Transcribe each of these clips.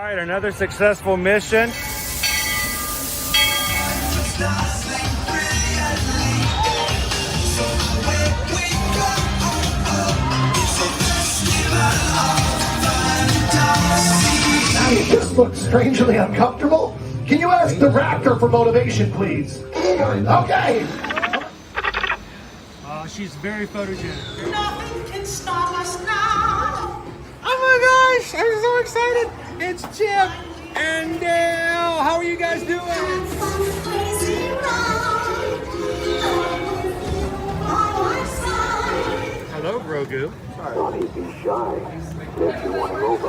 All right, another successful mission. You just look strangely uncomfortable. Can you ask the raptor for motivation, please? Okay. She's very photogenic. Nothing can stop us now. Oh my gosh, I'm so excited. It's Chip and Dale. How are you guys doing? Hello, Grogu. Don't be shy. If you want to over.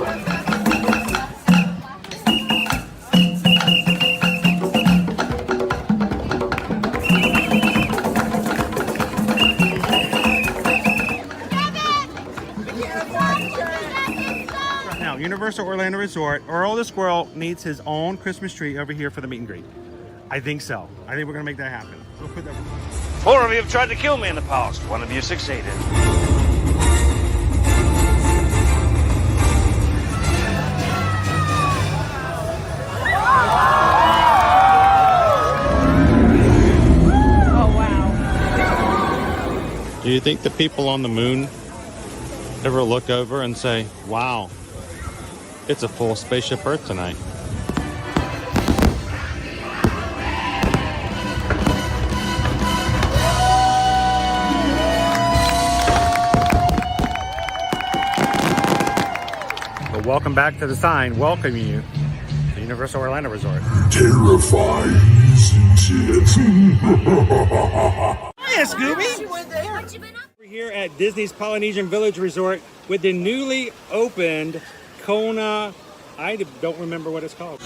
Universal Orlando Resort, Earl the Squirrel needs his own Christmas tree over here for the meet and greet. I think so. I think we're gonna make that happen. We'll put that. 4 of you have tried to kill me in the past. 1 of you succeeded. Oh wow. Do you think the people on the moon ever look over and say, wow, it's a full spaceship Earth tonight? Well, welcome back to the sign welcoming you to Universal Orlando Resort. Terrifying, isn't it? Hiya, Scooby! We're here at Disney's Polynesian Village Resort with the newly opened Kona, I don't remember what it's called.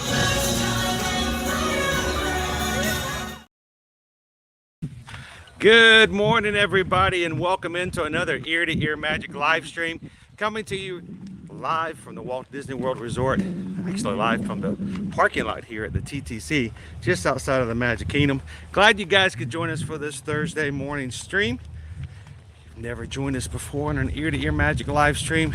Good morning, everybody, and welcome into another Ear to Ear Magic live stream, coming to you live from the Walt Disney World Resort, actually live from the parking lot here at the TTC, just outside of the Magic Kingdom. Glad you guys could join us for this Thursday morning stream. If you've never joined us before on an Ear to Ear Magic live stream,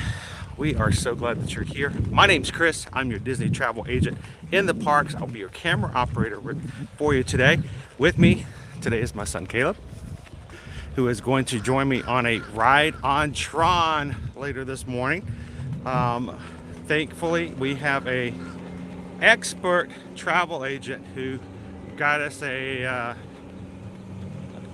we are so glad that you're here. My name's Chris. I'm your Disney travel agent in the parks. I'll be your camera operator for you today. With me today is my son Caleb, who is going to join me on a ride on Tron later this morning. Thankfully, we have a expert travel agent who got us a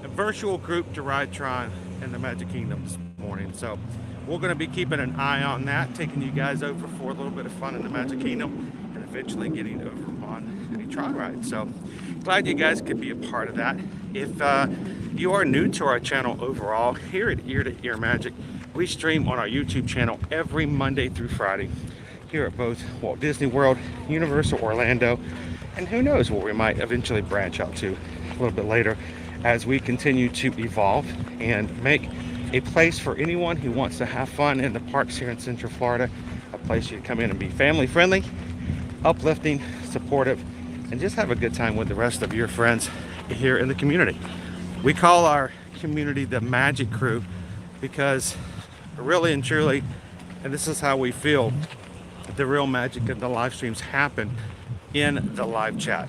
virtual group to ride Tron in the Magic Kingdom this morning. So we're going to be keeping an eye on that, taking you guys over for a little bit of fun in the Magic Kingdom and eventually getting over on a Tron ride. So glad you guys could be a part of that. If you are new to our channel overall, here at Ear to Ear Magic, we stream on our YouTube channel every Monday through Friday here at both Walt Disney World, Universal Orlando, and who knows where we might eventually branch out to a little bit later as we continue to evolve and make a place for anyone who wants to have fun in the parks here in Central Florida, a place you come in and be family friendly, uplifting, supportive, and just have a good time with the rest of your friends here in the community. We call our community the Magic Crew because really and truly, and this is how we feel, the real magic of the live streams happen in the live chat.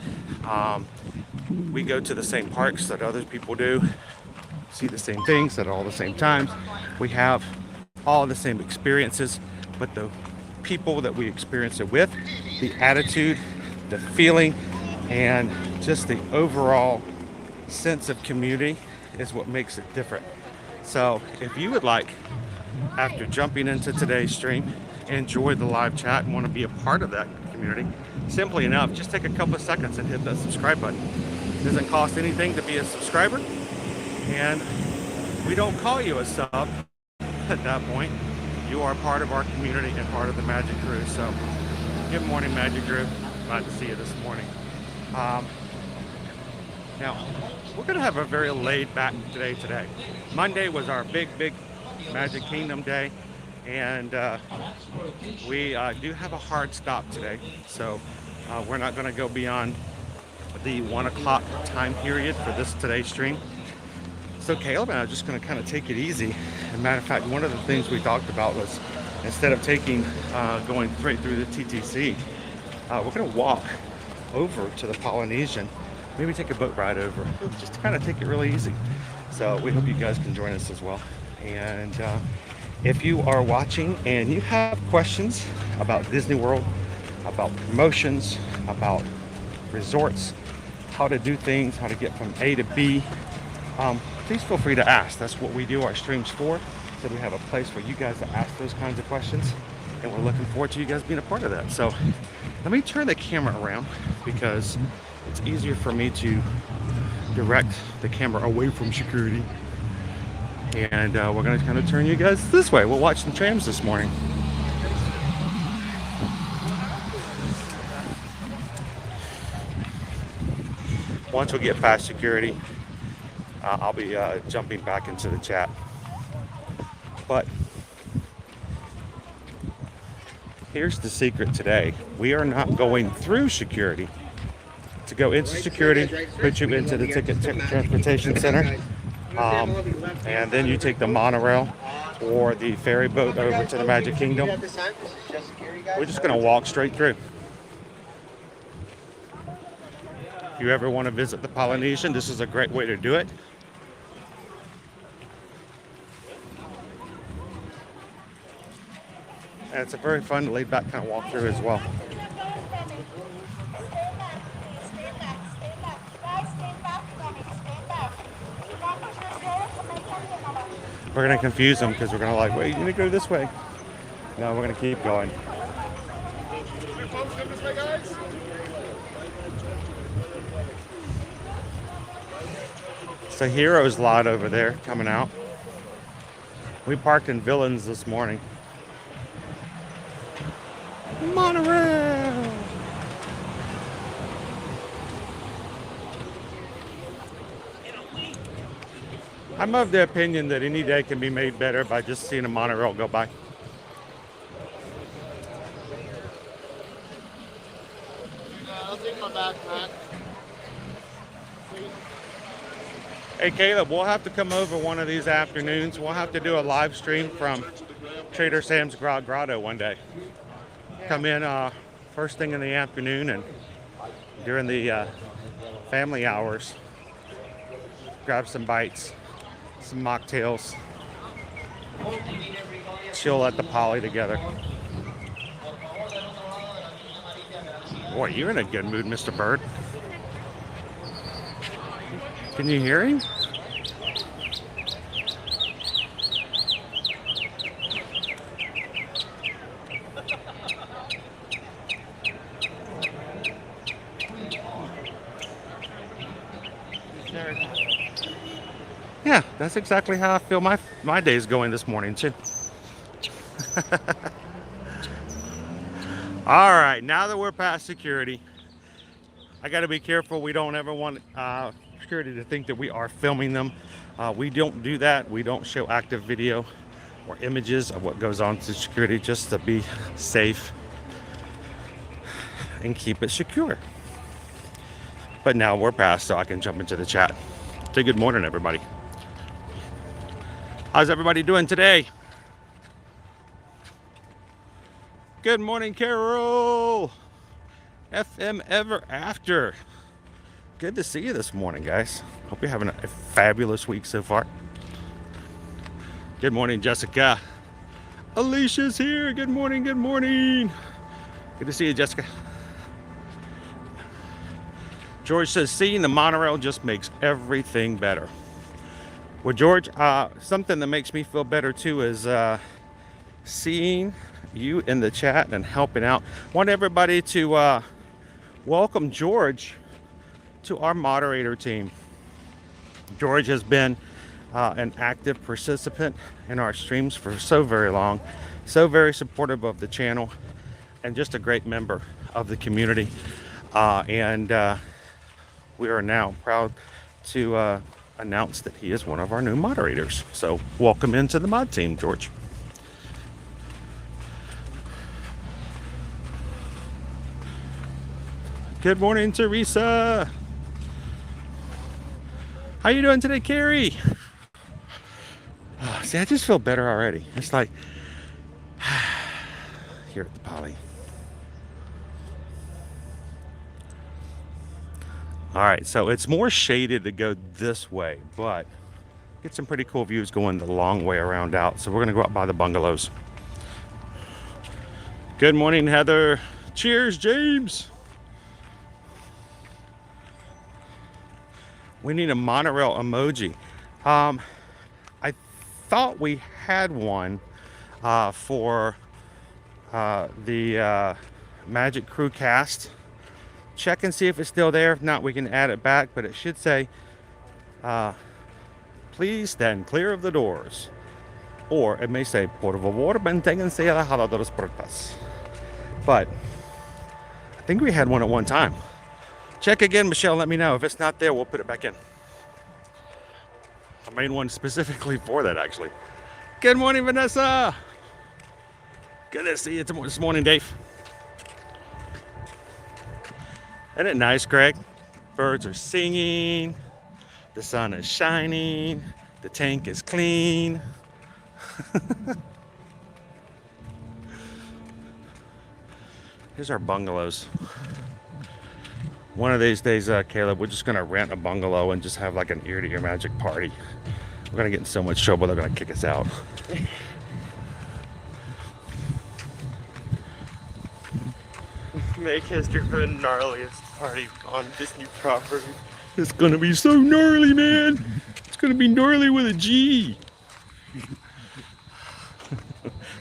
We go to the same parks that other people do, see the same things at all the same times. We have all the same experiences, but the people that we experience it with, the attitude, the feeling, and just the overall sense of community is what makes it different. So if you would like, after jumping into today's stream, enjoy the live chat and want to be a part of that community, simply enough, just take a couple of seconds and hit that subscribe button. It doesn't cost anything to be a subscriber, and we don't call you a sub at that point. You are part of our community and part of the Magic Crew. So good morning, Magic Crew. Glad to see you this morning. Now we're gonna have a very laid back day today. Monday was our big Magic Kingdom day, and we do have a hard stop today, so we're not going to go beyond the 1 o'clock time period for this today's stream. So Caleb and I are just going to kind of take it easy. As a matter of fact, one of the things we talked about was, instead of going straight through the TTC, we're going to walk over to the Polynesian, maybe take a boat ride over, just to kind of take it really easy. So we hope you guys can join us as well. And if you are watching and you have questions about Disney World, about promotions, about resorts, how to do things, how to get from A to B, please feel free to ask. That's what we do our streams for. So we have a place for you guys to ask those kinds of questions, and we're looking forward to you guys being a part of that. So let me turn the camera around because it's easier for me to direct the camera away from security. And we're going to kind of turn you guys this way. We'll watch the trams this morning. Once we get past security, I'll be jumping back into the chat. But here's the secret today. We are not going through security. To go into security, put you into the ticket transportation center, and then you take the monorail or the ferry boat over to the Magic Kingdom. We're just going to walk straight through. If you ever want to visit the Polynesian, this is a great way to do it. And it's a very fun, laid-back kind of walk through as well. We're going to confuse them because we're going to like, wait, you're going to go this way. No, we're going to keep going. It's a Heroes lot over there coming out. We parked in Villains this morning. Monorail! I'm of the opinion that any day can be made better by just seeing a monorail go by. I'll take my backpack. Hey Caleb, we'll have to come over one of these afternoons. We'll have to do a live stream from Trader Sam's Grotto one day. Come in first thing in the afternoon and during the family hours, grab some bites, some mocktails, chill at the Poly together. Boy, you're in a good mood, Mr. Bird. Can you hear him? Yeah, that's exactly how I feel my day's going this morning too. All right, now that we're past security, I got to be careful. We don't ever want security to think that we are filming them. We don't do that. We don't show active video or images of what goes on to security, just to be safe and keep it secure. But now we're past, so I can jump into the chat. Say good morning, everybody. How's everybody doing today? Good morning, Carol. FM Ever After. Good to see you this morning, guys. Hope you're having a fabulous week so far. Good morning, Jessica. Alicia's here. Good morning, good morning. Good to see you, Jessica. George says, seeing the monorail just makes everything better. Well, George, something that makes me feel better too is seeing you in the chat and helping out. Want everybody to welcome George to our moderator team. George has been an active participant in our streams for so very long, so very supportive of the channel, and just a great member of the community. And we are now proud to announce that he is one of our new moderators. So welcome into the mod team, George. Good morning, Teresa. How you doing today, Carrie? Oh, see, I just feel better already. It's like here at the Poly. All right, so it's more shaded to go this way, but get some pretty cool views going the long way around out. So we're gonna go out by the bungalows. Good morning, Heather. Cheers, James. We need a monorail emoji. I thought we had one for the Magic Crew cast. Check and see if it's still there. If not, we can add it back, but it should say, please stand clear of the doors. Or it may say, por favor, manténganse alejados de las puertas. But I think we had one at one time. Check again, Michelle, let me know. If it's not there, we'll put it back in. I made one specifically for that, actually. Good morning, Vanessa. Good to see you this morning, Dave. Isn't it nice, Greg? Birds are singing. The sun is shining. The tank is clean. Here's our bungalows. One of these days, Caleb, we're just gonna rent a bungalow and just have like an ear-to-ear magic party. We're gonna get in so much trouble, they're gonna kick us out. Make history for the gnarliest party on this new property. It's gonna be so gnarly, man. It's gonna be gnarly with a G.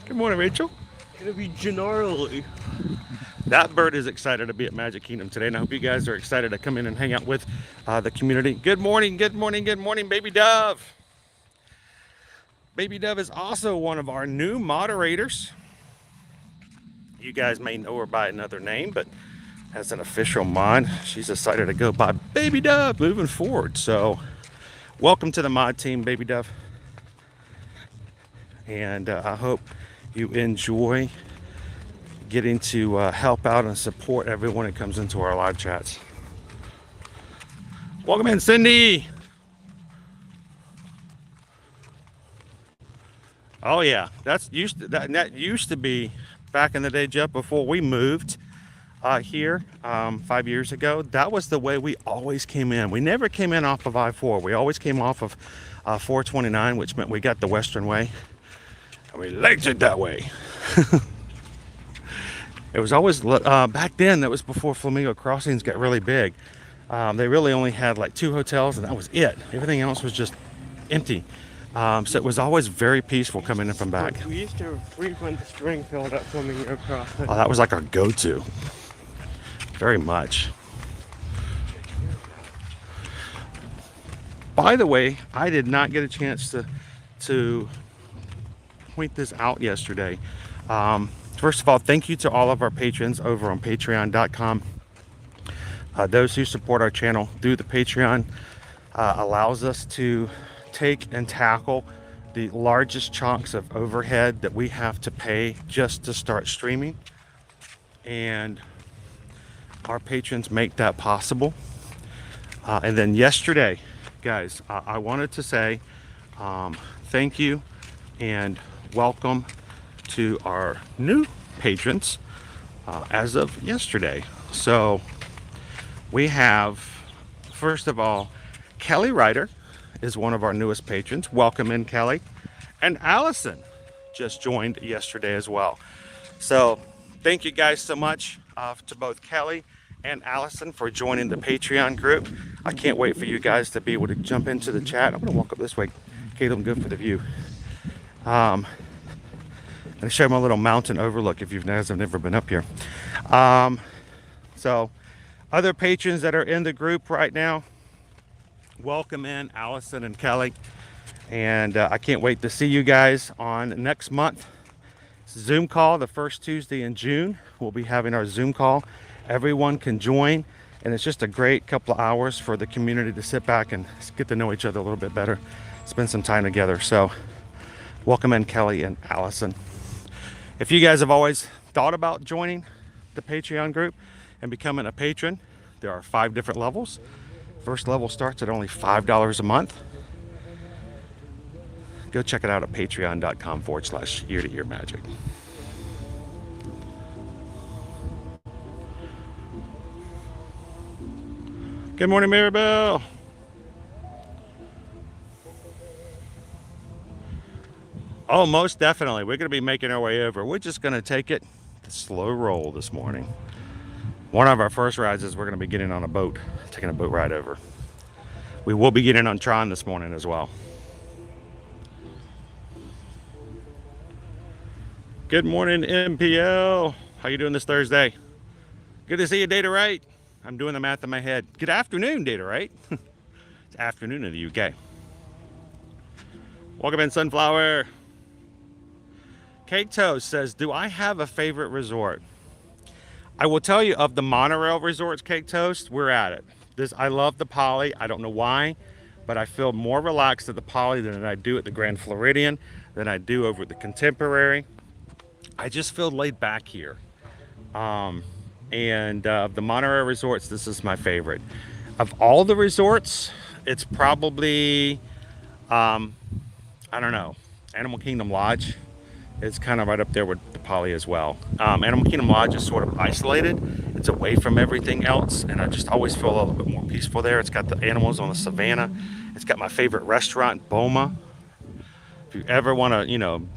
Good morning, Rachel. It's gonna be gnarly. That bird is excited to be at Magic Kingdom today, and I hope you guys are excited to come in and hang out with the community. Good morning, good morning, good morning, Baby Dove. Baby Dove is also one of our new moderators. You guys may know her by another name, but as an official mod, she's decided to go by Baby Dove moving forward. So welcome to the mod team, Baby Dove. And I hope you enjoy getting to help out and support everyone that comes into our live chats. Welcome in, Cindy. Oh yeah, that used to be back in the day, Jeff, before we moved here 5 years ago. That was the way we always came in. We never came in off of I-4. We always came off of 429, which meant we got the Western Way, and we liked it that way. It was always, back then, that was before Flamingo Crossings got really big. They really only had like 2 hotels, and that was it. Everything else was just empty. So it was always very peaceful coming in from back. We used to frequent Springfield at Flamingo Crossing. Oh, that was like our go-to. Very much. By the way, I did not get a chance to point this out yesterday. First of all, thank you to all of our patrons over on patreon.com. Those who support our channel through the Patreon allows us to take and tackle the largest chunks of overhead that we have to pay just to start streaming. And our patrons make that possible. And then yesterday, guys, I wanted to say thank you and welcome to our new patrons as of yesterday. So we have, first of all, Kelly Ryder is one of our newest patrons. Welcome in, Kelly. And Allison just joined yesterday as well. So thank you guys so much to both Kelly and Allison for joining the Patreon group. I can't wait for you guys to be able to jump into the chat. I'm gonna walk up this way, Caleb, good for the view. And show my little mountain overlook if you guys have never been up here. So other patrons that are in the group right now, welcome in Allison and Kelly. And I can't wait to see you guys on next month. Zoom call, the first Tuesday in June. We'll be having our Zoom call. Everyone can join. And it's just a great couple of hours for the community to sit back and get to know each other a little bit better. Spend some time together. So welcome in Kelly and Allison. If you guys have always thought about joining the Patreon group and becoming a patron, there are 5 different levels. First level starts at only $5 a month. Go check it out at patreon.com/ear-to-ear magic. Good morning, Maribel. Oh, most definitely. We're going to be making our way over. We're just going to take it the slow roll this morning. One of our first rides is we're going to be getting on a boat, taking a boat ride over. We will be getting on Tron this morning as well. Good morning, MPL. How you doing this Thursday? Good to see you, Data Right. I'm doing the math in my head. Good afternoon, Data Right. It's afternoon in the UK. Welcome in, Sunflower. Cake Toast says, do I have a favorite resort? I will tell you, of the monorail resorts, Cake Toast, we're at it. I love the Poly. I don't know why, but I feel more relaxed at the Poly than I do at the Grand Floridian, than I do over at the Contemporary. I just feel laid back here. The monorail resorts, this is my favorite. Of all the resorts, it's probably, I don't know, Animal Kingdom Lodge. It's kind of right up there with the Poly as well. Animal Kingdom Lodge is sort of isolated. It's away from everything else, and I just always feel a little bit more peaceful there. It's got the animals on the savannah. It's got my favorite restaurant, Boma. If you ever want to, you know,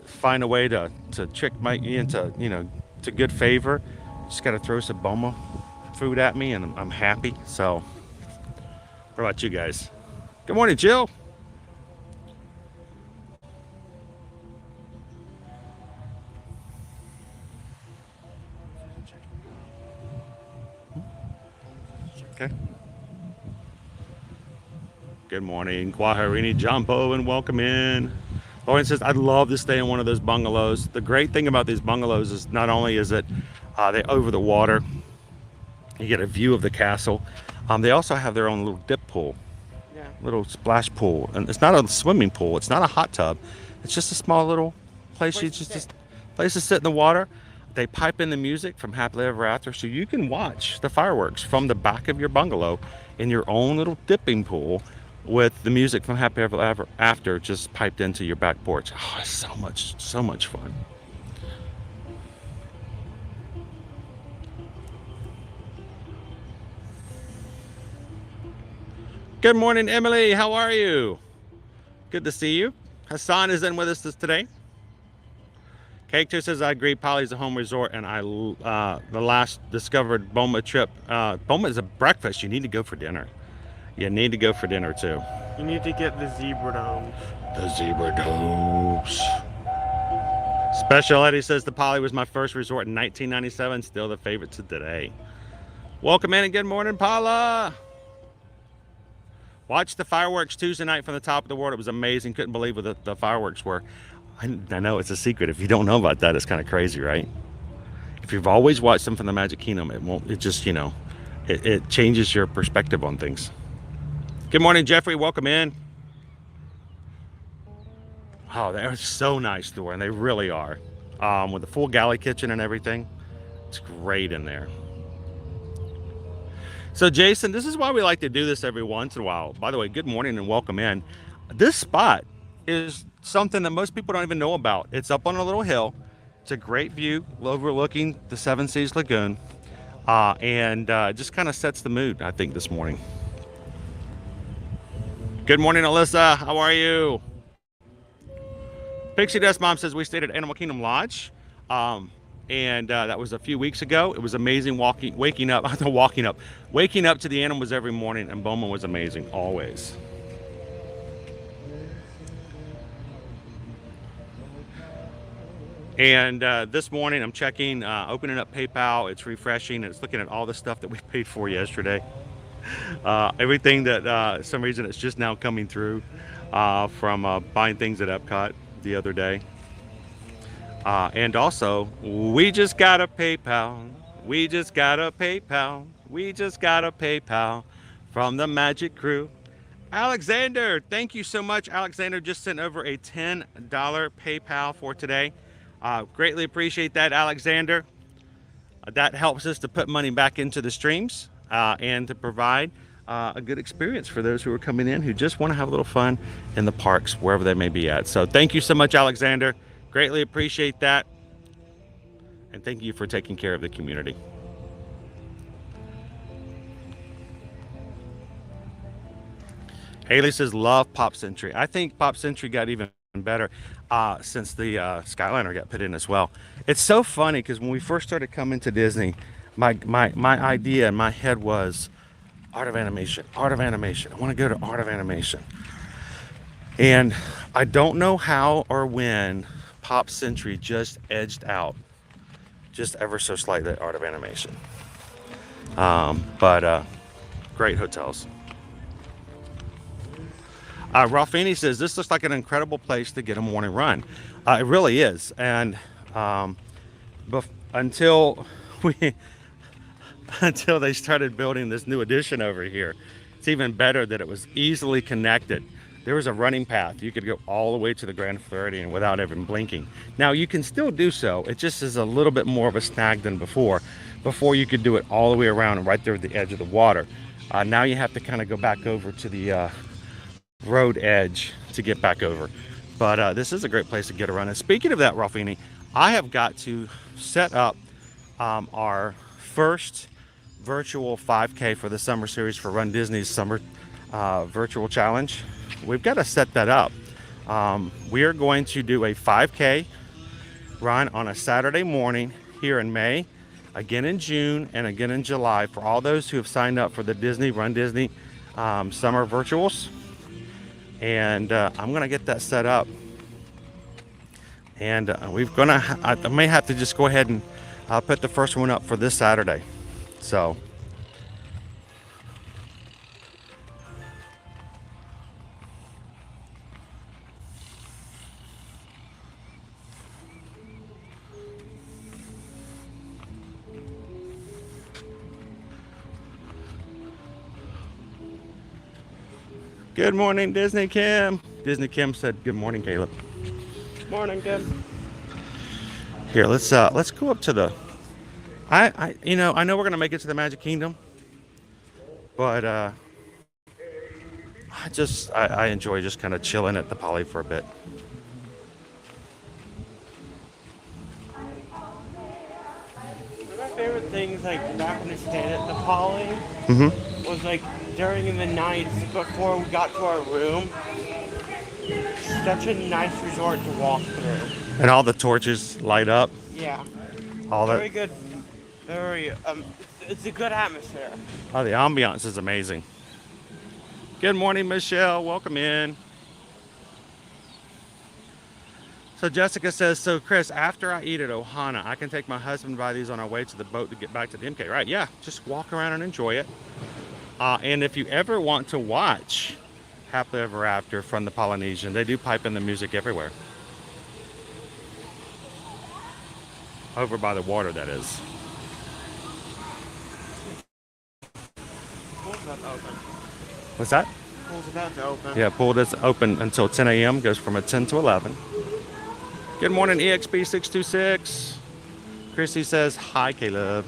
find a way to trick me into, you know, to good favor, just got to throw some Boma food at me, and I'm happy. So, what about you guys? Good morning, Jill. Okay. Good morning, Guajarini Jumbo, and welcome in. Lauren says, I'd love to stay in one of those bungalows. The great thing about these bungalows is not only is it they're over the water, you get a view of the castle. They also have their own little dip pool, little splash pool, and it's not a swimming pool. It's not a hot tub. It's just a small little place. Place to sit in the water. They pipe in the music from Happily Ever After, so you can watch the fireworks from the back of your bungalow in your own little dipping pool with the music from Happily Ever After just piped into your back porch. Oh, it's so much fun. Good morning, Emily. How are you? Good to see you. Hassan is in with us today. Cake 2 says, I agree, Poly's a home resort, and the last discovered Boma trip. Boma is a breakfast. You need to go for dinner. You need to go for dinner, too. You need to get the zebra domes. The zebra domes. Special Eddie says, the Poly was my first resort in 1997, still the favorite to today. Welcome in and good morning, Paula. Watched the fireworks Tuesday night from the top of the world. It was amazing. Couldn't believe what the fireworks were. I know it's a secret. If you don't know about that, it's kind of crazy, right? If you've always watched them from the Magic Kingdom, it just, you know, it changes your perspective on things. Good morning, Jeffrey. Welcome in. Oh, they're so nice, Thor, and they really are. With the full galley kitchen and everything. It's great in there. So, Jason, this is why we like to do this every once in a while. By the way, good morning and welcome in. This spot is something that most people don't even know about. It's up on a little hill. It's a great view overlooking the Seven Seas Lagoon, and just kind of sets the mood, I think, this morning. Good morning, Alyssa. How are you? Pixie Dust Mom says we stayed at Animal Kingdom Lodge, and that was a few weeks ago. It was amazing waking up to the animals every morning, and Bowman was amazing always. And this morning I'm checking, opening up PayPal. It's refreshing, and it's looking at all the stuff that we paid for yesterday. Everything that some reason it's just now coming through from buying things at Epcot the other day. And also, we just got a PayPal. We just got a PayPal. We just got a PayPal from the Magic Crew. Alexander, thank you so much. Alexander just sent over a $10 PayPal for today. Greatly appreciate that, Alexander. That helps us to put money back into the streams and to provide a good experience for those who are coming in who just want to have a little fun in the parks, wherever they may be at. So thank you so much, Alexander. Greatly appreciate that. And thank you for taking care of the community. Ailey says, love Pop Century. I think Pop Century got even better since the Skyliner got put in as well. It's so funny because when we first started coming to Disney, my idea in my head was Art of Animation, Art of Animation. I want to go to Art of Animation. And I don't know how or when Pop Century just edged out just ever so slightly Art of Animation. But great hotels. Ralphini says, this looks like an incredible place to get a morning run. It really is. And until they started building this new addition over here, it's even better that it was easily connected. There was a running path. You could go all the way to the Grand Floridian without even blinking. Now you can still do so. It just is a little bit more of a snag than before. Before you could do it all the way around and right there at the edge of the water. Now you have to kind of go back over to the road edge to get back over. But this is a great place to get a run. And speaking of that, Ralphini, I have got to set up our first virtual 5K for the summer series for Run Disney's summer virtual challenge. We've got to set that up. We are going to do a 5K run on a Saturday morning here in May, again in June, and again in July for all those who have signed up for the Run Disney summer virtuals. And I'm gonna get that set up, and I may have to just go ahead and put the first one up for this Saturday. So good morning, Disney Kim. Disney Kim said, good morning, Caleb. Morning, Kim. Here, let's go up to the. I know we're gonna make it to the Magic Kingdom, but I enjoy just kind of chilling at the Poly for a bit. One of my favorite things, like back when I stayed at the Poly, was like during the nights before we got to our room. Such a nice resort to walk through. And all the torches light up. Yeah. All that. Very good. Very. It's a good atmosphere. Oh, the ambiance is amazing. Good morning, Michelle. Welcome in. So Jessica says, so Chris, after I eat at Ohana, I can take my husband by these on our way to the boat to get back to the MK. Right? Yeah. Just walk around and enjoy it. And if you ever want to watch Happily Ever After from the Polynesian, they do pipe in the music everywhere. Over by the water, that is. Pool's about to open. What's that? Pool's about to open. Yeah, pool is open until 10 a.m. Goes from 10 to 11. Good morning, EXP626. Chrissy says, hi, Caleb.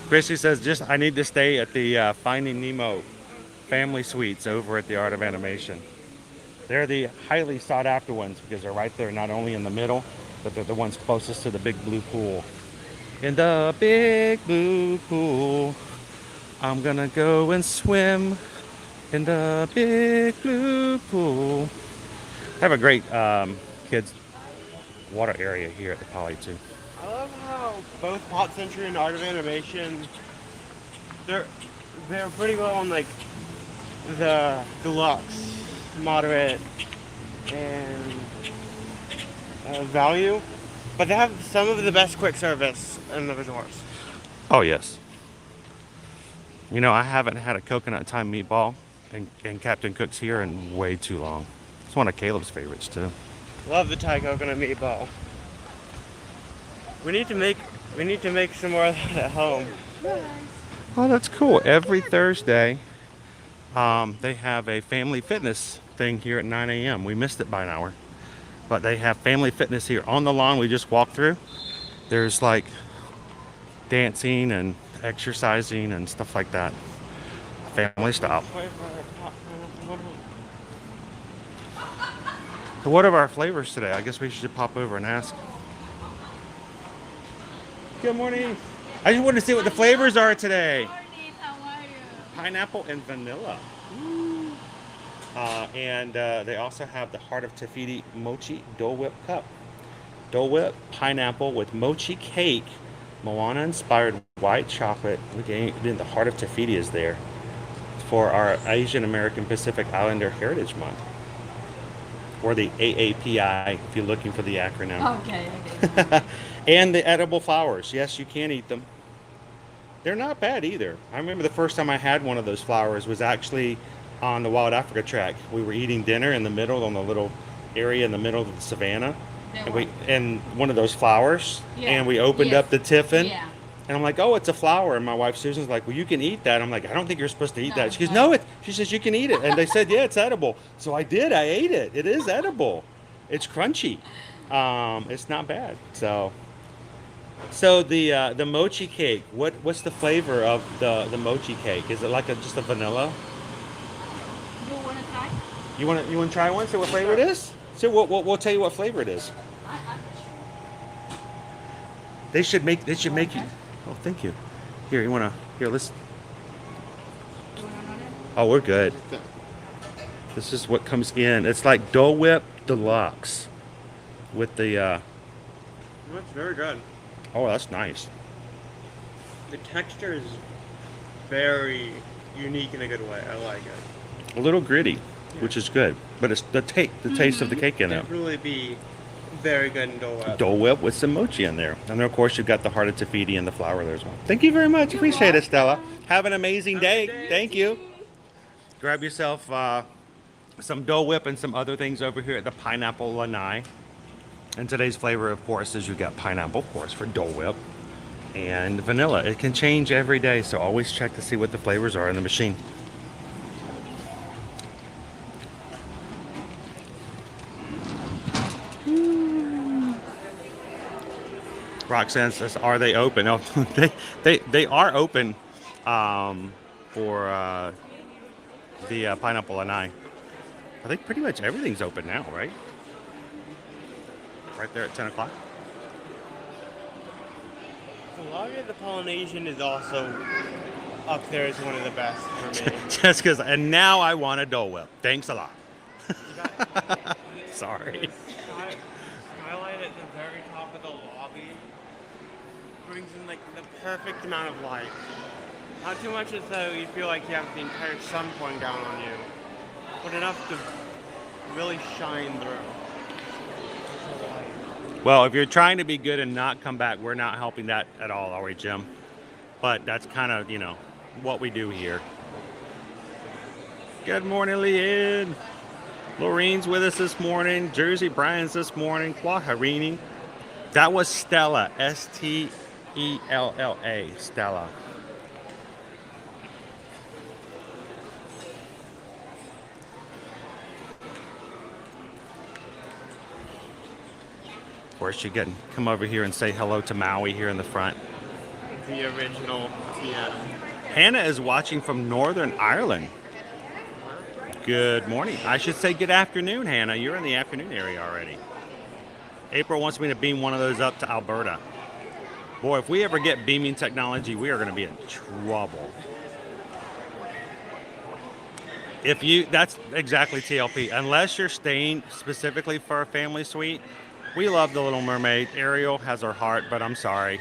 Chrissy says, I need to stay at the Finding Nemo family suites over at the Art of Animation. They're the highly sought after ones because they're right there, not only in the middle, but they're the ones closest to the big blue pool. In the big blue pool, I'm gonna go and swim in the big blue pool. I have a great kids water area here at the Poly too. I love how both Pop Century and Art of Animation, they're pretty well on like the deluxe, moderate, and value, but they have some of the best quick service in the resorts. Oh yes. You know, I haven't had a coconut thyme meatball and Captain Cook's here in way too long. It's one of Caleb's favorites too. Love the Thai coconut meatball. We need to make some more of that at home. Oh, that's cool. Every Thursday, they have a family fitness thing here at 9 a.m. We missed it by an hour. But they have family fitness here on the lawn we just walked through. There's like dancing and exercising and stuff like that. Family style. So what are our flavors today? I guess we should pop over and ask. Good morning. I just wanted to see what the flavors are today. Pineapple and vanilla. And they also have the Heart of Tahiti Mochi Dole Whip Cup. Dole Whip pineapple with mochi cake, Moana-inspired white chocolate. Look, then the Heart of Tahiti is there for our Asian American Pacific Islander Heritage Month, or the AAPI if you're looking for the acronym. Okay. And the edible flowers. Yes, you can eat them. They're not bad either. I remember the first time I had one of those flowers was actually on the Wild Africa track. We were eating dinner in the middle, on the little area in the middle of the savannah, and one of those flowers, and we opened up the tiffin, and I'm like, oh, it's a flower, and my wife Susan's like, well, you can eat that. I'm like, I don't think you're supposed to eat that. She goes, no, she says you can eat it, and they said, yeah, it's edible. So I did. I ate it. It is edible. It's crunchy. It's not bad. So the mochi cake. What's the flavor of the mochi cake? Is it like just a vanilla? You want to try? You want to try one? See what flavor it is? So we'll tell you what flavor it is. They should make you. Oh, thank you. Here, let's. Oh, we're good. This is what comes in. It's like Dole Whip Deluxe with the. That's very good. Oh, that's nice. The texture is very unique in a good way. I like it. A little gritty, which is good, but it's the taste of the cake in it. Definitely be very good in Dole Whip. Dole Whip with some mochi in there. And then, of course, you've got the Heart of Tahiti and the flower there as well. Thank you very much. Appreciate it, Stella. Have an amazing day. Thank you. Grab yourself some Dole Whip and some other things over here at the Pineapple Lanai. And today's flavor, of course, is you got pineapple, of course, for Dole Whip, and vanilla. It can change every day, so always check to see what the flavors are in the machine. Roxanne says, are they open? Oh, they are open for the Pineapple Lanai. I think pretty much everything's open now, right? Right there at 10 o'clock. The lager of the Polynesian is also up there as one of the best for me. Just because, and now I want a Dole Whip. Thanks a lot. Sorry. Skylight at the very top of the lobby brings in like the perfect amount of light. Not too much as though you feel like you have the entire sun pouring down on you, but enough to really shine through. Well, if you're trying to be good and not come back, we're not helping that at all, are we, Jim? But that's kind of, what we do here. Good morning, Leanne. Lorraine's with us this morning. Jersey Brian's this morning. Quaharini. That was Stella. S-T-E-L-L-A. Stella. Of course, you can come over here and say hello to Maui here in the front. The original TM. Hannah is watching from Northern Ireland. Good morning. I should say good afternoon, Hannah. You're in the afternoon area already. April wants me to beam one of those up to Alberta. Boy, if we ever get beaming technology, we are going to be in trouble. That's exactly TLP. Unless you're staying specifically for a family suite, we love the Little Mermaid. Ariel has her heart, but I'm sorry.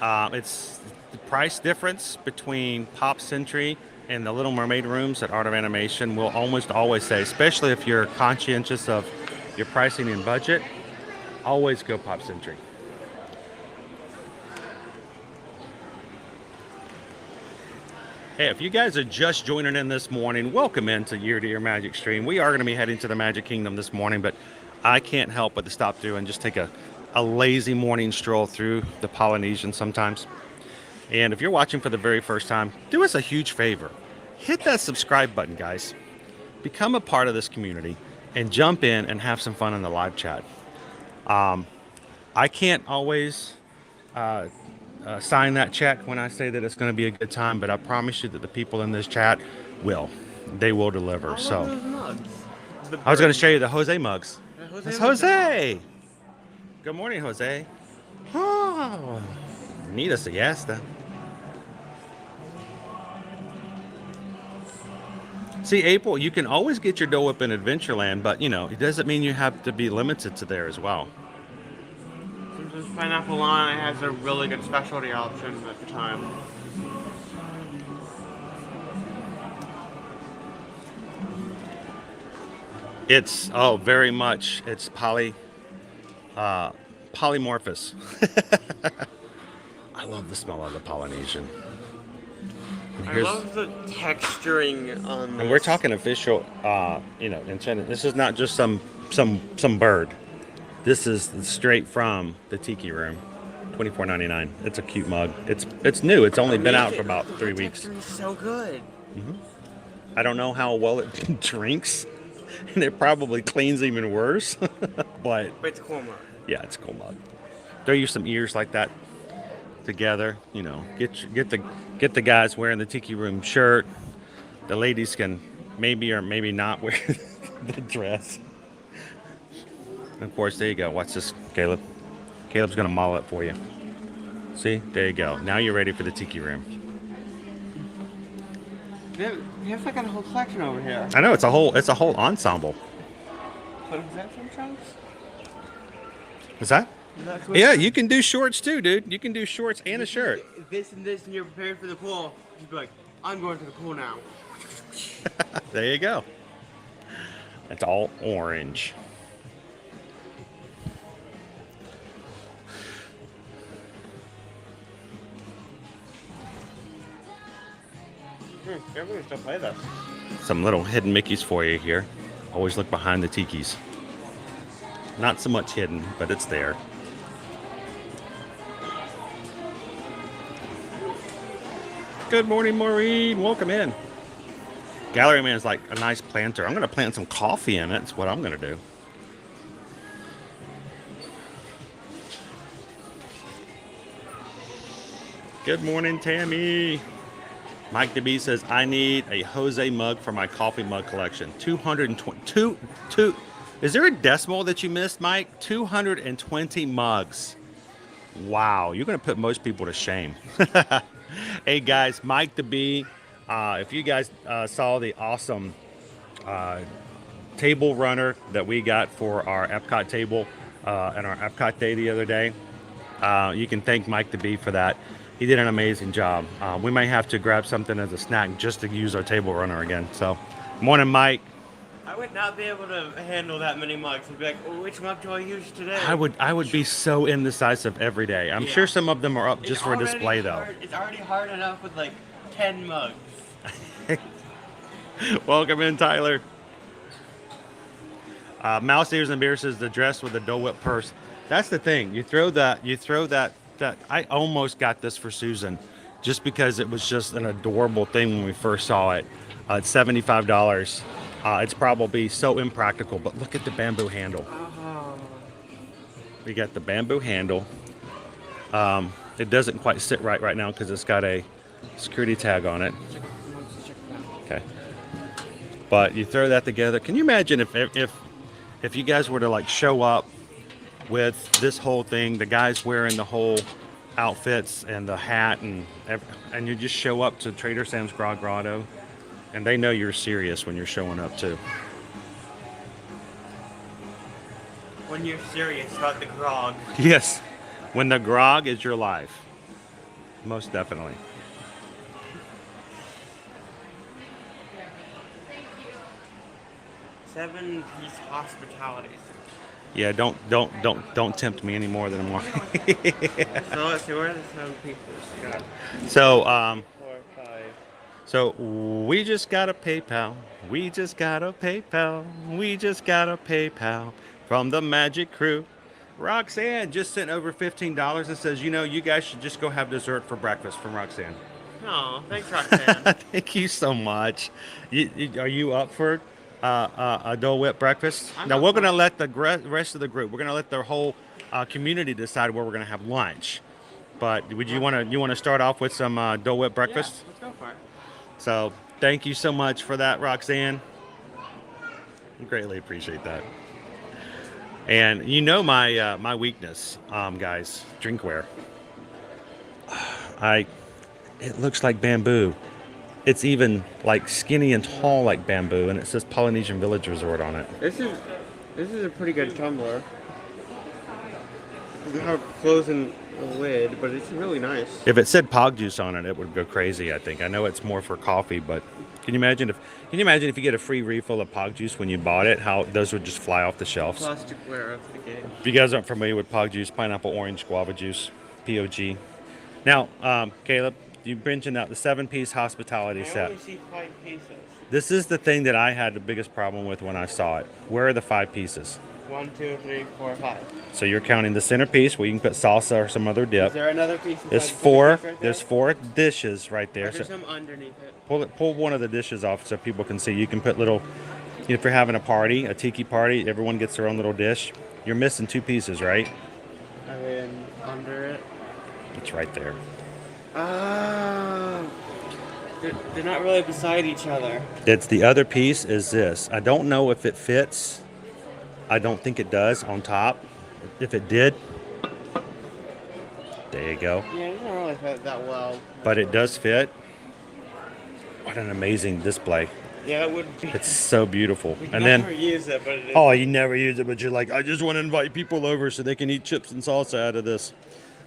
It's the price difference between Pop Century and the Little Mermaid rooms at Art of Animation. We'll almost always say, especially if you're conscientious of your pricing and budget, always go Pop Century. Hey, if you guys are just joining in this morning, welcome into Year to Year Magic Stream. We are going to be heading to the Magic Kingdom this morning, but I can't help but to stop through and just take a lazy morning stroll through the Polynesian sometimes. And if you're watching for the very first time, do us a huge favor. Hit that subscribe button, guys. Become a part of this community and jump in and have some fun in the live chat. I can't always sign that check when I say that it's going to be a good time, but I promise you that the people in this chat will. They will deliver. So I was going to show you the Jose mugs. It's Jose. Good morning, Jose. Oh, need a siesta. See, April, you can always get your Dole Whip in Adventureland, but you know, it doesn't mean you have to be limited to there as well. This pineapple Lanai has a really good specialty option at the time. It's very much. It's polymorphous. I love the smell of the Polynesian. And I love the texturing on this. and we're talking official, you know, intended. This is not just some bird. This is straight from the Tiki Room. $24.99. It's a cute mug. It's new. It's only been out for about 3 weeks. It's so good. I don't know how well it drinks, and it probably cleans even worse. But But it's a cool mug. yeah, it's a cool mug. Throw you some ears like that together. You know, get the guys wearing the Tiki Room shirt. The ladies can maybe or maybe not wear the dress. And of course, there you go. Watch this, Caleb. Caleb's gonna model it for you. See, there you go. Now you're ready for the Tiki Room. We have like a whole collection over here. I know it's a whole ensemble. What is that from Trunks? What's that? That's Yeah, you can do shorts too, dude. You can do shorts and a shirt. This and this, and you're prepared for the pool. You'd be like, I'm going to the pool now. There you go. It's all orange. Everybody still play this. Some little hidden Mickeys for you here. Always look behind the tikis. Not so much hidden, but it's there. Good morning, Maureen. Welcome in. Gallery Man's like a nice planter. I'm going to plant some coffee in it. That's what I'm going to do. Good morning, Tammy. Mike DeB says, I need a Jose mug for my coffee mug collection. 222. Is there a decimal that you missed, Mike? 220 mugs. Wow, you're going to put most people to shame. Hey, guys, Mike DeB, if you guys saw the awesome table runner that we got for our Epcot table and our Epcot day the other day, you can thank Mike DeB for that. He did an amazing job. We may have to grab something as a snack just to use our table runner again. So, morning, Mike. I would not be able to handle that many mugs. I'd be like, oh, which mug do I use today? I would be so indecisive every day. I'm sure some of them are up just for a display, though. It's already hard enough with like 10 mugs. Welcome in, Tyler. Mouse Ears and Beer says the dress with the Dole Whip purse. That's the thing. You throw that. I almost got this for Susan just because it was just an adorable thing when we first saw it. It's $75. It's probably so impractical, but look at the bamboo handle. We got the bamboo handle. It doesn't quite sit right now because it's got a security tag on it. Okay. But you throw that together. Can you imagine if you guys were to like show up with this whole thing, the guys wearing the whole outfits and the hat, and you just show up to Trader Sam's Grotto, and they know you're serious when you're showing up too. When you're serious about the grog. Yes, when the grog is your life. Most definitely. Seven-piece hospitality. Yeah, don't tempt me any more than I'm already. So let's see, where are the 7 pieces? Got So 4, 5. So we just got a PayPal. We just got a PayPal. We just got a PayPal from the Magic Crew. Roxanne just sent over $15 and says, you know, you guys should just go have dessert for breakfast, from Roxanne. Oh, thanks, Roxanne. Thank you so much. Are you up for a Dole Whip breakfast? Now we're going to let the rest of the group, we're going to let the whole community decide where we're going to have lunch. But would you want to start off with some Dole Whip breakfast? Yeah, let's go for it. So thank you so much for that, Roxanne. Greatly appreciate that. And you know my my weakness, guys, drinkware. It looks like bamboo. It's even like skinny and tall like bamboo, and it says Polynesian Village Resort on it. This is a pretty good tumbler. We have closing the lid, but it's really nice. If it said Pog Juice on it, it would go crazy, I think. I know it's more for coffee, but can you imagine if you get a free refill of Pog Juice when you bought it, how those would just fly off the shelves? Plasticware of the game. If you guys aren't familiar with Pog Juice, pineapple, orange, guava juice, POG. Now, Caleb, you mentioned out the 7-piece hospitality I set. only see 5 pieces. This is the thing that I had the biggest problem with when I saw it. Where are the 5 pieces? 1, 2, 3, 4, 5. So you're counting the centerpiece where you can put salsa or some other dip. Is there another piece? There's inside the 4. centerpiece right there? There's 4 dishes right there. There's So some underneath it. pull one of the dishes off so people can see. You can put little. If you're having a party, a tiki party, everyone gets their own little dish. You're missing 2 pieces, right? And then under it. It's right there. Ah. They're not really beside each other. It's the other piece is this. I don't know if it fits. I don't think it does on top. If it did, there you go. Yeah, it doesn't really fit that well. But it does fit. What an amazing display. Yeah, it would be. It's so beautiful. We And never then, use it, but it is. oh, you never use it, but you're like, I just want to invite people over so they can eat chips and salsa out of this.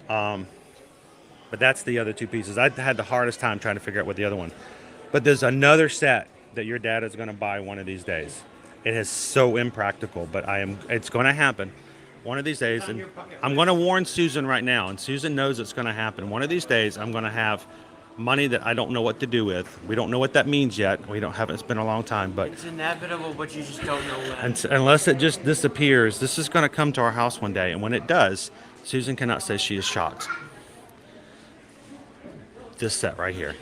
But that's the other 2 pieces. I had the hardest time trying to figure out what the other one. But there's another set that your dad is going to buy one of these days. It is so impractical, but it's going to happen one of these days. And I'm going to warn Susan right now, and Susan knows it's going to happen. One of these days, I'm going to have money that I don't know what to do with. We don't know what that means yet. It's been a long time, but It's inevitable, but you just don't know when. unless it just disappears, this is going to come to our house one day. And when it does, Susan cannot say she is shocked. This set right here.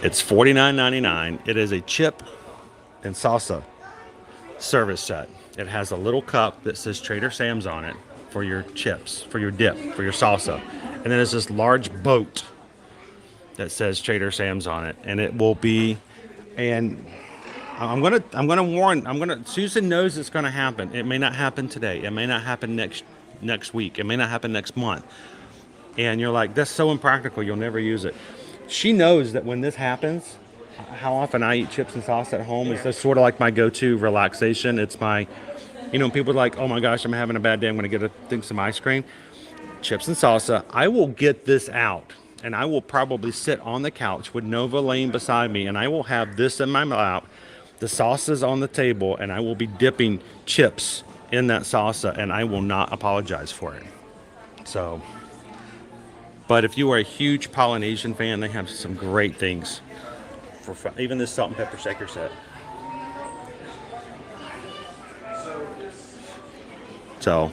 It's $49.99. It is a chip and salsa service set. It has a little cup that says Trader Sam's on it for your chips, for your dip, for your salsa. And then there's this large boat that says Trader Sam's on it. And it will be, and I'm gonna warn, Susan knows it's gonna happen. It may not happen today. It may not happen next week. It may not happen next month. And you're like, that's so impractical, you'll never use it. She knows that when this happens, how often I eat chips and salsa at home is just sort of like my go-to relaxation. It's my, people are like, oh my gosh, I'm having a bad day, I'm going to get some ice cream. Chips and salsa. I will get this out, and I will probably sit on the couch with Nova laying beside me, and I will have this in my lap, the salsa's on the table, and I will be dipping chips in that salsa, and I will not apologize for it. So... But if you are a huge Polynesian fan, they have some great things. Even this salt and pepper shaker set. So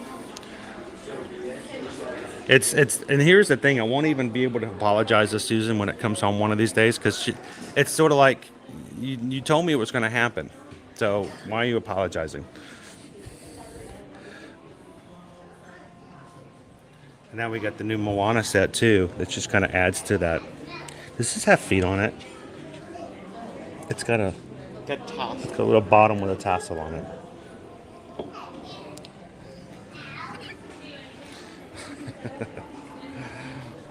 and here's the thing, I won't even be able to apologize to Susan when it comes home one of these days, because it's sort of like you told me it was going to happen. So why are you apologizing? And now we got the new Moana set too. That just kind of adds to that. Does this have feet on it? It's got a little bottom with a tassel on it.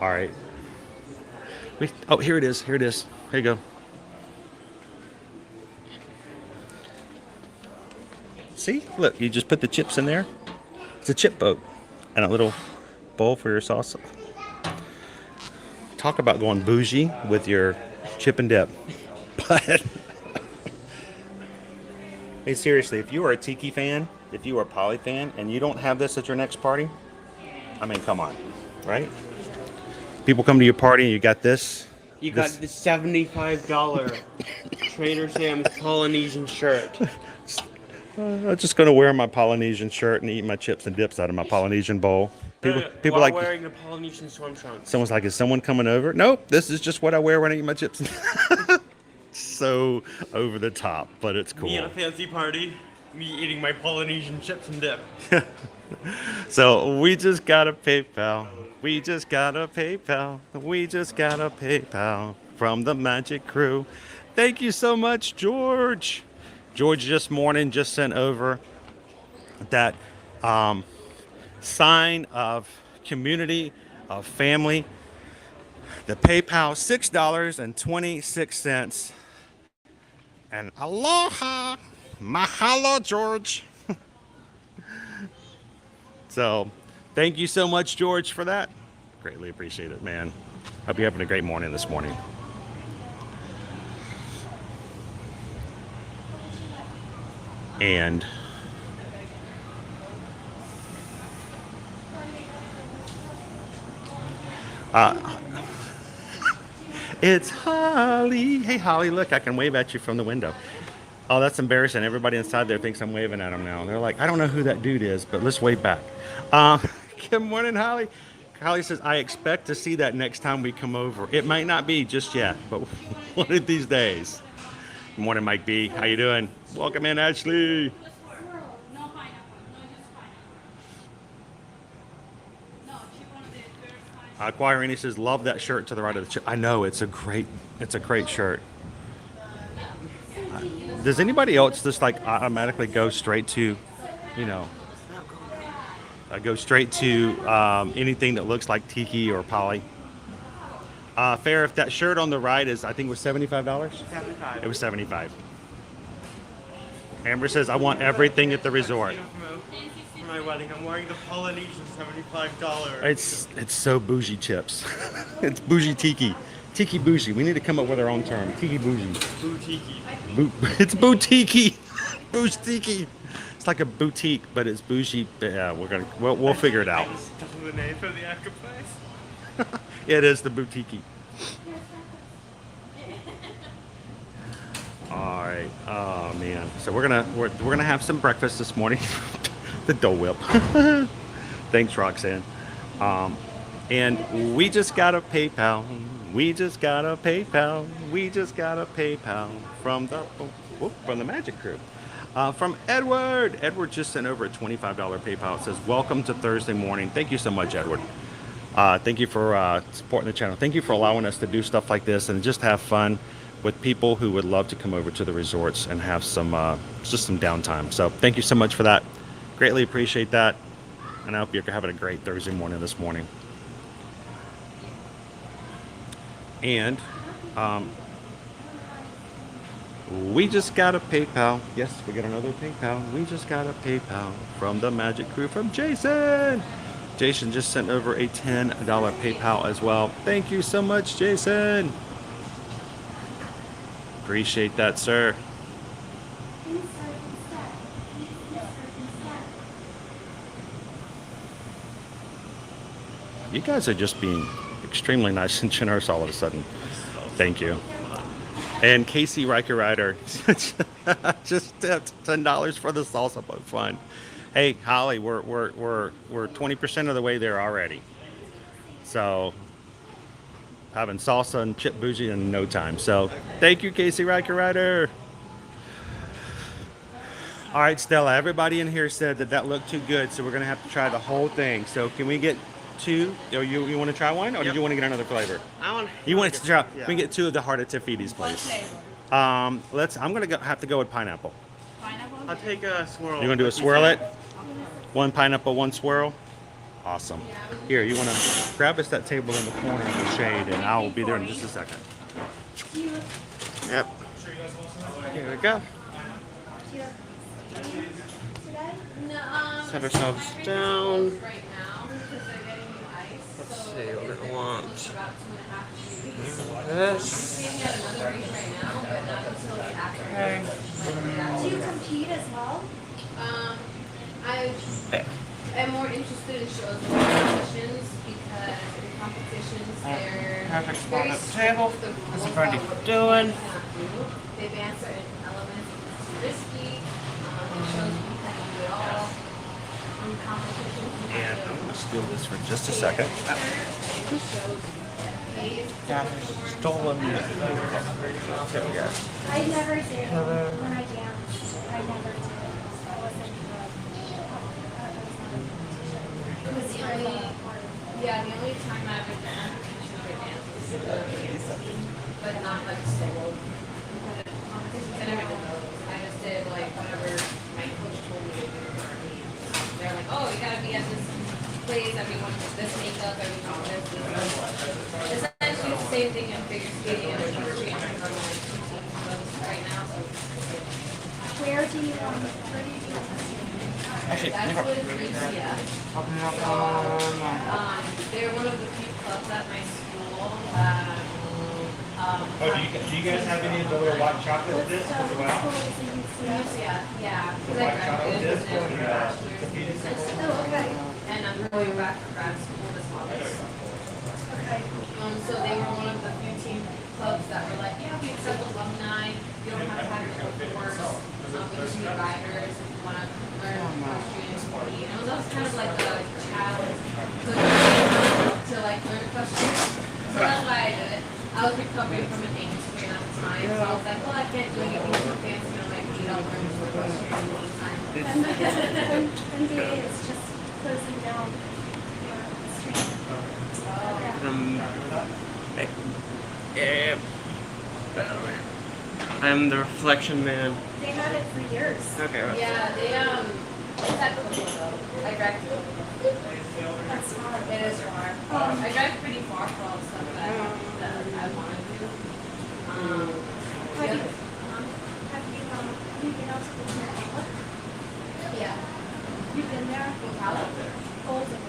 All right. Oh, here it is. Here it is. Here you go. See? Look, you just put the chips in there. It's a chip boat and a little bowl for your salsa. Talk about going bougie with your chip and dip. But hey, seriously, if you are a Tiki fan, if you are a Poly fan, and you don't have this at your next party, I mean, come on, right? People come to your party and you got this. You got the $75 Trader Sam's Polynesian shirt. I'm just gonna wear my Polynesian shirt and eat my chips and dips out of my Polynesian bowl. People While like wearing the Polynesian swim trunks. Someone's like, is someone coming over? Nope, this is just what I wear when I eat my chips. So over the top, but it's cool. Me at a fancy party, me eating my Polynesian chips and dip. So we just got a PayPal. We just got a PayPal. We just got a PayPal from the Magic Crew. Thank you so much, George. George this morning just sent over that sign of community, of family. The PayPal, $6.26. And aloha, mahalo, George. So, thank you so much, George, for that. Greatly appreciate it, man. Hope you're having a great morning this morning. And it's Holly. Hey, Holly, look, I can wave at you from the window. Oh, that's embarrassing. Everybody inside there thinks I'm waving at them now. They're like, I don't know who that dude is, but let's wave back. Good morning, Holly. Holly says, I expect to see that next time we come over. It might not be just yet, but one of these days. Good morning, Mike B. How you doing? Welcome in, Ashley. No pineapple. No, just pineapple. No, she wanted it very fine. Quirine says, love that shirt to the right of the chair. I know, it's a great shirt. Does anybody else just like automatically go straight to, go straight to anything that looks like tiki or poly? Fair, if that shirt on the right is, I think it was $75? 75. It was $75. Amber says, I want everything at the resort. For my wedding, I'm wearing the Polynesian $75. It's so bougie, Chips. It's bougie tiki. Tiki bougie. We need to come up with our own term. Tiki bougie. Boutique. It's boutique. Boutique. It's like a boutique, but it's bougie. Yeah, we'll figure it out. That's the name for the aqua place. It is the boutique. All right. Oh man. So we're gonna have some breakfast this morning. The Dole Whip. Thanks, Roxanne. And we just got a PayPal. We just got a PayPal. We just got a PayPal from the Magic Crew. From Edward. Edward just sent over a $25 PayPal. It says, welcome to Thursday morning. Thank you so much, Edward. Thank you for supporting the channel. Thank you for allowing us to do stuff like this and just have fun with people who would love to come over to the resorts and have some just some downtime. So thank you so much for that. Greatly appreciate that. And I hope you're having a great Thursday morning this morning. And we just got a PayPal. Yes, we got another PayPal. We just got a PayPal from the Magic Crew from Jason. Jason just sent over a $10 PayPal as well. Thank you so much, Jason. Appreciate that, sir. You guys are just being extremely nice and generous all of a sudden. Thank you. And Casey Riker Rider just tipped $10 for the salsa boat fund. Hey, Holly, we're 20% of the way there already. So having salsa and chip bougie in no time. So thank you, Casey Riker Rider. All right, Stella, everybody in here said that looked too good, so we're gonna have to try the whole thing. So can we get two? You want to try one, or do you want to get another flavor? You want to try? Yeah. We can get two of the Heart of Tiffides, please. I'm gonna have to go with pineapple. Pineapple? I'll take a swirl. You gonna do a swirl it? One pineapple, one swirl. Awesome. Here, you wanna grab us that table in the corner in the shade, and I'll be there in just a second. Yep. Here we go. Set ourselves down. Let's see what I want. This. Okay. Do you compete as well? I'm more interested in shows and competitions because in competitions they're Perfect spot very at the strict table. with the That's rules already about what doing. you cannot do. They ban certain elements if it's too risky. It shows you can't do it all. In competitions, you And have I'm to gonna steal this for just a second. Catherine stolen me. There we go. I never did when I danced. I never did. I wasn't it was the only, yeah, the only time I ever done competition for dance was but not like solo competitions. I never did those. I just did like whatever my coach told me to do. Actually, That's what it is, yeah. They're one of the few clubs at my school that, Oh, do you guys have any of the little white chocolate discs as well? yeah. The white chocolate discs or the feeding Oh, okay. And I'm going back to grad school this August. Okay. So they were one of the few team clubs that were like, yeah, we accept alumni. You don't have to have your own course. We just need riders if you want to learn equestrian sport. You know, that was kind of like a challenge to like learn equestrian. So that's why I did it. I was recovering from an anxious sprain at the time, so I was like, well, I can't do anything too fancy on my feet. I'll learn some equestrian in the meantime. NBA is just closing down your street. I'm the reflection man. They had it for years. Okay. Right. Yeah, they it's at Coco though. I drive to Coco. That's far. It is far. I drive pretty far for all the stuff that I want to do. Have you been out to the Ocala? Yeah. You've been there? Ocala? Golden.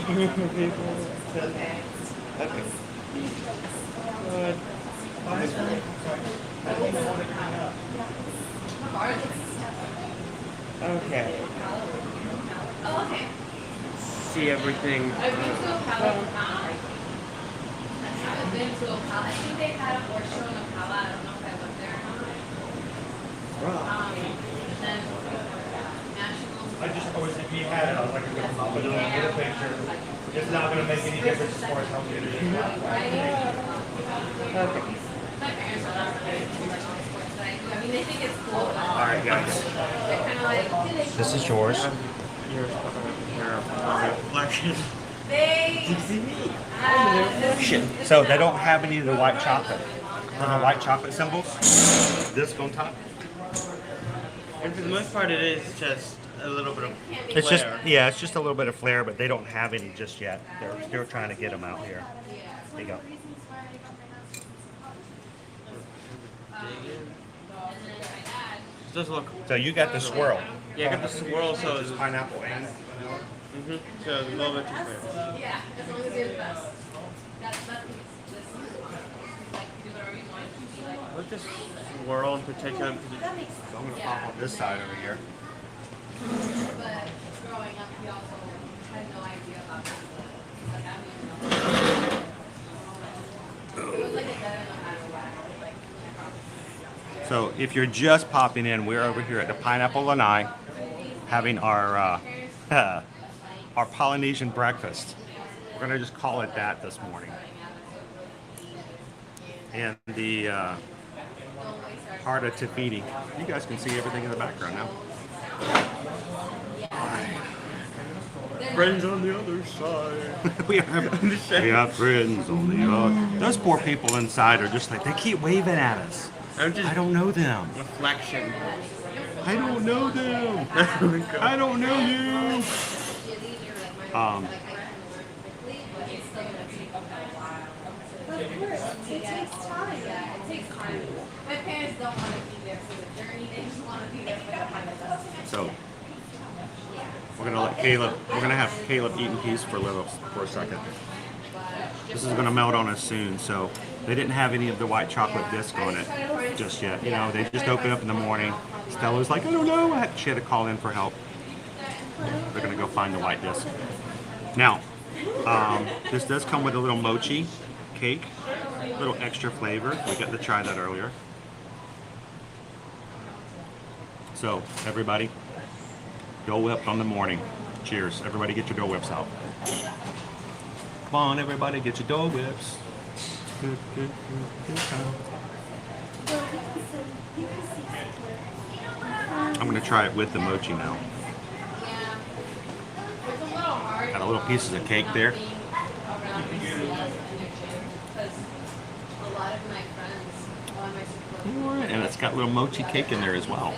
Okay. Okay. Okay. Oh, okay. See everything. I've been to Ocala. I haven't been to Ocala. I think they had a horse show in Ocala. I don't know if I went there or not. Then National. I just always, if you had it, I was like, I'll put it on a picture. It's not going to make any difference as far as how good it is. Okay. My parents are not really too much on sports, but I do. I mean, they think it's cool. But All right, guys. they're kind of like, This is yours. Your reflection. they. Shit. So they don't have any of the white chocolate. The white chocolate symbols. Disc on top. And for the most part, it is just a little bit of It's just, flair. yeah, it's just a little bit of flair, but they don't have any just yet. They're still trying to get them out here. There you go. It does look. So you got the swirl. Yeah, I got the swirl, so it's Pineapple and so it's a little bit too flair. Yeah, as long as you're the best. That's this. Like, do whatever you want to be like. Look this swirl in particular. That makes sense. I'm gonna pop on this side over here. But growing up, we also had no idea about that. Like, I don't even know. It was like a dead in the headlight. Like, So if you're just popping in, we're over here at the Pineapple Lanai having our Polynesian breakfast. We're gonna just call it that this morning. And the heart of Tafiti. You guys can see everything in the background now. Friends on the other side. we have friends on the other. Those poor people inside are just like, they keep waving at us. I'm just I don't know them. reflection. I don't know them. I don't know you. Of course, it takes time. yeah, it takes time. My parents don't want to be there for the journey. They just want to be there for the fun. So we're gonna let Caleb. We're gonna have Caleb eat in peace for a second. This is gonna melt on us soon. So they didn't have any of the white chocolate disc on it just yet. You know, they just opened up in the morning. Stella was like, I don't know. She had to call in for help. They're gonna go find the white disc. Now, this does come with a little mochi cake, a little extra flavor. We got to try that earlier. So, everybody, Dole Whip on the morning. Cheers. Everybody get your Dole Whips out. Come on, everybody, get your Dole Whips. Good, good, good, good time. I'm going to try it with the mochi now. Got a little pieces of cake there. Alright, and it's got little mochi cake in there as well.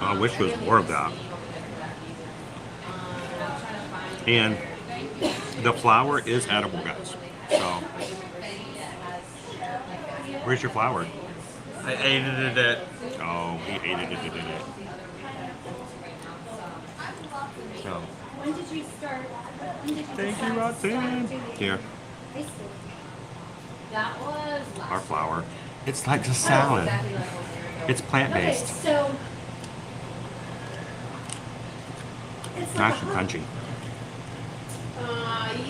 I wish there was more of that. And the flour is edible, guys. So, where's your flower? I ate it. Oh, he ate it. So, When did you start? When did you thank you, decide to Roxanne. start doing Here, high school? That was last our flower. It's like a Oh, salad. exactly like a year ago. It's Okay, plant-based. so it's like Nice and crunchy.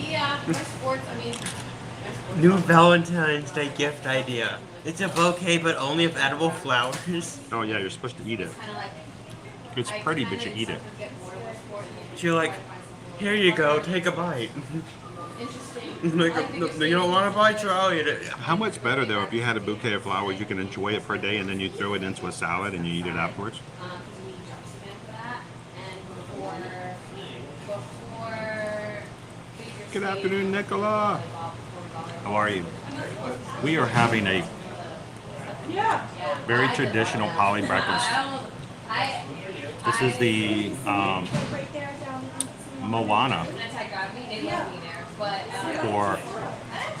Yeah, my sports, I mean, my sports New Valentine's Day gift idea. It's a bouquet, but only of edible flowers. Oh yeah, you're supposed to eat it. kind of like, It's pretty, but you eat it. get more of a sport. You're like, here you go, take a bite. Interesting. Like, you don't want to bite, so I'll eat it. How much better though if you had a bouquet of flowers, you can enjoy it for a day and then you throw it into a salad and you eat it afterwards. Because we jumped in for that, and before Good afternoon, Nicola. How are you? We are having a very traditional Poly breakfast. This is the right there down on Moana anti-gravity, they love me there, but for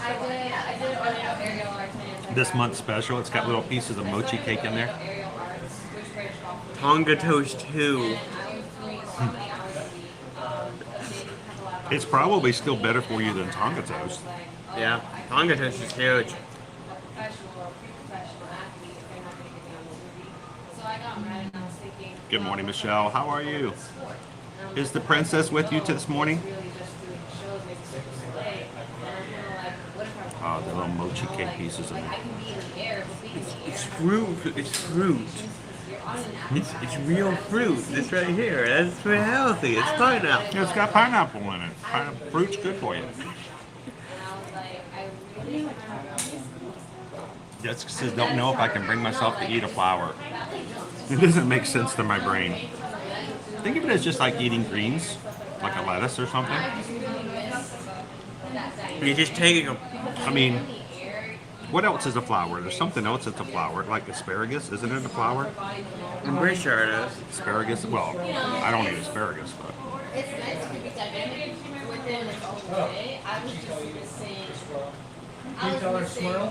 I did aerial arts and this month's special. It's got little pieces of mochi cake in there. aerial arts, which branched off from Tonga Toast 2. I was doing so many hours a week. They didn't have a lot of It's probably still better for you than Tonga toast. Yeah, Tonga Toast is huge. professional or pre-professional athlete if they're not going to get me on the movie. So I got mad and I was thinking, Good morning, Michelle. How are you? sport. Is the princess with you this morning? Really just doing shows, maybe Cirque du Soleil. And I'm kind of like, what if I Oh, the little mochi cake pieces in like I there. can be in the air, but be in the It's air. fruit. It's fruit. You're on an athlete. It's real fruit. This right here. That's very healthy. It's pineapple. Yeah, it's got pineapple in it. Fruit's good for you. And I was like, I really want to Jessica says, don't know if I can bring myself to eat a flower. It doesn't make sense to my brain. Think of it as just like eating greens, like a lettuce or something. You're just taking a. I mean, what else is a flower? There's something else that's a flower, like asparagus. Isn't it a flower? I'm pretty sure it is. Asparagus? Well, I don't eat asparagus, but It's nice to be dynamic within its own way. I was just missing. I was missing doing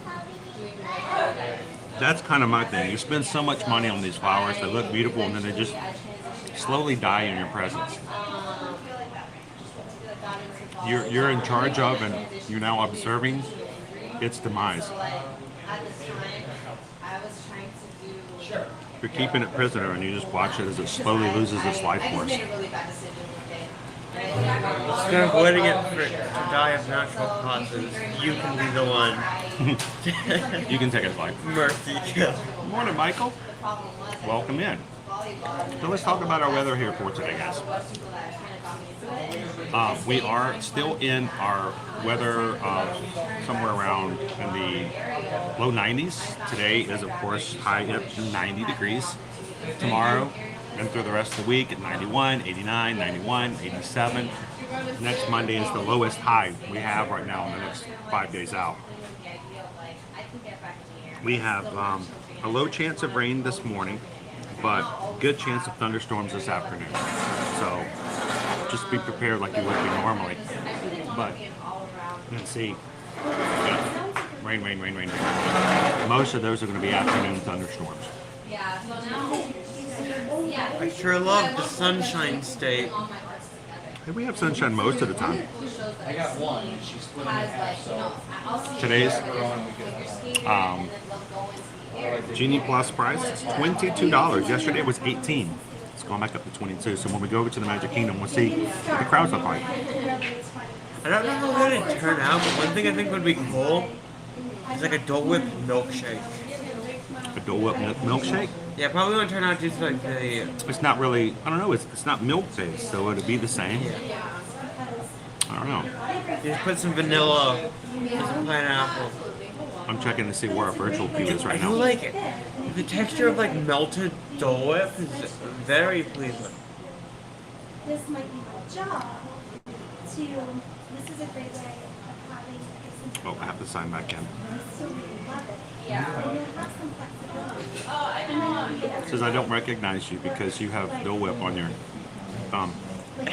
like that's kind of my thing. You spend so much money on these flowers, they look beautiful, and then they just slowly die in your presence. You're in charge of, and you're now observing its demise. At the time, I was trying to do. You're keeping it prisoner, and you just watch it as it slowly loses its life I just force. made a really bad decision one day. Instead of waiting it for it to die of natural causes, you can be the one. You can take its life. Mercy kill. Good morning, Michael. Welcome in. So let's talk about our weather here for today, guys. We are still in our weather somewhere around in the low 90s. Today is, of course, high up to 90 degrees. Tomorrow and through the rest of the week at 91, 89, 91, 87. Next Monday is the lowest high we have right now in the next 5 days out. We have a low chance of rain this morning, but good chance of thunderstorms this afternoon. So just be prepared like you would be normally. But let's see. Rain, rain, rain, rain, rain. Most of those are going to be afternoon thunderstorms. Yeah, so now, yeah. I sure love the Sunshine State. Hey, we have sunshine most of the time. I got one. She's Today's Genie Plus price is $22. Yesterday it was $18. It's going back up to 22. So when we go over to the Magic Kingdom, we'll see what the crowds look like. I don't know how good it turned out, but one thing I think would be cool is like a Dole Whip milkshake. A Dole Whip milkshake? Yeah, probably would turn out just like the. It's not really, I don't know, it's not milk taste, so would it be the same? I don't know. You just put some vanilla, and some pineapple. I'm checking to see where our virtual queue is right I do now. like it. The texture of like melted Dole Whip is very pleasing. This might be my job to, this is a great way of having a Oh, I have to sign back in. so we love it. Yeah. And you'll have some flexibility. Oh, I know. It says I don't recognize you because you have Dole Whip on your thumb. Like,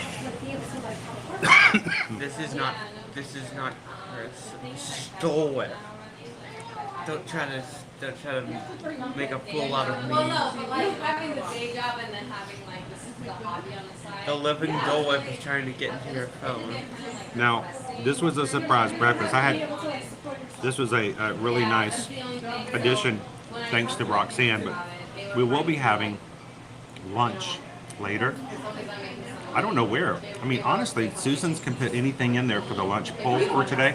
be able to like, This is not breakfast. Stole it. Don't try to make a fool out of me. Well, no, but like having the day job and then having like this is the hobby on the side. The living Dole Whip is trying to get into your phone. Now, this was a surprise breakfast. This was a really nice addition, thanks to Roxanne, but we will be having lunch later. I don't know where. I mean, honestly, Susan's can put anything in there for the lunch poll for today,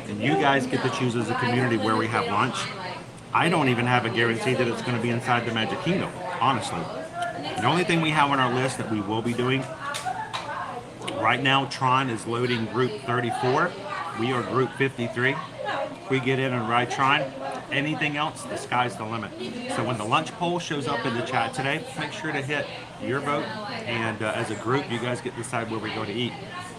and you guys get to choose as a community where we have lunch. I don't even have a guarantee that it's going to be inside the Magic Kingdom, honestly. The only thing we have on our list that we will be doing, right now, Tron is loading Group 34. We are Group 53. We get in and ride Tron. Anything else, the sky's the limit. So when the lunch poll shows up in the chat today, make sure to hit your vote. And as a group, you guys get to decide where we go to eat.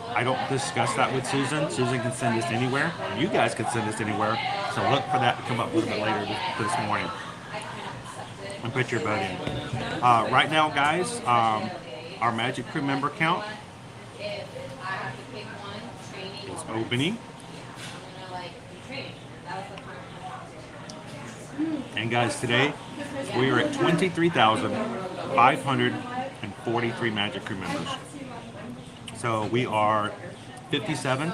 I don't discuss that with Susan. Susan can send us anywhere. You guys can send us anywhere. So look for that to come up a little bit later this morning. And put your vote in. Right now, guys, our Magic Crew member count is opening. And guys, today we are at 23,543 Magic Crew members. So we are 57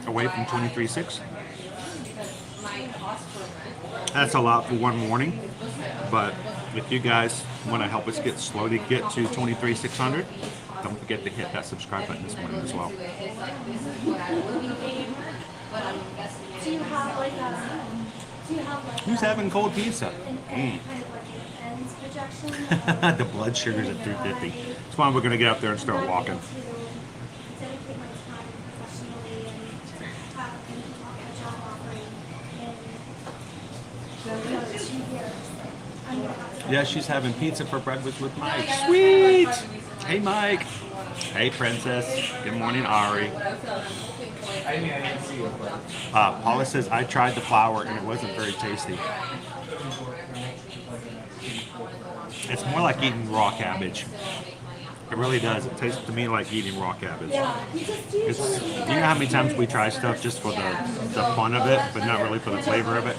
away from 23.6. That's a lot for one morning, but if you guys want to help us slowly get to 23,600, don't forget to hit that subscribe button this morning as well. Who's having cold pizza? The blood sugar's at 350. That's why we're going to get up there and start walking. Yeah, she's having pizza for breakfast with Mike. Sweet! Hey, Mike. Hey, Princess. Good morning, Ari. Paula says, I tried the flour and it wasn't very tasty. It's more like eating raw cabbage. It really does. It tastes to me like eating raw cabbage. You know how many times we try stuff just for the fun of it, but not really for the flavor of it?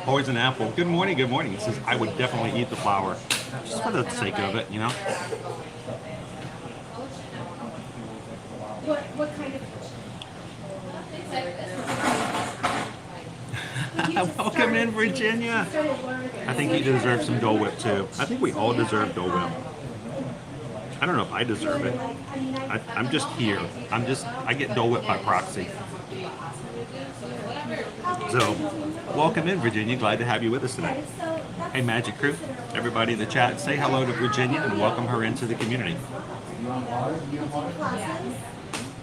Poison Apple. Good morning, good morning. It says, I would definitely eat the flour. Just for the sake of it, you know? What kind of Welcome in, Virginia. I think you deserve some Dole Whip too. I think we all deserve Dole Whip. I don't know if I deserve it. I'm just here. I get Dole Whip by proxy. So, welcome in, Virginia. Glad to have you with us today. Hey, Magic Crew. Everybody in the chat, say hello to Virginia and welcome her into the community.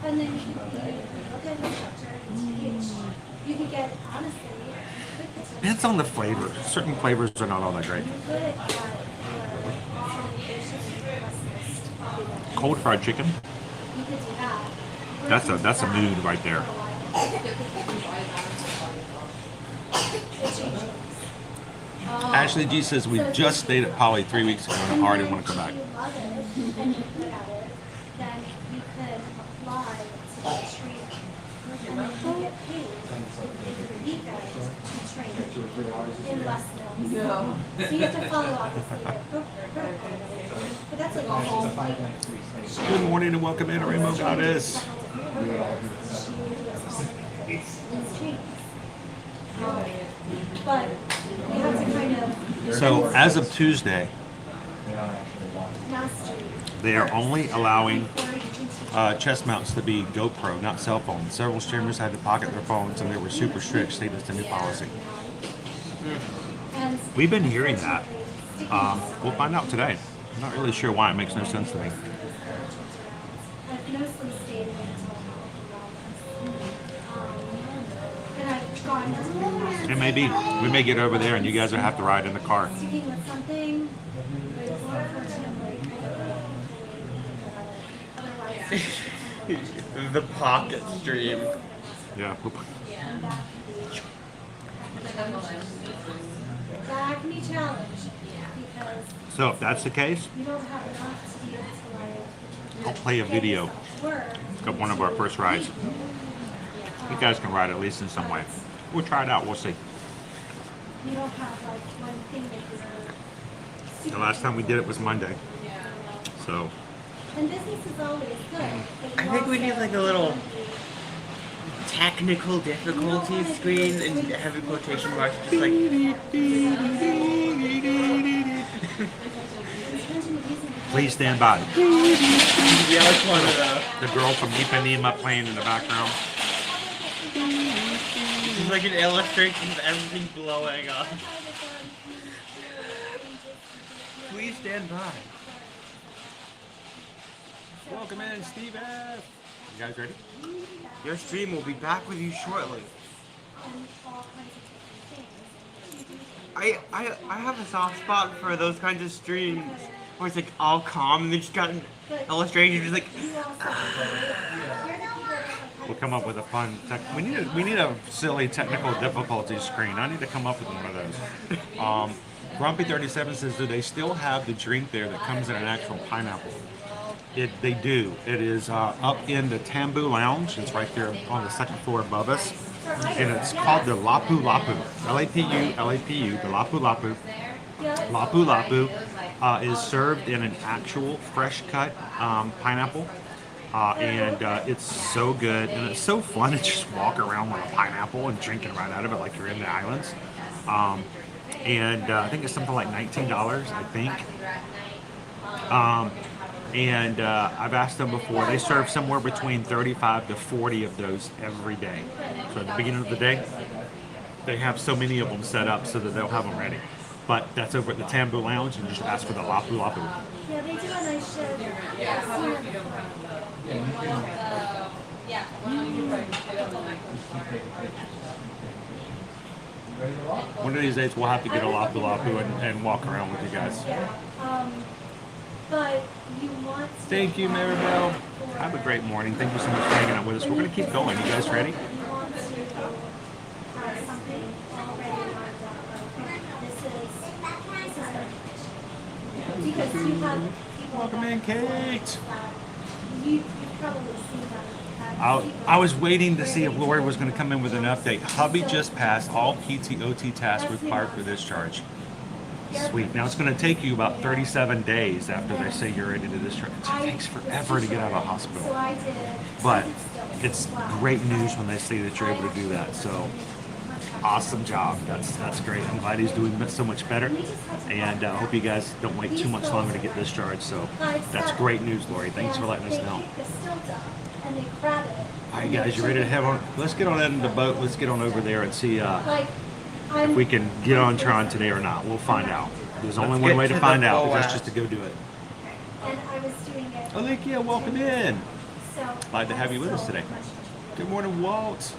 And then you can be a good instructor and teach. You can get, honestly, Depends on the flavor. Certain flavors are not all that great. good at Cold fried chicken. you could do that. That's a mood right there. Ashley G says we just stayed at Poly 3 weeks ago and I already want to come back. If you love it and you're good at it, then you could apply to the training. And then you get paid if you get to train in less than. So you have to follow obviously the protocol. But that's like all like Good morning and welcome in, Rainbow Goddess. But you have to kind of So as of Tuesday, master. they are only allowing chest mounts to be GoPro, not cell phones. Several streamers had to pocket their phones and they were super strict, stated it's a new policy. We've been hearing that. We'll find out today. I'm not really sure why. It makes no sense to me. I've mostly stayed in mental health. And I've gone to It may be. We may get over there and you guys will have to ride in the car. sticking with something. But it's unfortunately otherwise. The pocket stream. Yeah. That can be challenged because So if that's the case, you don't have enough to be able to like I'll play a video. work. got one of our first rides. You guys can ride at least in some way. We'll try it out. We'll see. You don't have like one thing that is The last time we did it was Monday. So and business is always good. But I think we need like a little technical difficulty screen and heavy quotation marks, just like. please stand by. Yeah, like one of those. The girl from Ipanema playing in the background. It's like an illustration of everything blowing up. Please stand by. Welcome in, Steve F. You guys ready? Your stream will be back with you shortly. I have a soft spot for those kinds of streams where it's like all calm and they just got an illustration just like. We'll come up with a fun. We need a silly technical difficulty screen. I need to come up with one of those. Grumpy37 says, do they still have the drink there that comes in an actual pineapple? They do. It is up in the Tambu Lounge. It's right there on the second floor above us. And it's called the Lapu Lapu. L-A-P-U, the Lapu Lapu. Lapu Lapu is served in an actual fresh cut pineapple. And it's so good. And it's so fun to just walk around with a pineapple and drinking right out of it like you're in the islands. And I think it's something like $19, I think. And I've asked them before, they serve somewhere between 35 to 40 of those every day. So at the beginning of the day, they have so many of them set up so that they'll have them ready. But that's over at the Tambu Lounge, and just ask for the Lapu Lapu. Yeah, they do a nice show. One of these days, we'll have to get a Lapu Lapu and walk around with you guys. But you want to Thank you, Maribel. Have a great morning. Thank you so much for hanging out with us. We're going to keep going. You guys ready? you want to have something already lined up. This is because you have people Welcome in, Kate. you've probably seen that. I was waiting to see if Lori was going to come in with an update. Hubby just passed all PTOT tasks required for discharge. Sweet. Now it's going to take you about 37 days after they say you're ready to discharge. It takes forever to get out of the hospital. But it's great news when they say that you're able to do that. So awesome job. That's great. I'm glad he's doing so much better. And I hope you guys don't wait too much longer to get discharged. So that's great news, Lori. Thanks for letting us know. And they grab it. All right, guys, you ready to head on? Let's get on in the boat. Let's get on over there and see if we can get on Tron today or not. We'll find out. There's only one way to find out. That's just to go do it. And I was doing it. Alekia, welcome in. So Glad to have you with us today. Good morning, Walt.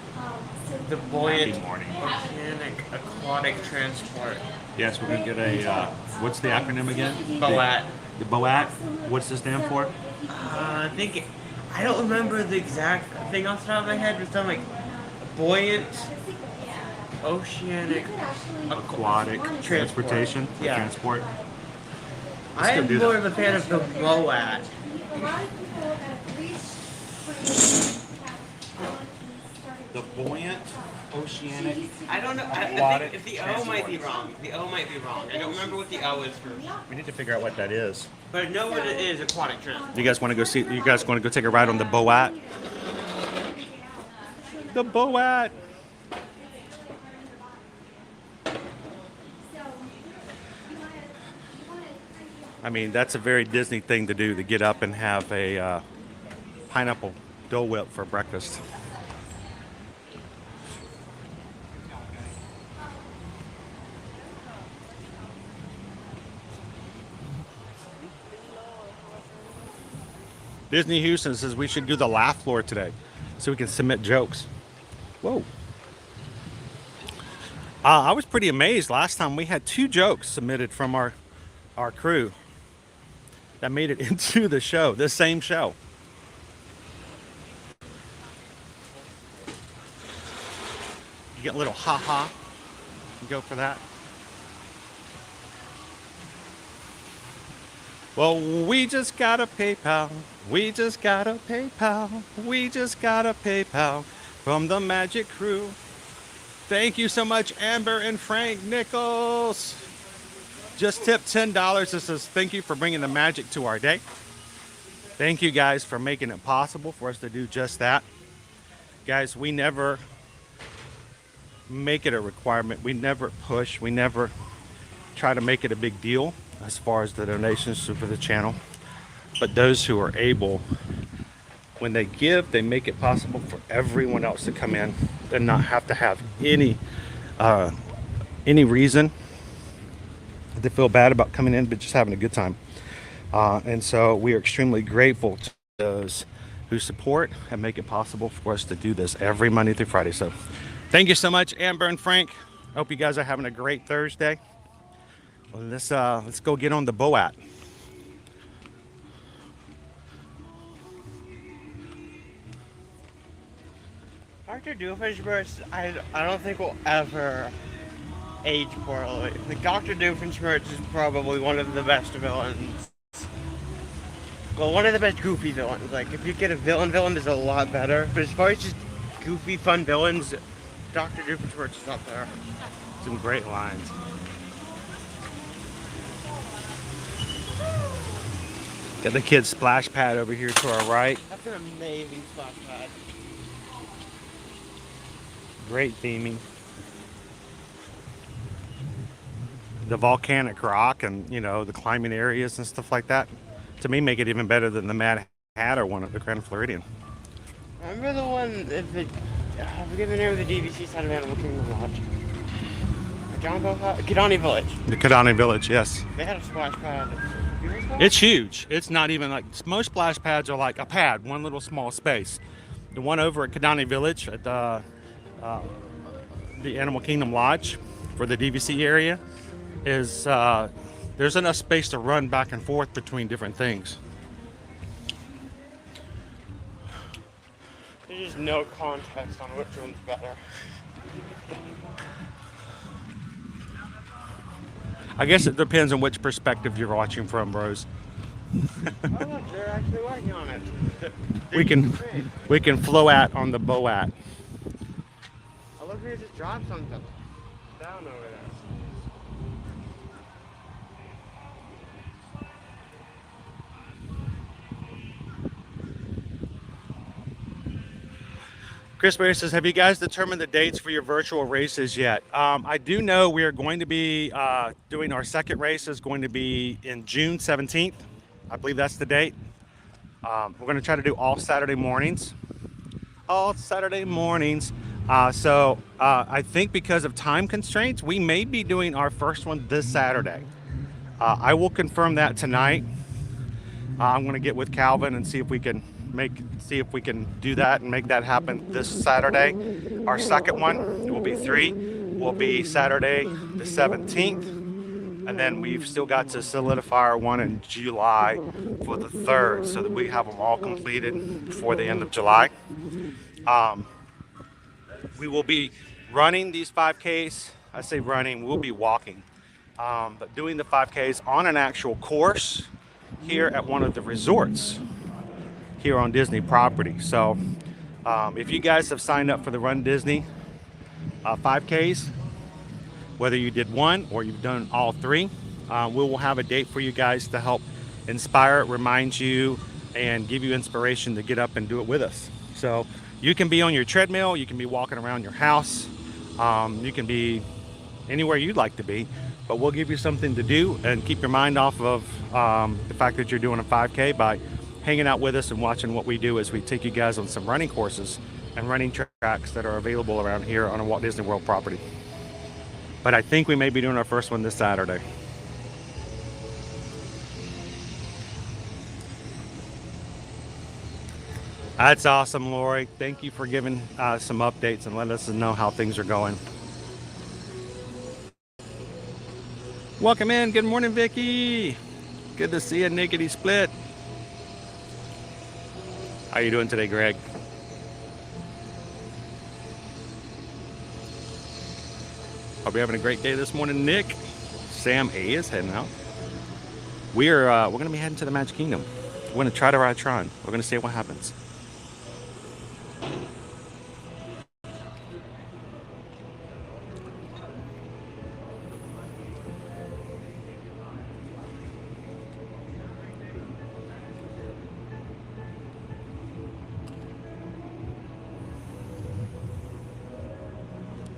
The buoyant Happy morning. oceanic aquatic transport. Yes, we're gonna get a. What's the acronym again? BOAT. The BOAT. What's this stand for? I don't remember the exact thing off the top of my head, but something like buoyant oceanic Aquatic transportation. Yeah. Transport. I am do more that. of a fan of the BOAT. a lot of people have reached The buoyant oceanic. I don't know. I Aquatic think if the O might be wrong. The O might be wrong. I don't remember what the O is for. We need to figure out what that is. But I know what it is, aquatic transport. You guys want to go see? You guys want to go take a ride on the BOAT? The BOAT. I mean, that's a very Disney thing to do, to get up and have a pineapple Dole Whip for breakfast. Disney Houston says we should do the laugh floor today so we can submit jokes. Whoa. I was pretty amazed. Last time we had 2 jokes submitted from our crew that made it into the show, this same show. You get a little ha-ha. You go for that. Well, we just got a PayPal. We just got a PayPal. We just got a PayPal from the Magic Crew. Thank you so much, Amber and Frank Nichols. Just tipped $10. This says, thank you for bringing the magic to our day. Thank you guys for making it possible for us to do just that. Guys, we never make it a requirement. We never push. We never try to make it a big deal as far as the donations for the channel. But those who are able, when they give, they make it possible for everyone else to come in and not have to have any reason to feel bad about coming in, but just having a good time. And so we are extremely grateful to those who support and make it possible for us to do this every Monday through Friday. So thank you so much, Amber and Frank. Hope you guys are having a great Thursday. Well, let's go get on the boat. Dr. Doofenshmirtz, I don't think will ever age poorly. Like, Dr. Doofenshmirtz is probably one of the best villains. Well, one of the best goofy villains. Like, if you get a villain is a lot better. But as far as just goofy, fun villains, Dr. Doofenshmirtz is up there. Some great lines. Got the kids' splash pad over here to our right. That's an amazing splash pad. Great theming. The volcanic rock and, you know, the climbing areas and stuff like that, to me, make it even better than the Mad Hatter one at the Grand Floridian. Remember the one, I forget the name of the DVC side of Animal Kingdom Lodge. Kidani Village. The Kidani Village, yes. They had a splash pad. It's huge. It's not even like, most splash pads are like a pad, one little small space. The one over at Kidani Village at the Animal Kingdom Lodge for the DVC area is there's enough space to run back and forth between different things. There's just no context on which one's better. I guess it depends on which perspective you're watching from, bros. Oh, look, they're actually working on it. We can flow at on the boat. I love how you just dropped something down over there. Chris Berry says, have you guys determined the dates for your virtual races yet? I do know we are going to be doing our second race is going to be in June 17th. I believe that's the date. We're going to try to do all Saturday mornings. All Saturday mornings. So I think because of time constraints, we may be doing our first one this Saturday. I will confirm that tonight. I'm going to get with Calvin and see if we can do that and make that happen this Saturday. Our second one will be 3. Will be Saturday the 17th. And then we've still got to solidify our one in July for the 3rd so that we have them all completed before the end of July. We will be running these 5Ks. I say running, we'll be walking. But doing the 5Ks on an actual course here at one of the resorts here on Disney property. So if you guys have signed up for the Run Disney 5Ks, whether you did one or you've done all 3, we will have a date for you guys to help inspire, remind you, and give you inspiration to get up and do it with us. So you can be on your treadmill, you can be walking around your house, you can be anywhere you'd like to be, but we'll give you something to do and keep your mind off of the fact that you're doing a 5K by hanging out with us and watching what we do as we take you guys on some running courses and running tracks that are available around here on a Walt Disney World property. But I think we may be doing our first one this Saturday. That's awesome, Lori. Thank you for giving some updates and letting us know how things are going. Welcome in. Good morning, Vicky. Good to see you, Nickety Split. How you doing today, Greg? Hope you're having a great day this morning, Nick. Sam A is heading out. We're going to be heading to the Magic Kingdom. We're gonna try to ride Tron. We're gonna see what happens.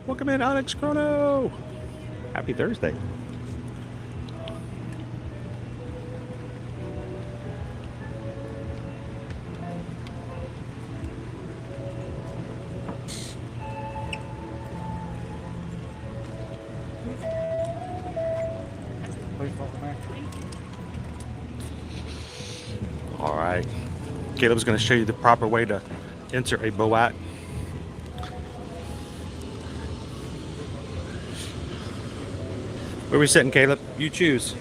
Welcome in, Onyx Chrono. Happy Thursday. All right. Caleb's going to show you the proper way to enter a boat. Where are we sitting, Caleb? You choose.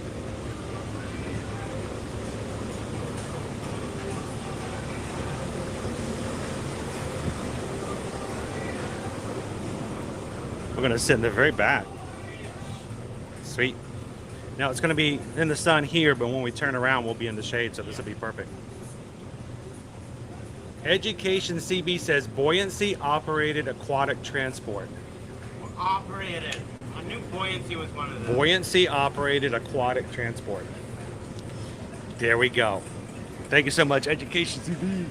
We're going to sit in the very back. Sweet. Now it's going to be in the sun here, but when we turn around, we'll be in the shade, so this will be perfect. Education CB says buoyancy operated aquatic transport. Operated. I knew buoyancy was one of them. Buoyancy operated aquatic transport. There we go. Thank you so much, Education CB.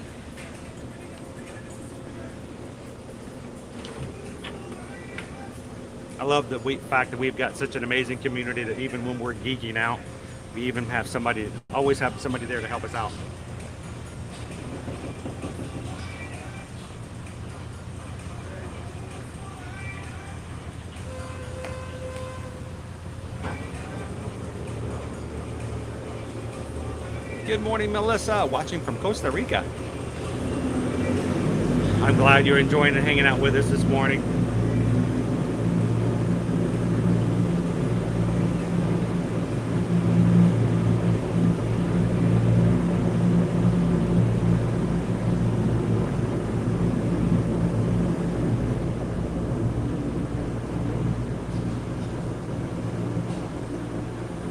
I love the fact that we've got such an amazing community that even when we're geeking out, we even have somebody, always have somebody there to help us out. Good morning, Melissa, watching from Costa Rica. I'm glad you're enjoying and hanging out with us this morning.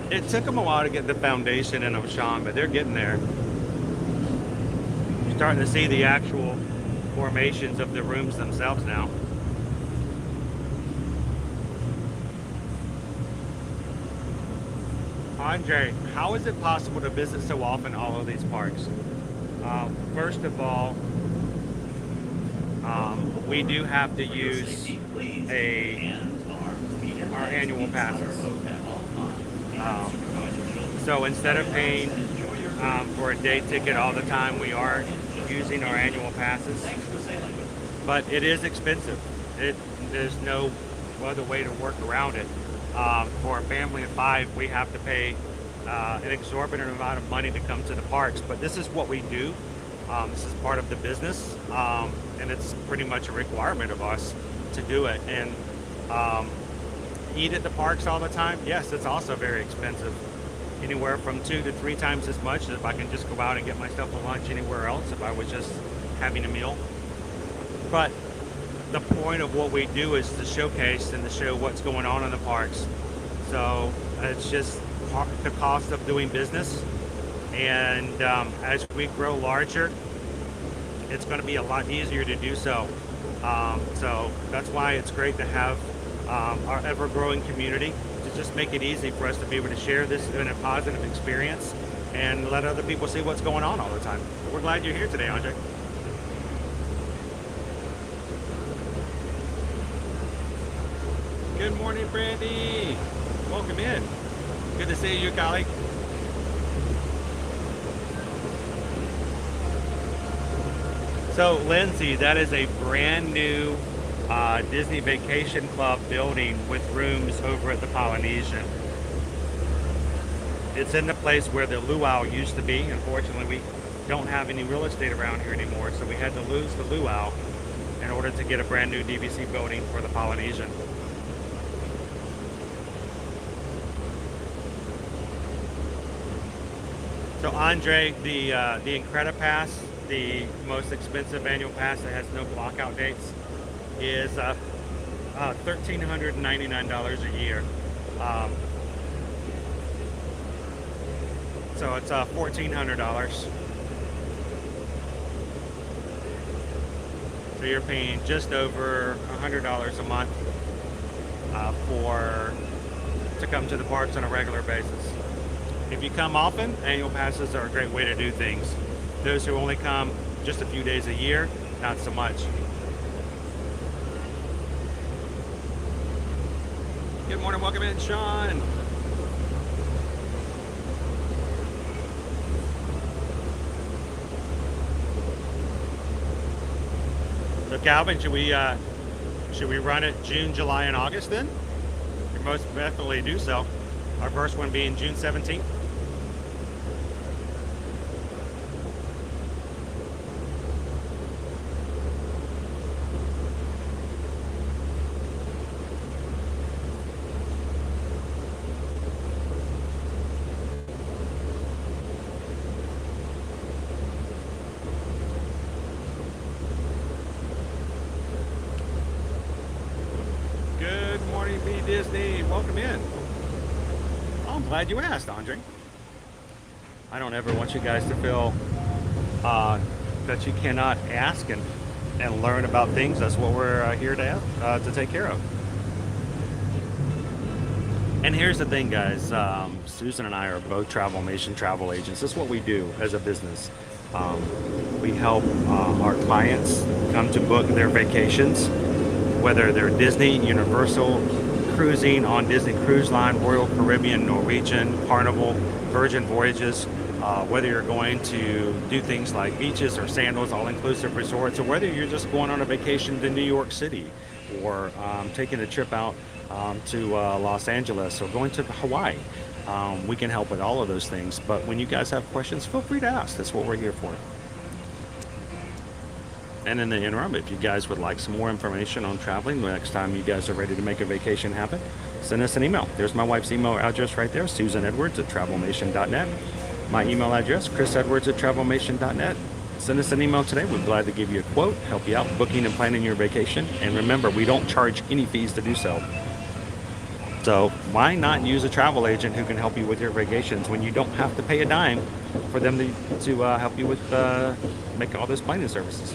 It took them a while to get the foundation in Oshan, but they're getting there. You're starting to see the actual formations of the rooms themselves now. Andre, how is it possible to visit so often all of these parks? First of all, we do have to use our annual passes. So instead of paying for a day ticket all the time, we are using our annual passes. But it is expensive. There's no other way to work around it. For a family of 5, we have to pay an exorbitant amount of money to come to the parks. But this is what we do. This is part of the business, and it's pretty much a requirement of us to do it. And eat at the parks all the time? Yes, it's also very expensive. Anywhere from 2 to 3 times as much as if I can just go out and get myself a lunch anywhere else if I was just having a meal. But the point of what we do is to showcase and to show what's going on in the parks. So it's just the cost of doing business. And as we grow larger, it's going to be a lot easier to do so. So that's why it's great to have our ever-growing community to just make it easy for us to be able to share this in a positive experience and let other people see what's going on all the time. We're glad you're here today, Andre. Good morning, Brandy. Welcome in. Good to see you, colleague. So, Lindsay, that is a brand new Disney Vacation Club building with rooms over at the Polynesian. It's in the place where the luau used to be. Unfortunately, we don't have any real estate around here anymore, so we had to lose the luau in order to get a brand new DVC building for the Polynesian. So Andre, the Incredipass, the most expensive annual pass that has no blockout dates, is $1,399 a year. So it's $1,400. So you're paying just over $100 a month to come to the parks on a regular basis. If you come often, annual passes are a great way to do things. Those who only come just a few days a year, not so much. Good morning, welcome in, Sean. So Calvin, should we run it June, July, and August then? We most definitely do so. Our first one being June 17th. Good morning, B Disney. Welcome in. I'm glad you asked, Andre. I don't ever want you guys to feel that you cannot ask and learn about things. That's what we're here to take care of. And here's the thing, guys. Susan and I are both Travelmation travel agents. That's what we do as a business. We help our clients come to book their vacations, whether they're Disney, Universal, cruising on Disney Cruise Line, Royal Caribbean, Norwegian, Carnival, Virgin Voyages, whether you're going to do things like beaches or sandals, all-inclusive resorts, or whether you're just going on a vacation to New York City, or taking a trip out to Los Angeles, or going to Hawaii. We can help with all of those things. But when you guys have questions, feel free to ask. That's what we're here for. And in the interim, if you guys would like some more information on traveling, the next time you guys are ready to make a vacation happen, send us an email. There's my wife's email address right there, susanedwards@travelmation.net. My email address, chrisedwards@travelmation.net. Send us an email today. We're glad to give you a quote, help you out booking and planning your vacation. And remember, we don't charge any fees to do so. So why not use a travel agent who can help you with your vacations when you don't have to pay a dime for them to help you with make all those planning services?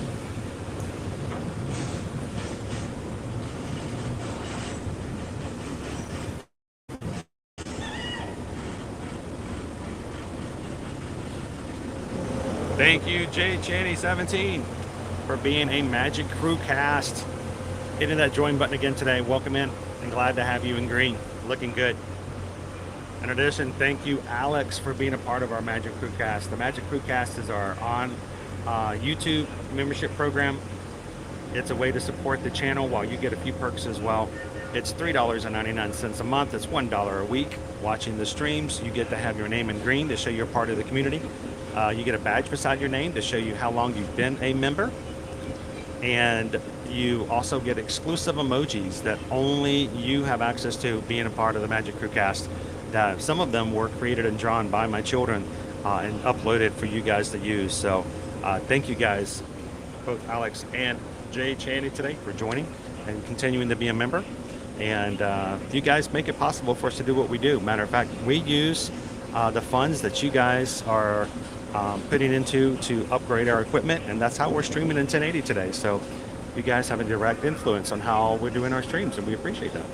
Thank you, Jay Chaney17, for being a Magic Crew cast. Hitting that join button again today. Welcome in, and glad to have you in green. Looking good. In addition, thank you, Alex, for being a part of our Magic Crew cast. The Magic Crew cast is our on YouTube membership program. It's a way to support the channel while you get a few perks as well. It's $3.99 a month. It's $1 a week. Watching the streams, you get to have your name in green to show you're part of the community. You get a badge beside your name to show you how long you've been a member. And you also get exclusive emojis that only you have access to being a part of the Magic Crew cast. Some of them were created and drawn by my children and uploaded for you guys to use. So thank you guys, both Alex and Jay Chaney today, for joining and continuing to be a member. And you guys make it possible for us to do what we do. Matter of fact, we use the funds that you guys are putting into to upgrade our equipment, and that's how we're streaming in 1080 today. So you guys have a direct influence on how we're doing our streams, and we appreciate that.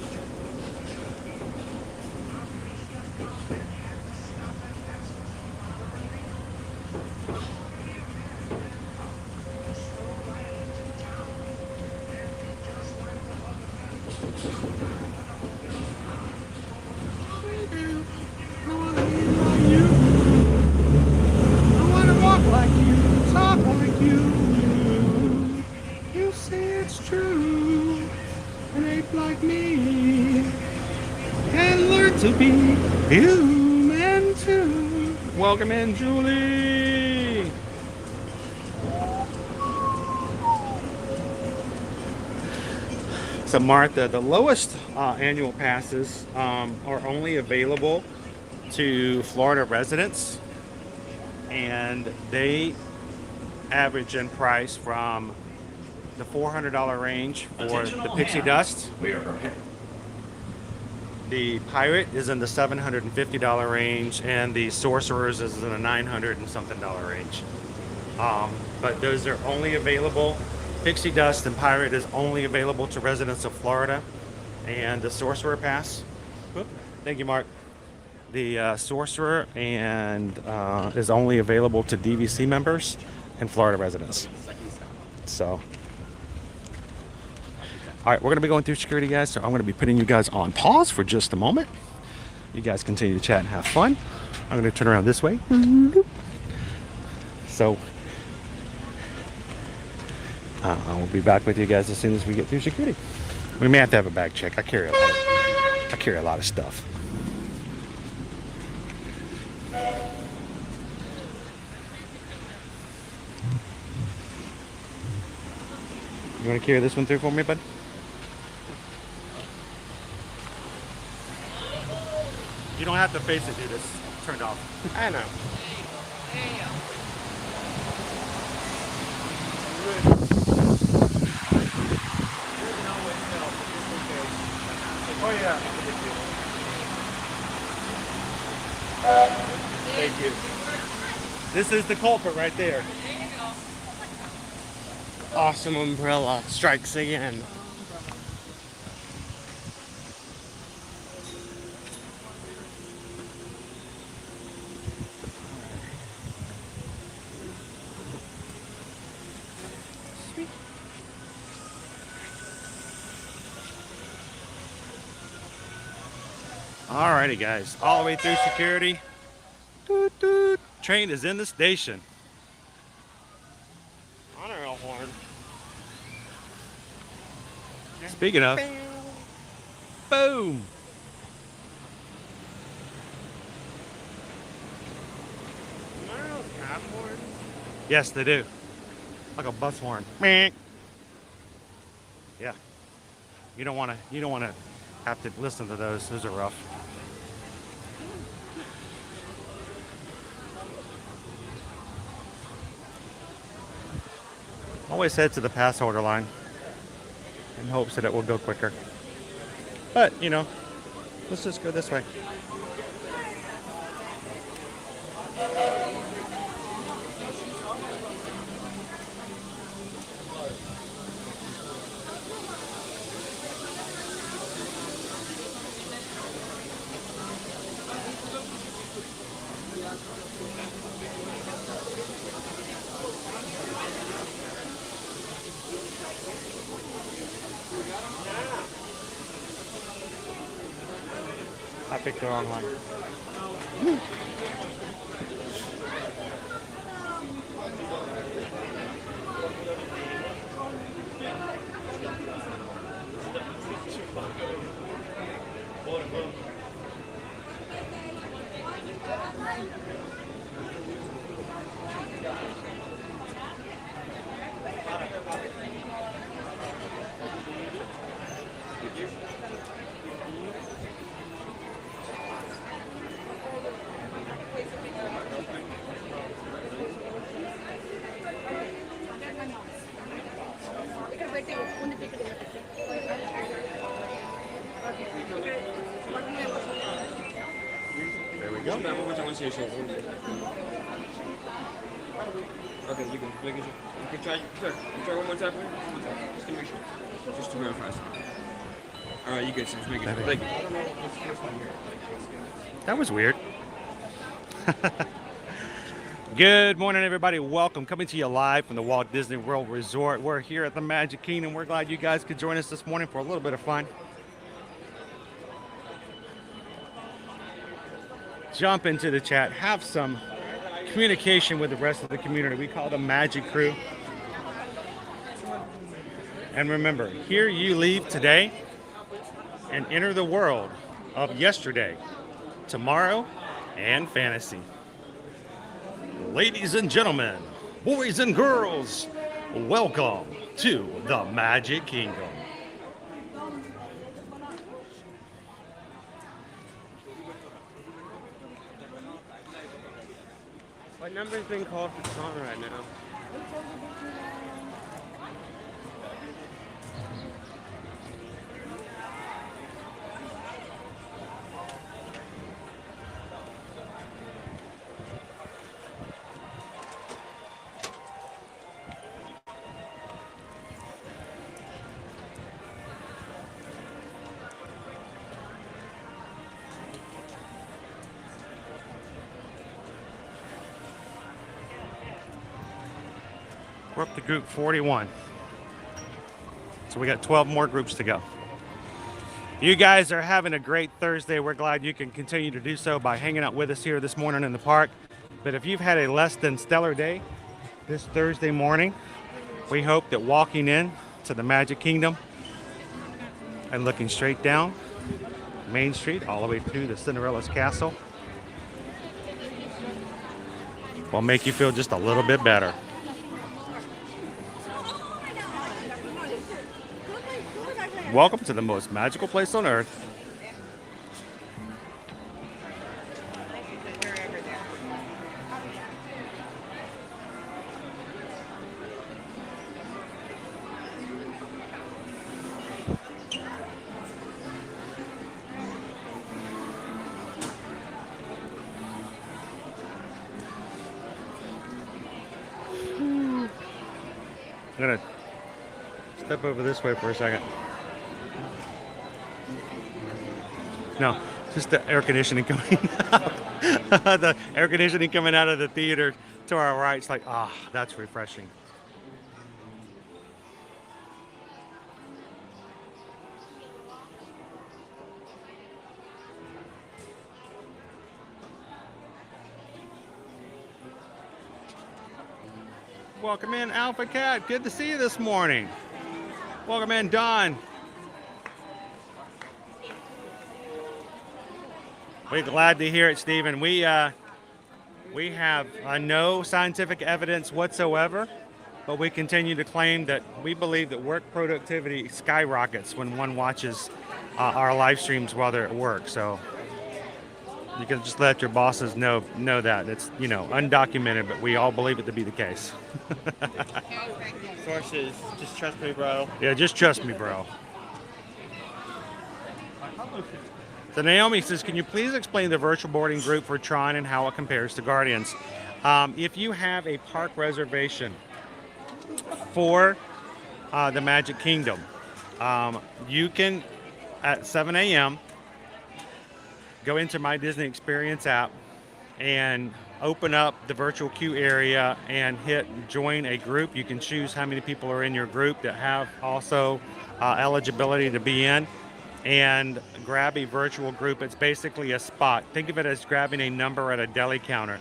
Welcome in, Julie. So Martha, the lowest annual passes are only available to Florida residents, and they average in price from the $400 range for the Pixie Dust. The Pirate is in the $750 range, and the Sorcerers is in the $900 and something range. But those are only available Pixie Dust and Pirate is only available to residents of Florida, and the Sorcerer Pass. Whoop, thank you, Mark. The Sorcerer and is only available to DVC members and Florida residents. So, all right, we're gonna be going through security, guys. So I'm gonna be putting you guys on pause for just a moment. You guys continue to chat and have fun. I'm gonna turn around this way. So. We'll be back with you guys as soon as we get through security. We may have to have a bag check. I carry a lot of stuff. You want to carry this one through for me, bud? You don't have to face it, dude. It's turned off. I know. Oh yeah. Thank you. This is the culprit right there. Awesome umbrella strikes again. Alrighty, guys, all the way through security. Doot, doot. Train is in the station. Honor a horn. Speaking of, boom. Half horn. Yes, they do. Like a bus horn. Meh. Yeah. You don't want to have to listen to those. Those are rough. Always head to the pass holder line in hopes that it will go quicker. But, you know, let's just go this way. I picked the wrong one. There we go. Okay, you can look at you. You can try. Sure. You try one more time. One more time. Just to make sure. Just to verify. All right, you good. So just make it. Thank you. That was weird. Good morning, everybody. Welcome. Coming to you live from the Walt Disney World Resort. We're here at the Magic Kingdom. We're glad you guys could join us this morning for a little bit of fun. Jump into the chat. Have some communication with the rest of the community. We call the Magic Crew. And remember, here you leave today and enter the world of yesterday, tomorrow, and fantasy. Ladies and gentlemen, boys and girls, welcome to the Magic Kingdom. What number's been called for Tron right now? We're up to group 41. So we got 12 more groups to go. You guys are having a great Thursday. We're glad you can continue to do so by hanging out with us here this morning in the park. But if you've had a less than stellar day this Thursday morning, we hope that walking in to the Magic Kingdom and looking straight down Main Street all the way to the Cinderella's Castle will make you feel just a little bit better. Welcome to the most magical place on earth. I'm gonna step over this way for a second. No, just the air conditioning coming out. The air conditioning coming out of the theater to our right. It's like, that's refreshing. Welcome in, Alpha Cat. Good to see you this morning. Welcome in, Don. We're glad to hear it, Stephen. We have no scientific evidence whatsoever, but we continue to claim that we believe that work productivity skyrockets when one watches our live streams while they're at work. So you can just let your bosses know that. It's, undocumented, but we all believe it to be the case. Sources, just trust me, bro. Yeah, just trust me, bro. So Naomi says, can you please explain the virtual boarding group for Tron and how it compares to Guardians? If you have a park reservation for the Magic Kingdom, you can, at 7 a.m., go into My Disney Experience app and open up the virtual queue area and hit join a group. You can choose how many people are in your group that have also eligibility to be in, and grab a virtual group. It's basically a spot. Think of it as grabbing a number at a deli counter.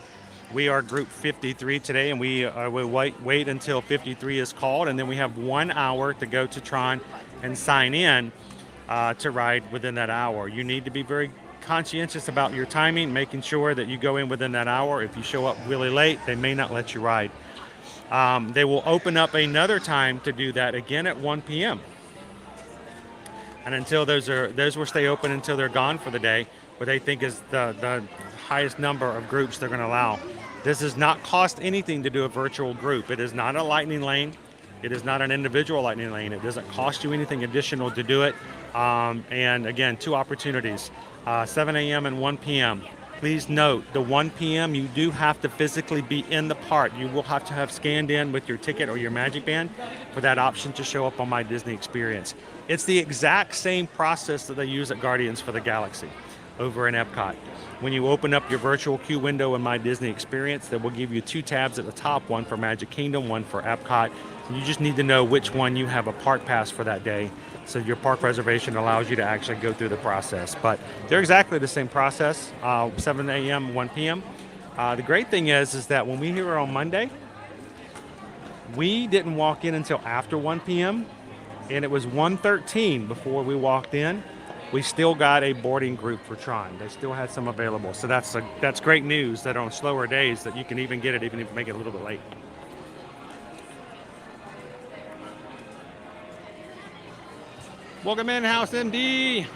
We are group 53 today, and we will wait until 53 is called, and then we have 1 hour to go to Tron and sign in to ride within that hour. You need to be very conscientious about your timing, making sure that you go in within that hour. If you show up really late, they may not let you ride. They will open up another time to do that again at 1 p.m. And until those will stay open until they're gone for the day, what they think is the highest number of groups they're going to allow. This does not cost anything to do a virtual group. It is not a lightning lane. It is not an individual lightning lane. It doesn't cost you anything additional to do it. And again, 2 opportunities, 7 a.m. and 1 p.m. Please note, the 1 p.m. you do have to physically be in the park. You will have to have scanned in with your ticket or your Magic Band for that option to show up on My Disney Experience. It's the exact same process that they use at Guardians for the Galaxy over in Epcot. When you open up your virtual queue window in My Disney Experience, they will give you 2 tabs at the top, one for Magic Kingdom, one for Epcot. You just need to know which one you have a park pass for that day. So your park reservation allows you to actually go through the process. But they're exactly the same process, 7 a.m., 1 p.m. The great thing is that when we were on Monday, we didn't walk in until after 1 p.m. and it was 1:13 before we walked in. We still got a boarding group for Tron. They still had some available. So that's great news that on slower days that you can even get it, even if you make it a little bit late. Welcome in, House MD.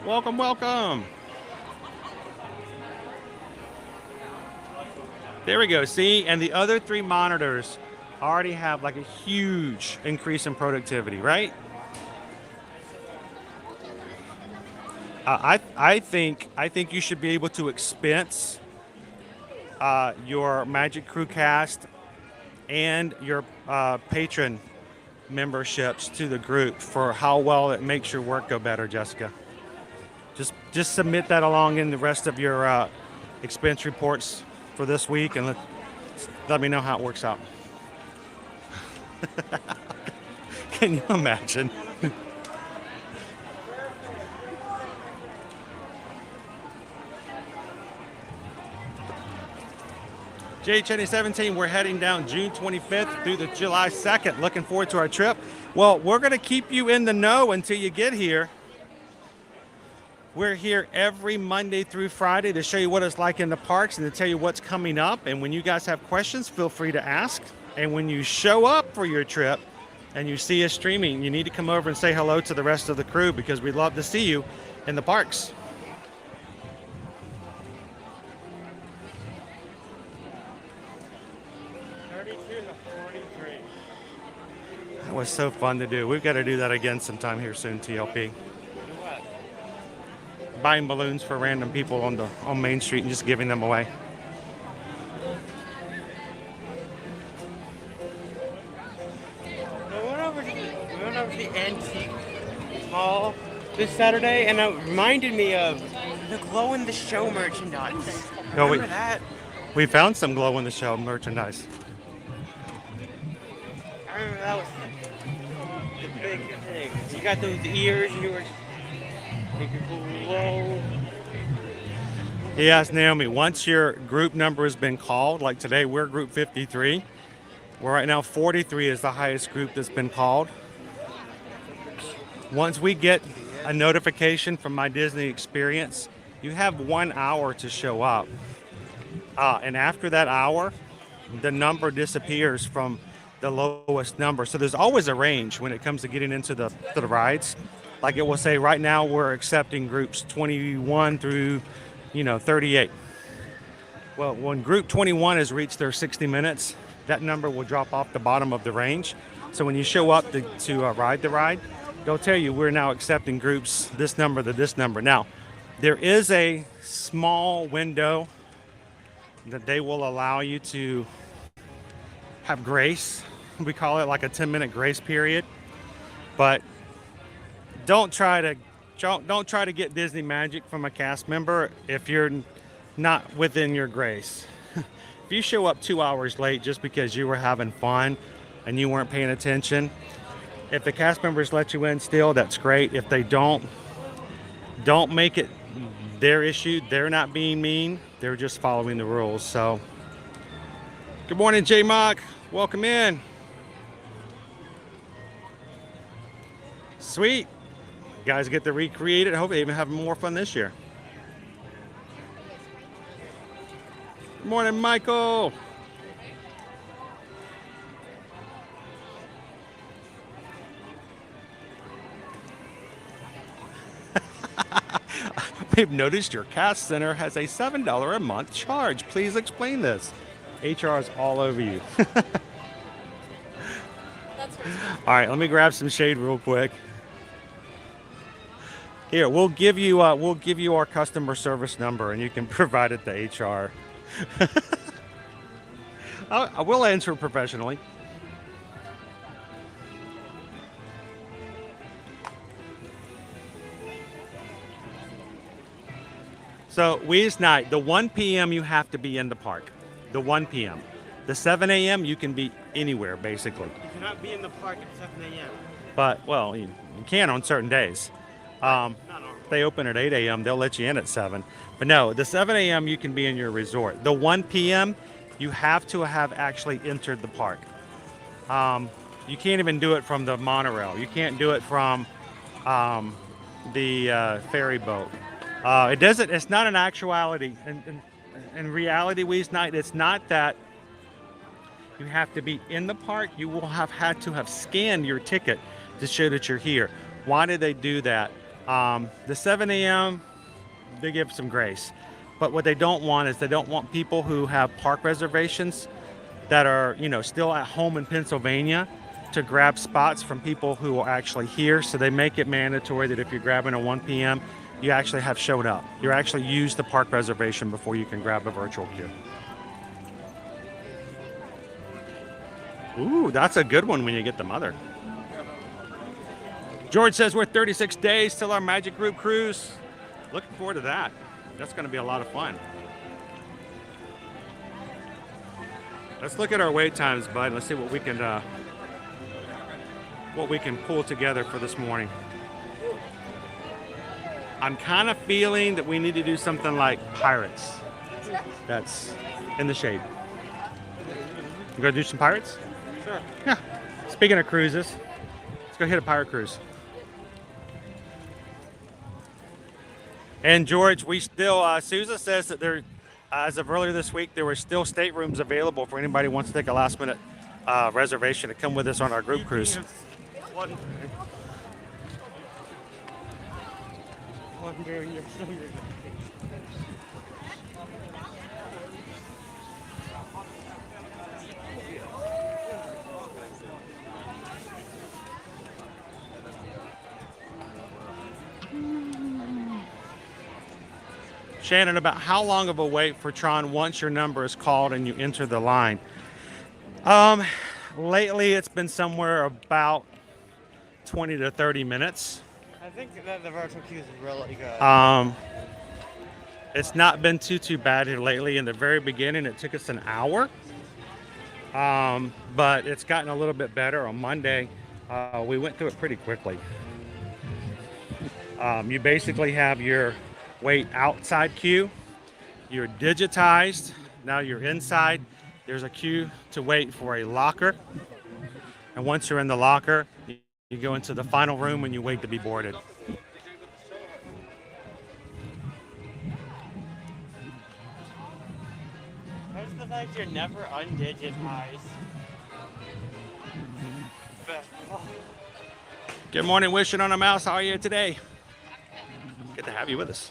Welcome, welcome. There we go. See, and the other 3 monitors already have like a huge increase in productivity, right? I think you should be able to expense your Magic Crew cast and your patron memberships to the group for how well it makes your work go better, Jessica. Just submit that along in the rest of your expense reports for this week, and let me know how it works out. Can you imagine? JHNA 17, we're heading down June 25th through the July 2nd. Looking forward to our trip. Well, we're going to keep you in the know until you get here. We're here every Monday through Friday to show you what it's like in the parks and to tell you what's coming up. And when you guys have questions, feel free to ask. And when you show up for your trip and you see us streaming, you need to come over and say hello to the rest of the crew because we'd love to see you in the parks. That was so fun to do. We've got to do that again sometime here soon, TLP. Buying balloons for random people on Main Street and just giving them away. We went over to the antique mall this Saturday, and it reminded me of the glow in the show merchandise. Remember that? We found some glow in the show merchandise. I remember that was the big thing. You got those ears, and you were glow. He asked Naomi, once your group number has been called, like today we're group 53. Well, right now 43 is the highest group that's been called. Once we get a notification from My Disney Experience, you have 1 hour to show up. And after that hour, the number disappears from the lowest number. So there's always a range when it comes to getting into the rides. Like it will say right now we're accepting groups 21 through 38. Well, when group 21 has reached their 60 minutes, that number will drop off the bottom of the range. So when you show up to ride the ride, they'll tell you we're now accepting groups this number to this number. Now, there is a small window that they will allow you to have grace. We call it like a 10-minute grace period. But don't try to get Disney magic from a cast member if you're not within your grace. If you show up 2 hours late just because you were having fun and you weren't paying attention, if the cast members let you in still, that's great. If they don't make it their issue. They're not being mean. They're just following the rules. So, good morning, J Mock. Welcome in. Sweet. You guys get to recreate it. Hopefully, even have more fun this year. Good morning, Michael. We've noticed your cast center has a $7 a month charge. Please explain this. HR is all over you. All right, let me grab some shade real quick. Here, we'll give you our customer service number, and you can provide it to HR. I will answer professionally. So, Wednesday night, the 1 p.m. you have to be in the park. The 1 p.m. The 7 a.m. you can be anywhere, basically. You cannot be in the park at 7 a.m. But, well, you can on certain days. They open at 8 a.m. They'll let you in at 7. But no, the 7 a.m. you can be in your resort. The 1 p.m. you have to have actually entered the park. You can't even do it from the monorail. You can't do it from the ferry boat. It's not an actuality. In reality, Wednesday night, it's not that you have to be in the park. You will have had to have scanned your ticket to show that you're here. Why did they do that? The 7 a.m., they give some grace. But what they don't want is they don't want people who have park reservations that are, still at home in Pennsylvania to grab spots from people who are actually here. So they make it mandatory that if you're grabbing a 1 p.m., you actually have showed up. You actually use the park reservation before you can grab a virtual queue. Ooh, that's a good one when you get the mother. George says we're 36 days till our Magic Group cruise. Looking forward to that. That's going to be a lot of fun. Let's look at our wait times, bud. Let's see what we can what we can pull together for this morning. I'm kind of feeling that we need to do something like Pirates. That's in the shade. You gonna do some Pirates? Sure. Yeah. Speaking of cruises, let's go hit a pirate cruise. And George, we still, Susan says that there, as of earlier this week, there were still staterooms available for anybody who wants to take a last minute reservation to come with us on our group cruise. Shannon, about how long of a wait for Tron once your number is called and you enter the line? Lately it's been somewhere about 20 to 30 minutes. I think that the virtual queue is really good. It's not been too bad here lately. In the very beginning, it took us an hour, but it's gotten a little bit better. On Monday, we went through it pretty quickly. You basically have your wait outside queue. You're digitized. Now you're inside. There's a queue to wait for a locker. And once you're in the locker, you go into the final room and you wait to be boarded. How's the fact you're never undigitized? Good morning, Wishing on a Mouse. How are you today? Good to have you with us.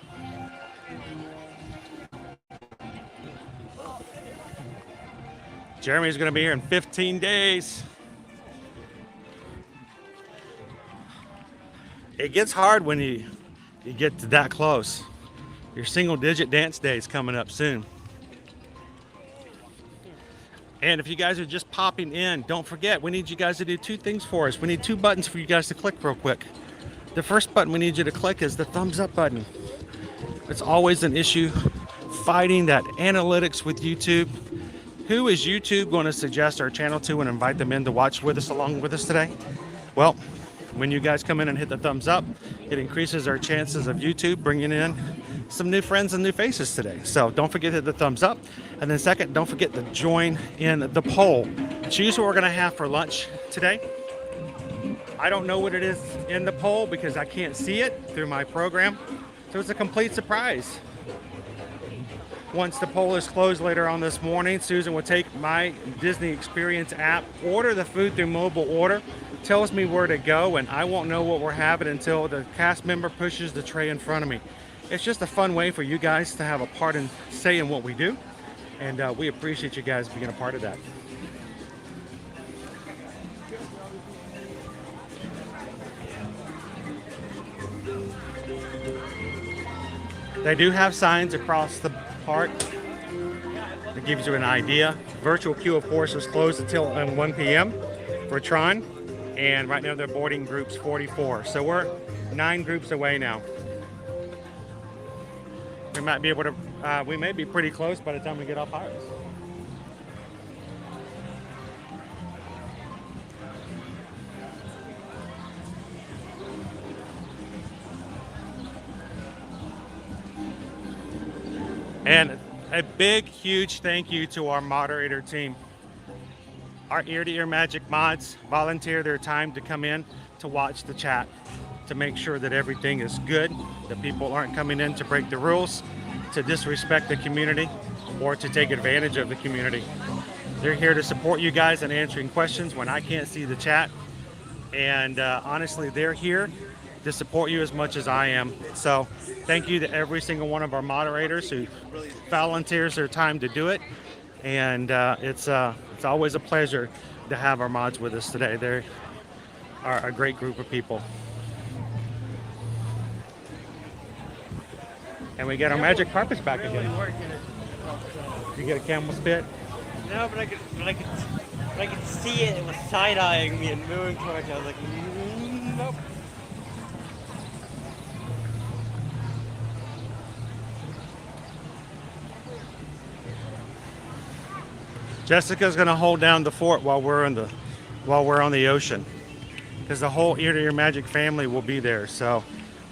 Jeremy's going to be here in 15 days. It gets hard when you get to that close. Your single digit dance day is coming up soon. And if you guys are just popping in, don't forget, we need you guys to do two things for us. We need two buttons for you guys to click real quick. The first button we need you to click is the thumbs up button. It's always an issue fighting that analytics with YouTube. Who is YouTube going to suggest our channel to and invite them in to watch with us along with us today? Well, when you guys come in and hit the thumbs up, it increases our chances of YouTube bringing in some new friends and new faces today. So don't forget to hit the thumbs up. And then second, don't forget to join in the poll. Choose what we're going to have for lunch today. I don't know what it is in the poll because I can't see it through my program. So it's a complete surprise. Once the poll is closed later on this morning, Susan will take my Disney Experience app, order the food through mobile order, tells me where to go, and I won't know what we're having until the cast member pushes the tray in front of me. It's just a fun way for you guys to have a part in say in what we do, and we appreciate you guys being a part of that. They do have signs across the park. It gives you an idea. Virtual queue, of course, is closed until 1 p.m. for Tron. And right now they're boarding groups 44. So we're 9 groups away now. We might be able to, we may be pretty close by the time we get off Pirates. And a big, huge thank you to our moderator team. Our ear-to-ear magic mods volunteer their time to come in to watch the chat, to make sure that everything is good, that people aren't coming in to break the rules, to disrespect the community, or to take advantage of the community. They're here to support you guys in answering questions when I can't see the chat. And honestly, they're here to support you as much as I am. So thank you to every single one of our moderators who volunteers their time to do it. And it's always a pleasure to have our mods with us today. They are a great group of people. And we get our magic carpets back again. You get a camel spit? No, but I could see it. It was side-eyeing me and moving towards me. I was like, nope. Jessica's gonna hold down the fort while we're on the ocean. because the whole Ear to Ear Magic family will be there. So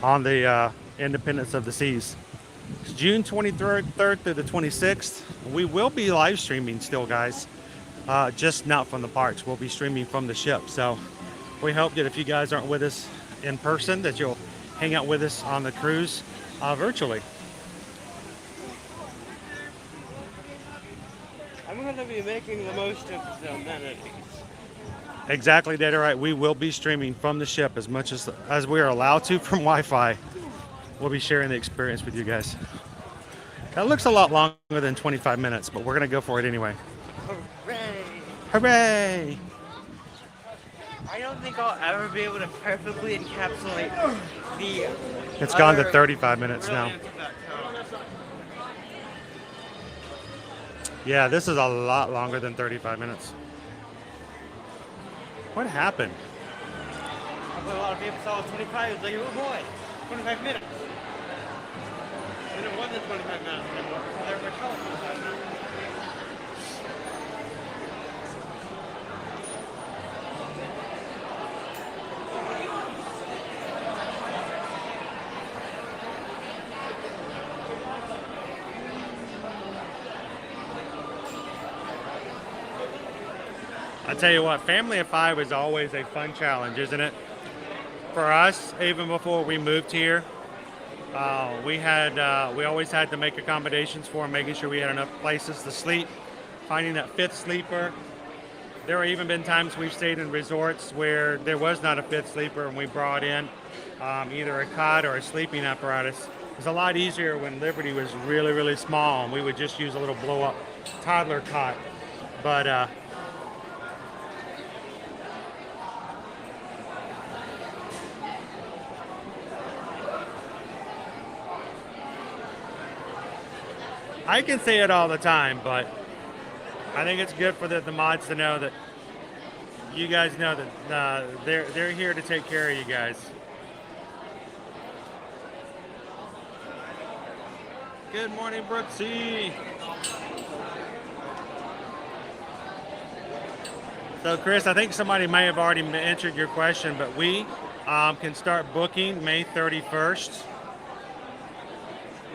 on the Independence of the Seas. It's June 23rd through the 26th. We will be live streaming still, guys. Just not from the parks. We'll be streaming from the ship. So we hope that if you guys aren't with us in person, that you'll hang out with us on the cruise virtually. I'm going to be making the most of the amenities. Exactly, that right. We will be streaming from the ship as much as we are allowed to from Wi-Fi. We'll be sharing the experience with you guys. That looks a lot longer than 25 minutes, but we're going to go for it anyway. Hooray! Hooray! I don't think I'll ever be able to perfectly encapsulate the... It's gone to 35 minutes now. Yeah, this is a lot longer than 35 minutes. What happened? A lot of people saw 25. It's like, oh boy, 25 minutes. And it wasn't 25 minutes anymore. They were telling 25 minutes. I tell you what, Family of Five is always a fun challenge, isn't it? For us, even before we moved here, we always had to make accommodations for them, making sure we had enough places to sleep, finding that fifth sleeper. There have even been times we've stayed in resorts where there was not a fifth sleeper and we brought in either a cot or a sleeping apparatus. It was a lot easier when Liberty was really, really small and we would just use a little blow-up toddler cot. But I can say it all the time, but I think it's good for the mods to know that you guys know that they're here to take care of you guys. Good morning, Brooksy. So, Chris, I think somebody may have already answered your question, but we can start booking May 31st.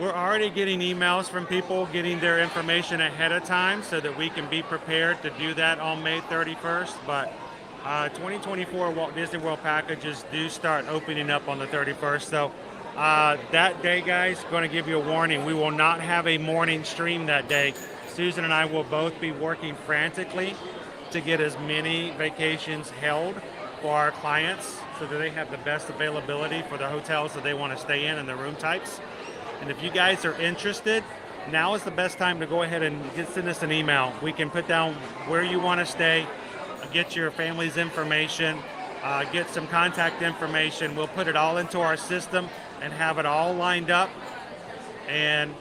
We're already getting emails from people getting their information ahead of time so that we can be prepared to do that on May 31st. But 2024 Walt Disney World packages do start opening up on the 31st. So that day, guys, going to give you a warning. We will not have a morning stream that day. Susan and I will both be working frantically to get as many vacations held for our clients so that they have the best availability for the hotels that they want to stay in and the room types. And if you guys are interested, now is the best time to go ahead and send us an email. We can put down where you want to stay, get your family's information, get some contact information. We'll put it all into our system and have it all lined up. And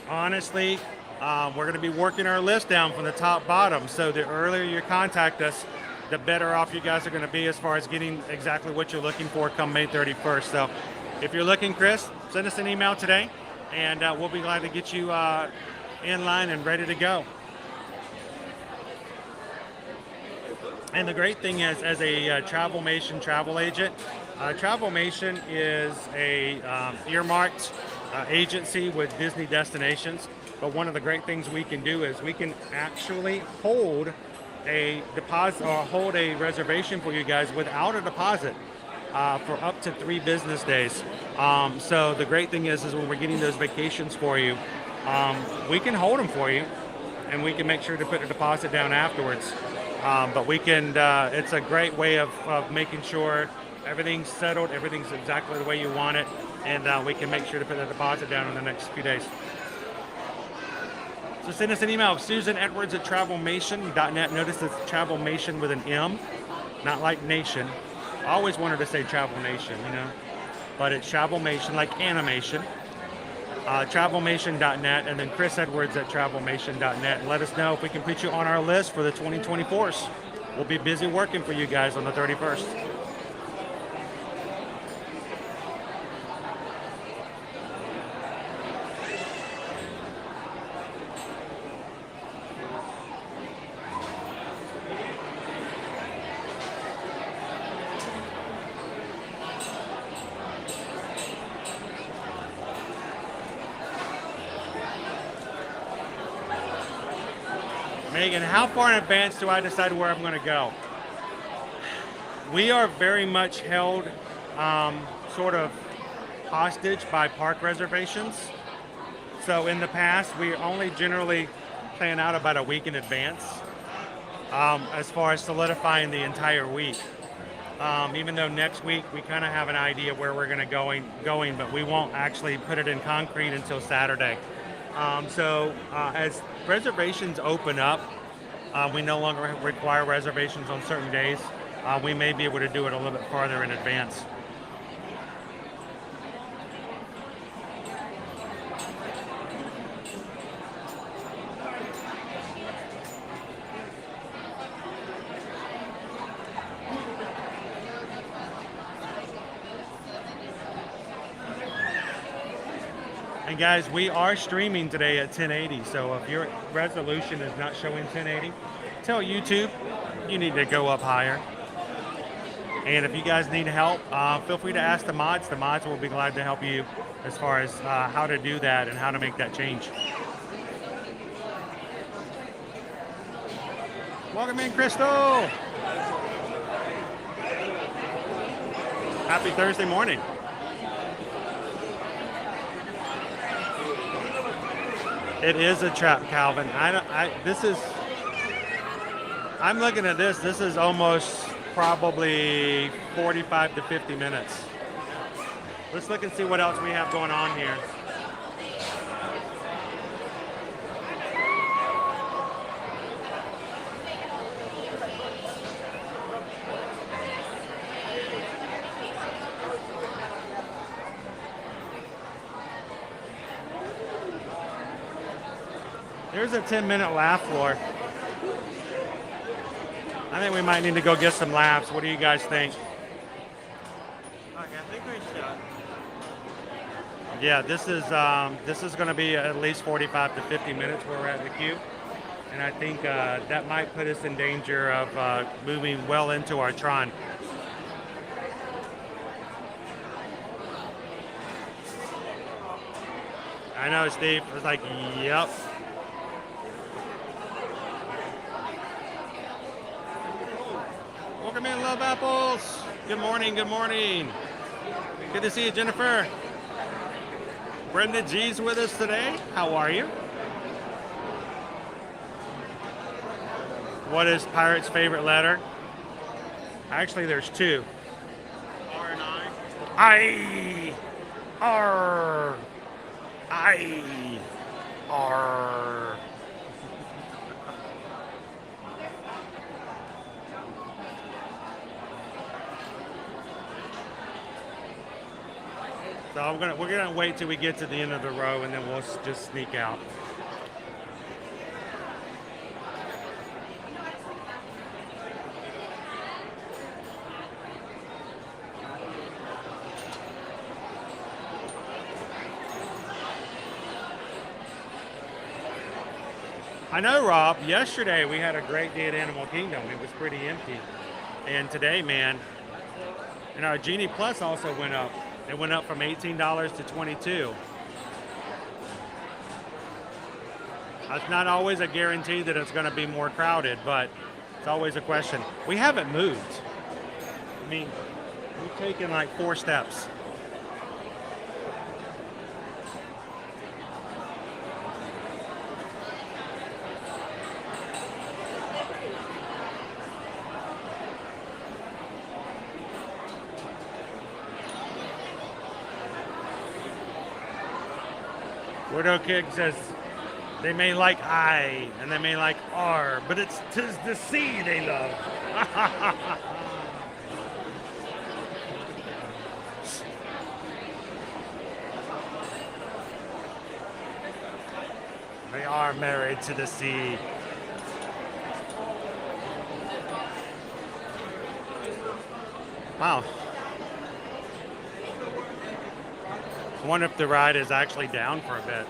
honestly, we're going to be working our list down from the top bottom. So the earlier you contact us, the better off you guys are going to be as far as getting exactly what you're looking for come May 31st. So if you're looking, Chris, send us an email today, and we'll be glad to get you in line and ready to go. And the great thing is, as a Travelmation travel agent, Travelmation is a earmarked agency with Disney destinations. But one of the great things we can do is we can actually hold a deposit or hold a reservation for you guys without a deposit. For up to 3 business days. So the great thing is when we're getting those vacations for you, we can hold them for you, and we can make sure to put a deposit down afterwards. But we can. It's a great way of making sure everything's settled, everything's exactly the way you want it, and we can make sure to put a deposit down in the next few days. So send us an email, susanedwards@travelmation.net. Notice it's Travelmation with an M, not like nation. I always wanted to say Travel Nation, you know, but it's Travelmation, like animation. Travelmation.net, and then chrisedwards@travelmation.net. And let us know if we can put you on our list for the 2024s. We'll be busy working for you guys on the 31st. Megan, how far in advance do I decide where I'm going to go? We are very much held sort of hostage by park reservations. So in the past, we only generally plan out about a week in advance as far as solidifying the entire week. Even though next week we kind of have an idea where we're going to going, but we won't actually put it in concrete until Saturday. So as reservations open up, we no longer require reservations on certain days. We may be able to do it a little bit farther in advance. And guys, we are streaming today at 1080, so if your resolution is not showing 1080, tell YouTube you need to go up higher. And if you guys need help, feel free to ask the mods. The mods will be glad to help you as far as how to do that and how to make that change. Welcome in, Crystal. Happy Thursday morning. It is a trap, Calvin. I'm looking at this. This is almost probably 45 to 50 minutes. Let's look and see what else we have going on here. There's a 10-minute laugh floor. I think we might need to go get some laughs. What do you guys think? Okay, I think we should. Yeah, this is going to be at least 45 to 50 minutes where we're at the queue. And I think that might put us in danger of moving well into our Tron. I know, Steve. It's like, yep. Welcome in, Love Apples. Good morning, good morning. Good to see you, Jennifer. Brenda G's with us today. How are you? What is Pirate's favorite letter? Actually, there's two. R and I. I. R. I. R. So we're gonna wait till we get to the end of the row, and then we'll just sneak out. I know, Rob. Yesterday we had a great day at Animal Kingdom. It was pretty empty, and today, man, and our Genie Plus also went up. It went up from $18 to $22. It's not always a guarantee that it's going to be more crowded, but it's always a question. We haven't moved. I mean, we've taken like 4 steps. Widow Kid says they may like I and they may like R, but tis the C they love. They are married to the sea. Wow. I wonder if the ride is actually down for a bit.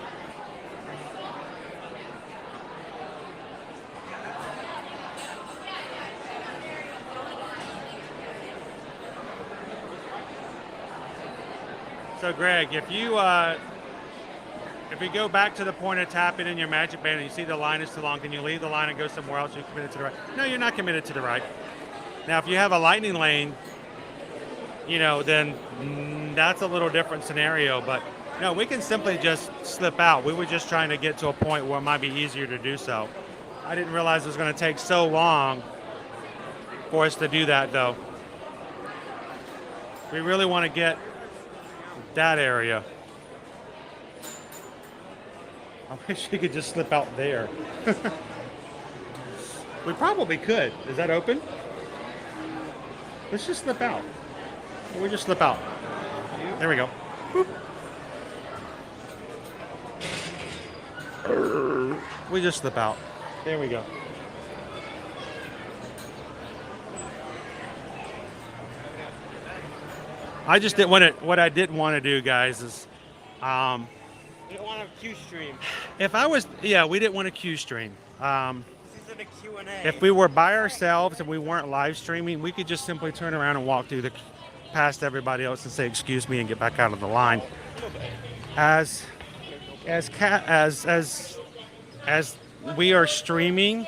So Greg, if you If you go back to the point of tapping in your magic band and you see the line is too long, can you leave the line and go somewhere else? You're committed to the right. No, you're not committed to the right. Now, if you have a lightning lane, you know, then that's a little different scenario. But no, we can simply just slip out. We were just trying to get to a point where it might be easier to do so. I didn't realize it was going to take so long for us to do that, though. We really want to get that area. I wish we could just slip out there. We probably could. Is that open? Let's just slip out. We'll just slip out. There we go. Boop. We just slip out. There we go. I just didn't want to. What I didn't want to do, guys, is We don't want a queue stream. if I was, yeah, we didn't want a queue stream. This isn't a Q&A. If we were by ourselves and we weren't live streaming, we could just simply turn around and walk through the past everybody else and say excuse me and get back out of the line. As we are streaming,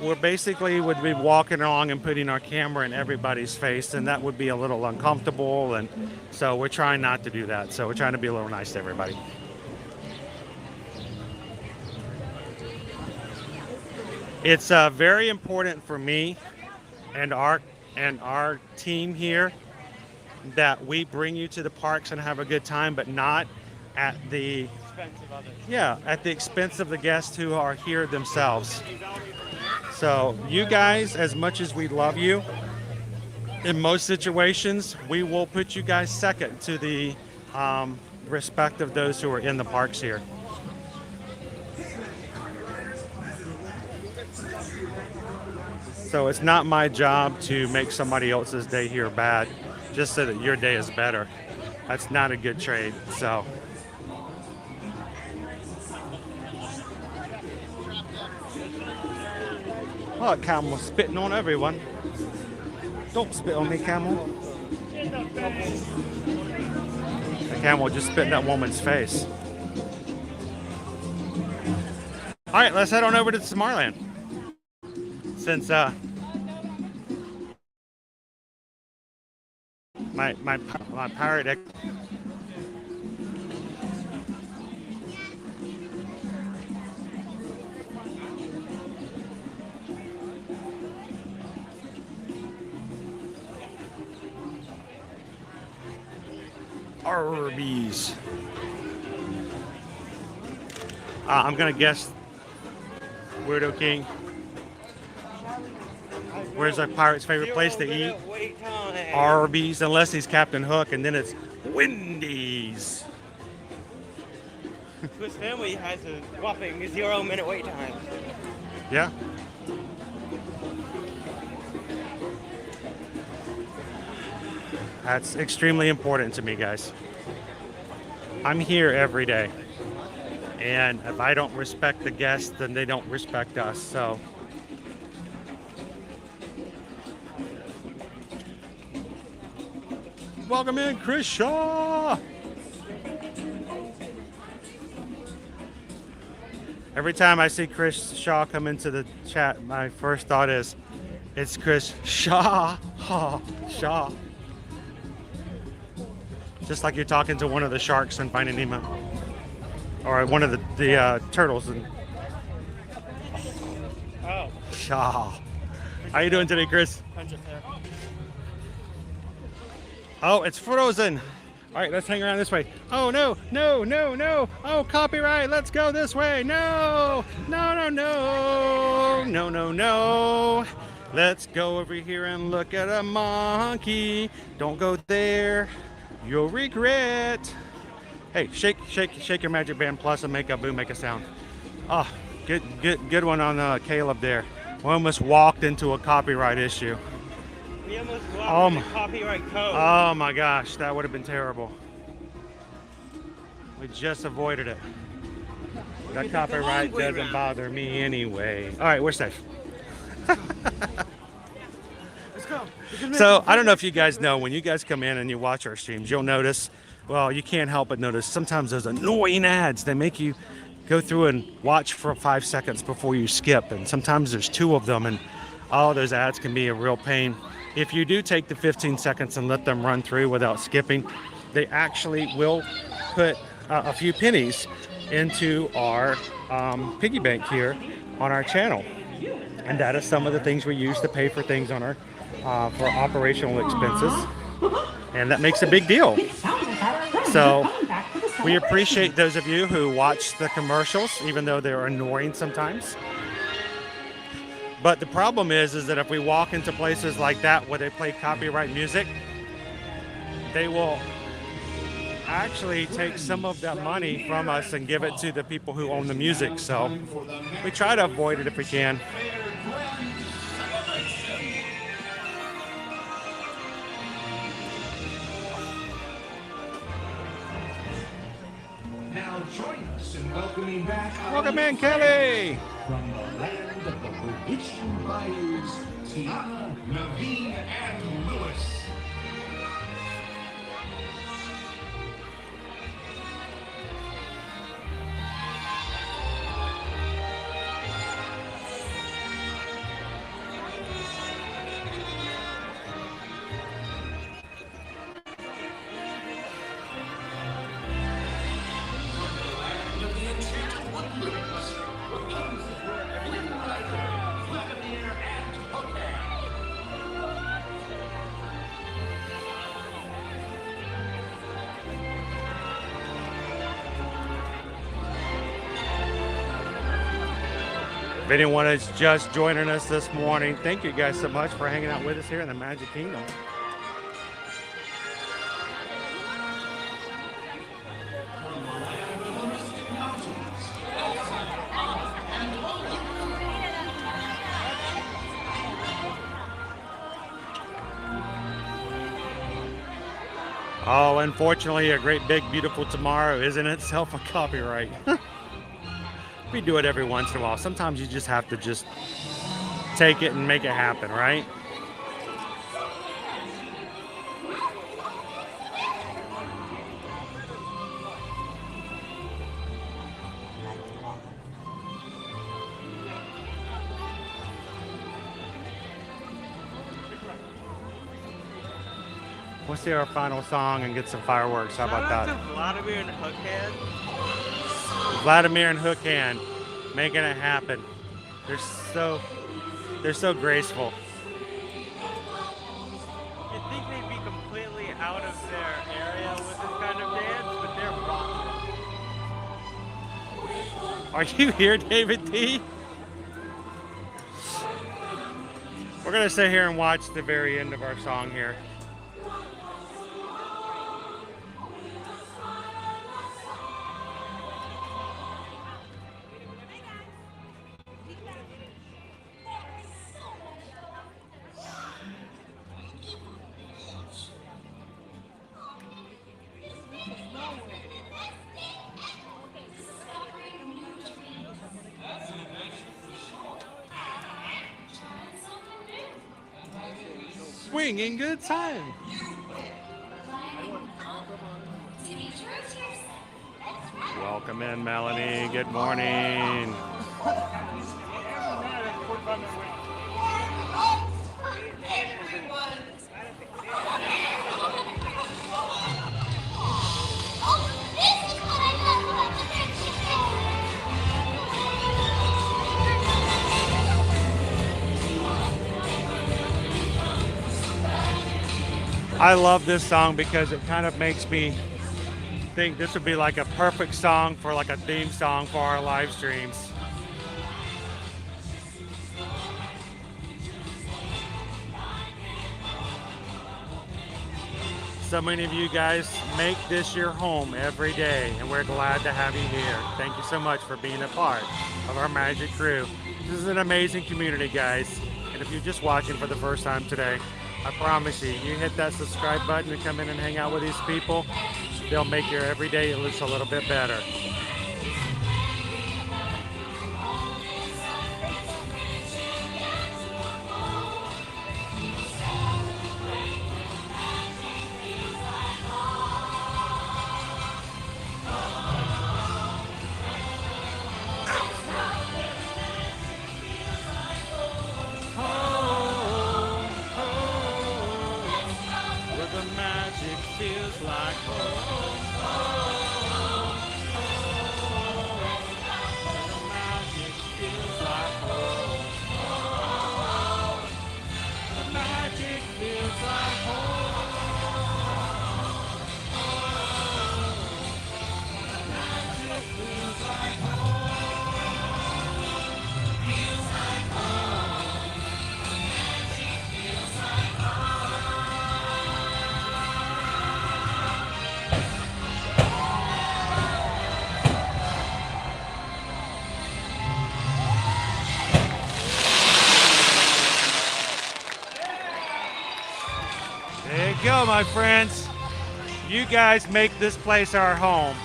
we're basically would be walking along and putting our camera in everybody's face, and that would be a little uncomfortable, and so we're trying not to do that. So we're trying to be a little nice to everybody. It's very important for me and our team here that we bring you to the parks and have a good time, but not at the Expense of others. at the expense of the guests who are here themselves. So you guys, as much as we love you, in most situations, we will put you guys second to the respect of those who are in the parks here. So it's not my job to make somebody else's day here bad, just so that your day is better. That's not a good trade, so. Oh, Camel spitting on everyone. Don't spit on me, Camel. The Camel just spit in that woman's face. All right, let's head on over to Tomorrowland. Since my pirate Arby's. I'm gonna guess Weirdo King. Where's our pirate's favorite place to eat? Arby's, unless he's Captain Hook, and then it's Wendy's. His family has a whopping 0-minute wait time. Yeah. That's extremely important to me, guys. I'm here every day. And if I don't respect the guests, then they don't respect us. So welcome in, Chris Shaw. Every time I see Chris Shaw come into the chat, my first thought is, it's Chris Shaw. Shaw. Just like you're talking to one of the sharks in Finding Nemo, or one of the turtles. And Oh. Shaw. How you doing today, Chris? Punch it there. Oh, it's frozen. All right, let's hang around this way. Oh, no, no, no, no. Oh, copyright. Let's go this way. No, no, no, no, no, no, no. Let's go over here and look at a monkey. Don't go there. You'll regret. Hey, shake your magic band plus and make a boom, make a sound. Oh, good one on Caleb there. We almost walked into a copyright issue. We almost walked into copyright code. Oh my gosh, that would have been terrible. We just avoided it. That copyright doesn't bother me anyway. All right, we're safe. Let's go. So I don't know if you guys know, when you guys come in and you watch our streams, you'll notice well, you can't help but notice sometimes those annoying ads, they make you go through and watch for 5 seconds before you skip. And sometimes there's 2 of them, and all those ads can be a real pain. If you do take the 15 seconds and let them run through without skipping, they actually will put a few pennies into our piggy bank here on our channel. And that is some of the things we use to pay for things on our for operational expenses. And that makes a big deal. So we appreciate those of you who watch the commercials, even though they're annoying sometimes. But the problem is that if we walk into places like that where they play copyright music, they will actually take some of that money from us and give it to the people who own the music. So we try to avoid it if we can. Now join us in welcoming back our Welcome in, Kelly. from the land of the Polynesian Bayous, Tiana, Naveen, and Lewis. If anyone is just joining us this morning, thank you guys so much for hanging out with us here in the Magic Kingdom. Oh, unfortunately, a great big beautiful tomorrow is in itself a copyright. We do it every once in a while. Sometimes you just have to just take it and make it happen, right? Let's hear our final song and get some fireworks. How about that? Shout out to Vladimir and Hookhand. Vladimir and Hookhand making it happen. They're so graceful. You'd think they'd be completely out of their area with this kind of dance, but they're rocking. Are you here, David T? We're gonna sit here and watch the very end of our song here. Swinging good time. Welcome in, Melanie. Good morning. I love this song because it kind of makes me think this would be like a perfect song for like a theme song for our live streams. So many of you guys make this your home every day, and we're glad to have you here. Thank you so much for being a part of our Magic Crew. This is an amazing community, guys. And if you're just watching for the first time today, I promise you, you hit that subscribe button and come in and hang out with these people, they'll make your everyday at least a little bit better. feels like home. The magic feels like home. The magic feels like home. The magic feels like home. Feels like home. The magic feels like There you go, my friends. You guys make this place our home.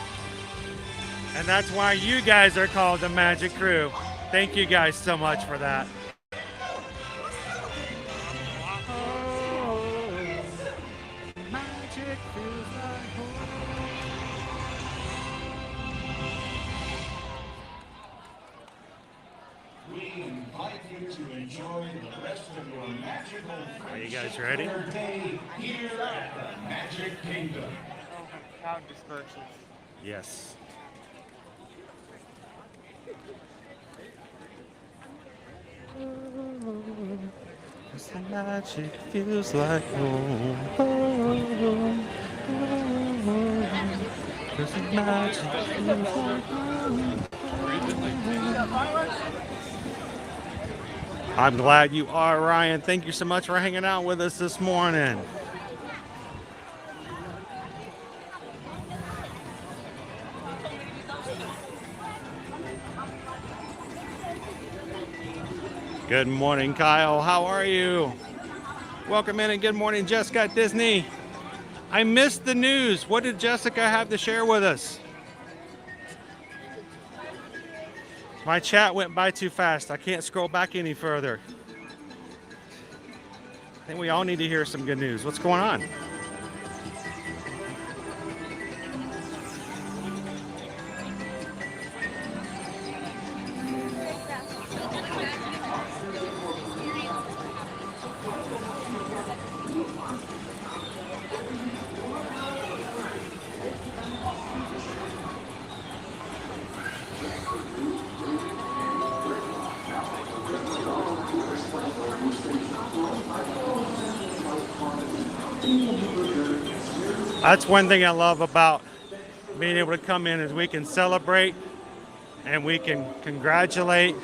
And that's why you guys are called the Magic Crew. Thank you guys so much for that. Magic feels like home. We invite you to enjoy the rest of your magical Are you guys ready? day here at the Magic Kingdom. Crowd disperses. Yes. The magic feels like home. The magic feels like home. I'm glad you are, Ryan. Thank you so much for hanging out with us this morning. Good morning, Kyle. How are you? Welcome in and good morning, Jessica at Disney. I missed the news. What did Jessica have to share with us? My chat went by too fast. I can't scroll back any further. I think we all need to hear some good news. What's going on? That's one thing I love about being able to come in is we can celebrate and we can congratulate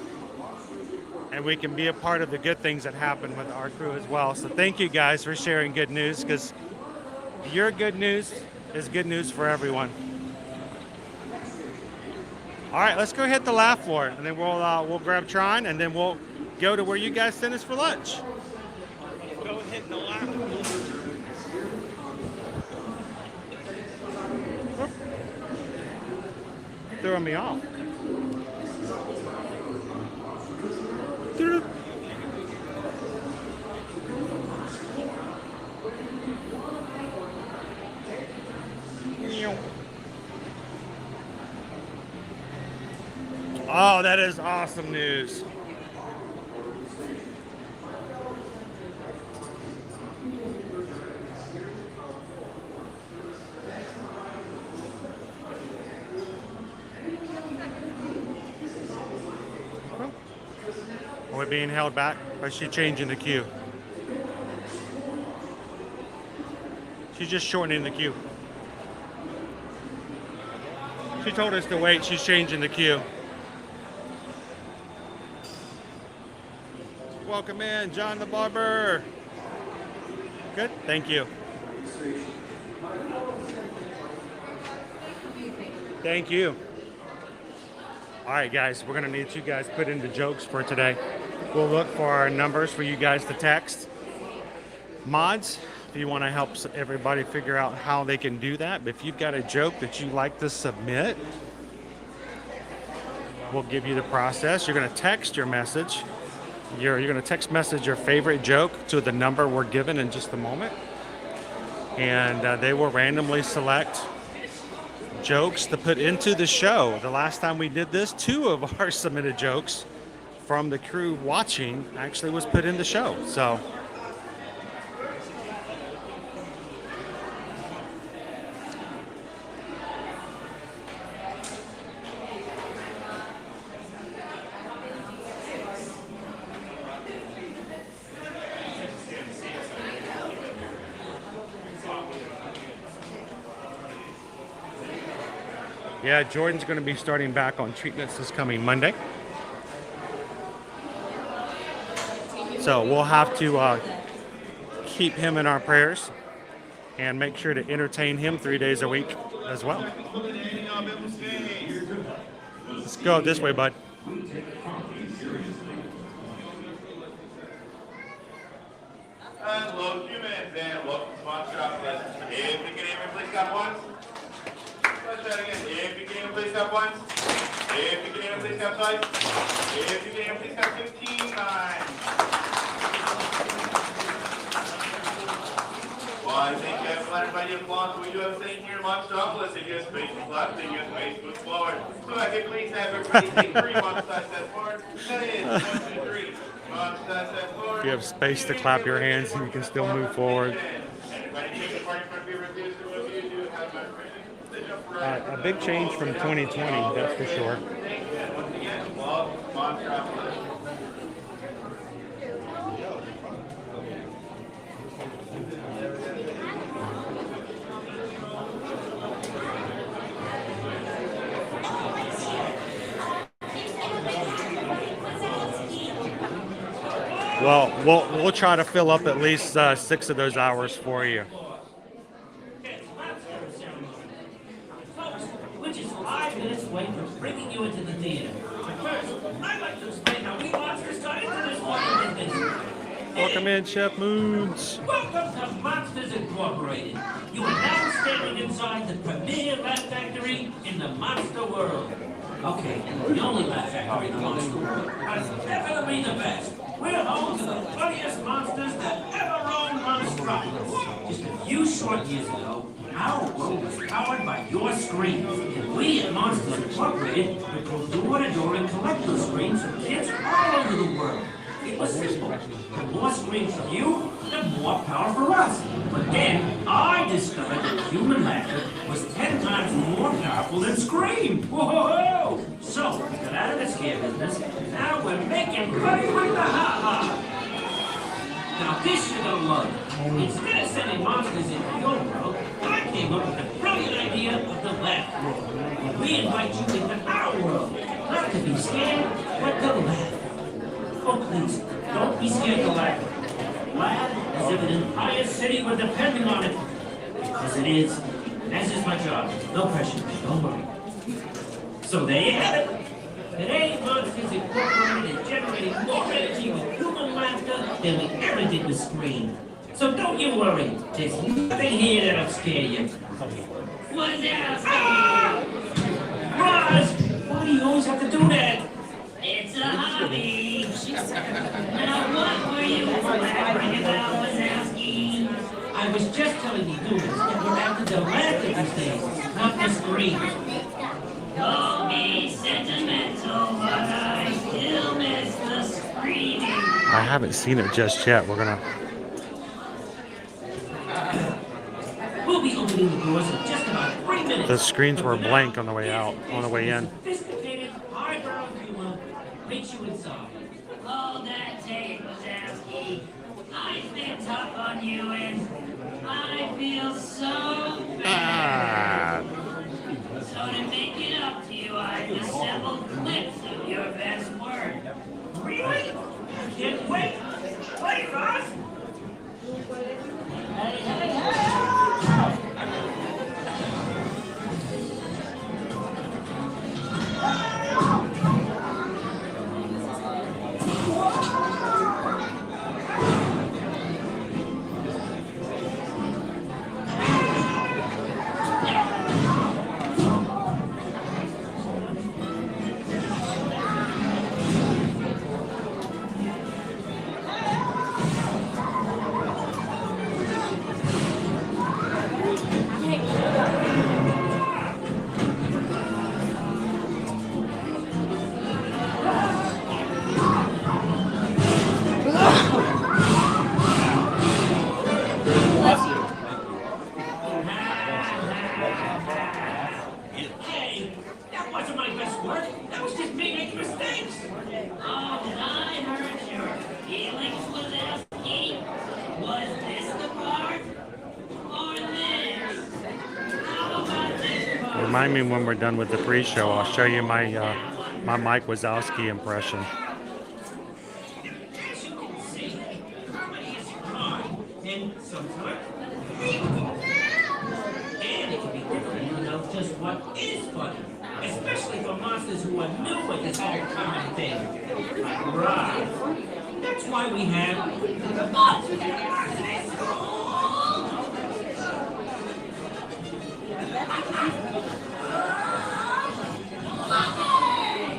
and we can be a part of the good things that happen with our crew as well. So thank you guys for sharing good news, because your good news is good news for everyone. All right, let's go hit the laugh floor and then we'll grab Tron and then we'll go to where you guys sent us for lunch. Go hit the laugh floor. Throwing me off. Oh, that is awesome news. Are we being held back? Or is she changing the queue? She's just shortening the queue. She told us to wait. She's changing the queue. Welcome in, John the Barber. Good, thank you. Thank you. All right, guys, we're gonna need you guys put in the jokes for today. We'll look for our numbers for you guys to text. Mods, if you want to help everybody figure out how they can do that, but if you've got a joke that you'd like to submit, we'll give you the process. You're going to text your message. You're going to text message your favorite joke to the number we're given in just a moment. And they will randomly select jokes to put into the show. The last time we did this, 2 of our submitted jokes from the crew watching actually was put in the show. So Yeah, Jordan's going to be starting back on treatments this coming Monday. So we'll have to keep him in our prayers and make sure to entertain him 3 days a week as well. Let's go this way, bud. Hello, humans, and welcome to Smart Shop Lessons. If you can even please stop once. Let's try it again. If you can even please stop once. If you can even please stop twice. If you can even please stop 15 times. Well, I think you have flattered by your applause. We do have a saying here in Monster if you have space to clap, then you have space to move forward. So I can please have everybody take 3 monster steps forward. That is 1, 2, 3. If you have space to clap your hands and you can still move forward. A big change from 2020, that's for sure. Well, we'll try to fill up at least 6 of those hours for you. Which is 5 minutes away from bringing you into the theater. But first, I'd like to explain how we monsters got into this wonderful business. Welcome in, Chef Moons. Welcome to Monsters Incorporated. You are now standing inside the premier laugh factory in the monster world. Okay, the only laugh factory in the monster world, but it's definitely the best. We're home to the funniest monsters that ever roamed Monstropolis. Just a few short years ago, our world was powered by your screens. And we at Monsters Incorporated would go door-to-door and collect those screens from kids all over the world. It was simple. The more screens from you, the more power for us. But then, I discovered that human laughter was 10 times more powerful than scream. Whoa! So, we got out of the scare business. Now we're making money with the ha-ha. Now this you're gonna love. Instead of sending monsters into your world, I came up with the brilliant idea of the laugh world. We invite you into our world. Not to be scared, but to laugh. Oh, please, don't be scared to laugh. Laugh as if an entire city were depending on it. Because it is. As is my job. No pressure. Don't worry. So there you have it. Today, Monsters Incorporated is generating more energy with human laughter than we ever did with scream. So don't you worry. There's nothing here that'll scare you. What now? Roz! Why do you always have to do that? It's a hobby. Now what were you blabbering about, Wazowski? I was just telling you, dudes, that we're after the laughter these days, not the scream. Call me sentimental, but I still miss the screaming. I haven't seen it just yet. We're gonna. We'll be opening the doors in just about 3 minutes. The screens were blank on the way out, on the way in. Sophisticated, highbrow humor makes you inside. Hold that tape, Wazowski. I've been tough on you and I feel so bad. So to make it up to you, I've assembled clips of your best work. Really? I can't wait. Play, Ross. Hey, hey, hey! remind me when we're done with the pre-show. I'll show you my my Mike Wazowski impression. And sometimes, and it can be different to know just what is funny, especially for monsters who are new at this whole comedy thing. Right. That's why we have the Monsters University School.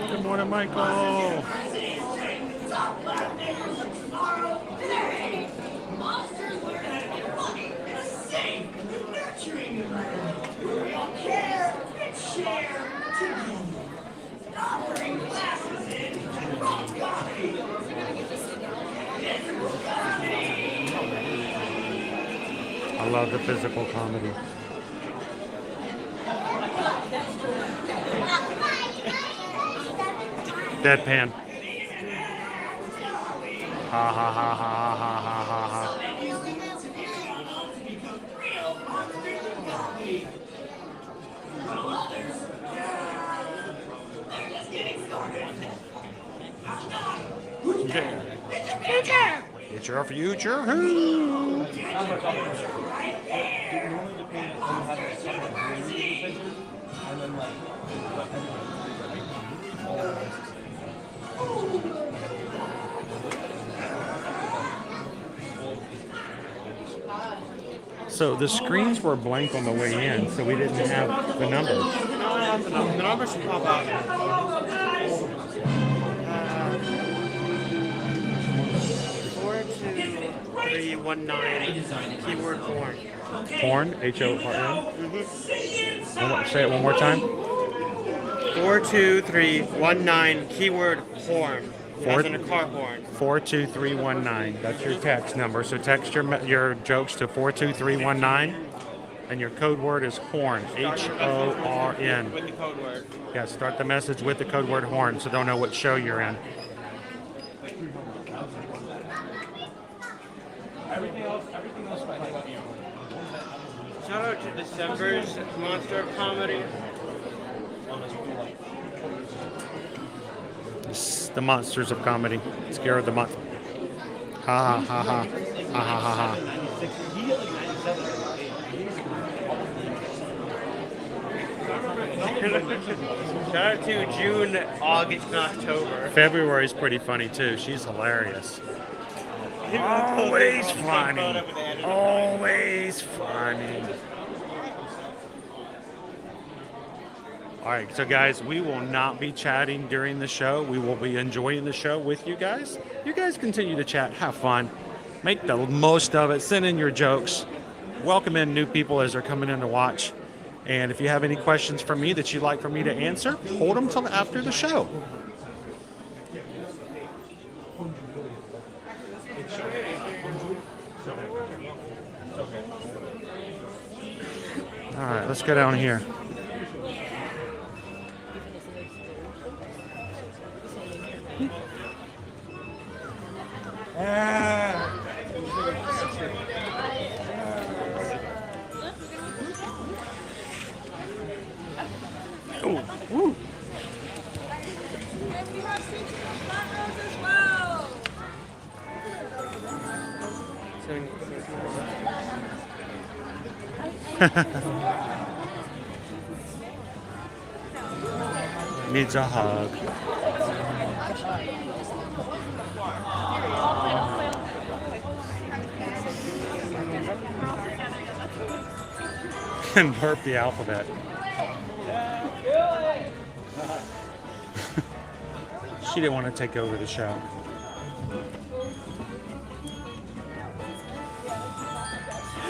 Good morning, Michael. Monsters learn how to get funny in a safe, nurturing environment. We'll care and share together. Offering classes in rock comedy. Physical comedy. I love the physical comedy. Deadpan. Ha ha ha ha ha ha ha ha. It's your future. Who? So the screens were blank on the way in, so we didn't have the numbers. The numbers should pop out. 42319 keyword horn. Horn, H-O-R-N. Say it one more time. 42319 keyword horn. As in a car horn. 42319. That's your text number. So text your jokes to 42319, and your code word is horn. H-O-R-N. With the code word. Yeah, start the message with the code word horn, so they'll know what show you're in. Shout out to December's monster comedy. It's the monsters of comedy. Scare of the month. Ha ha ha ha. Ha ha ha ha. Shout out to June, August, and October. February's pretty funny too. She's hilarious. Always funny. Always funny. All right, so guys, we will not be chatting during the show. We will be enjoying the show with you guys. You guys continue to chat, have fun, make the most of it, send in your jokes, welcome in new people as they're coming in to watch. And if you have any questions for me that you'd like for me to answer, hold them till after the show. All right, let's go down here. Oh, woo. Needs a hug. And burp the alphabet. She didn't want to take over the show.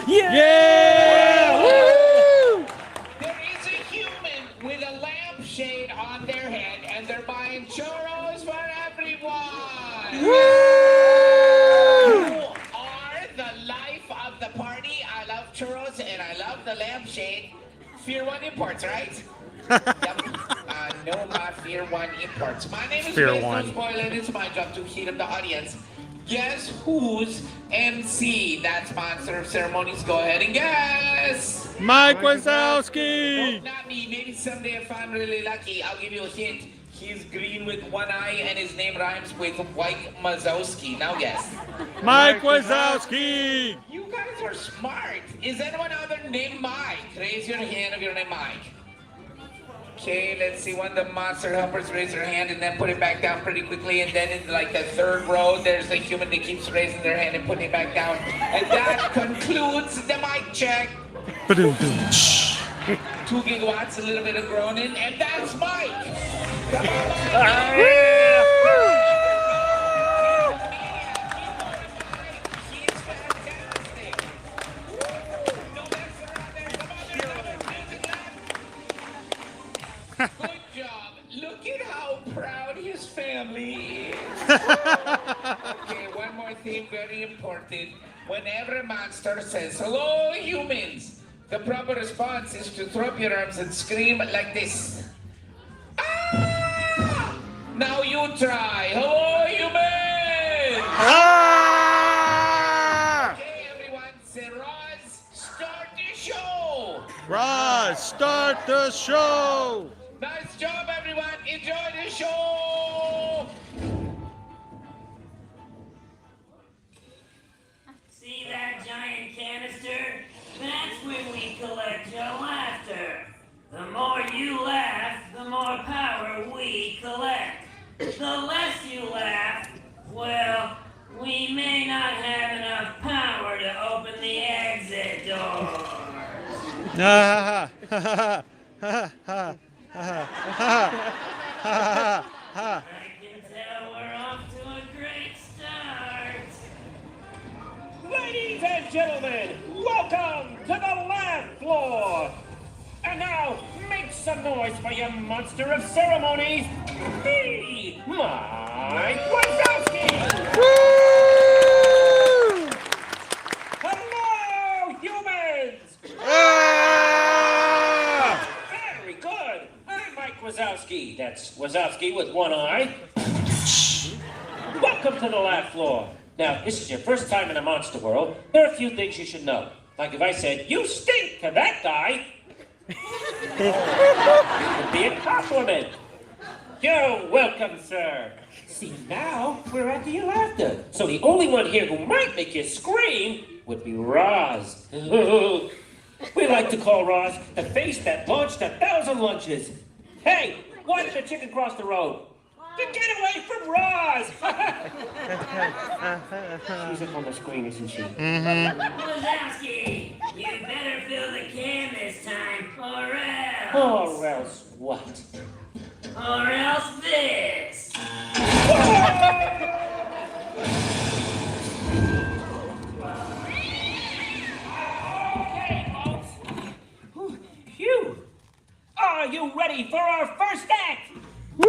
Yeah! Yeah! Woo! There is a human with a lampshade on their head, and they're buying churros for everyone. Woo! You are the life of the party. I love churros, and I love the lampshade. Fear One Imports, right? Yep. No more Fear One Imports. My name is Fear Will One. No Spoiler, and it's my job to heat up the audience. Guess who's MC? That's Monster of Ceremonies. Go ahead and guess. Mike Wazowski! No, not me. Maybe someday if I'm really lucky, I'll give you a hint. He's green with one eye and his name rhymes with White Mazowski. Now guess. Mike Wazowski! You guys are smart. Is anyone out there named Mike? Raise your hand if you're named Mike. Okay, let's see. One of the monster helpers raise their hand and then put it back down pretty quickly. And then in like the third row, there's a human that keeps raising their hand and putting it back down. And that concludes the mic check. 2 gigawatts, a little bit of groaning, and that's Mike. Come on, Mike. He's fantastic. No mess around there. Come on, there's good job. Look at how proud his family is. Okay, one more thing, very important. Whenever a monster says, "Hello, humans," the proper response is to throw up your arms and scream like this. Ah! Now you try. Hello, humans! Ah! Okay, everyone, say, Roz, start the show! Roz, start the show! Nice job, everyone. Enjoy the show! See that giant canister? That's where we collect your laughter. The more you laugh, the more power we collect. The less you laugh, well, we may not have enough power to open the exit door. Ah, ha, ha, ha, ha, ha, ha, ha. I can tell we're off to a great start. Ladies and gentlemen, welcome to the laugh floor. And now, make some noise for your monster of ceremonies, me, Mike Wazowski. Woo! Hello, humans. Ah! Very good. I'm Mike Wazowski. That's Wazowski with one eye. Welcome to the laugh floor. Now, this is your first time in a monster world. There are a few things you should know. Like if I said, "You stink" to that guy, it would be a compliment. You're welcome, sir. See, now we're at the laughter. So the only one here who might make you scream would be Roz. We like to call Roz the face that launched 1,000 lunches. Hey, why did the chicken cross the road? To get away from Roz! She's up on the screen, isn't she? Wazowski, you better fill the can this time, or else. Or else what? Or else this. Okay, folks. Phew. Are you ready for our first act? Woo!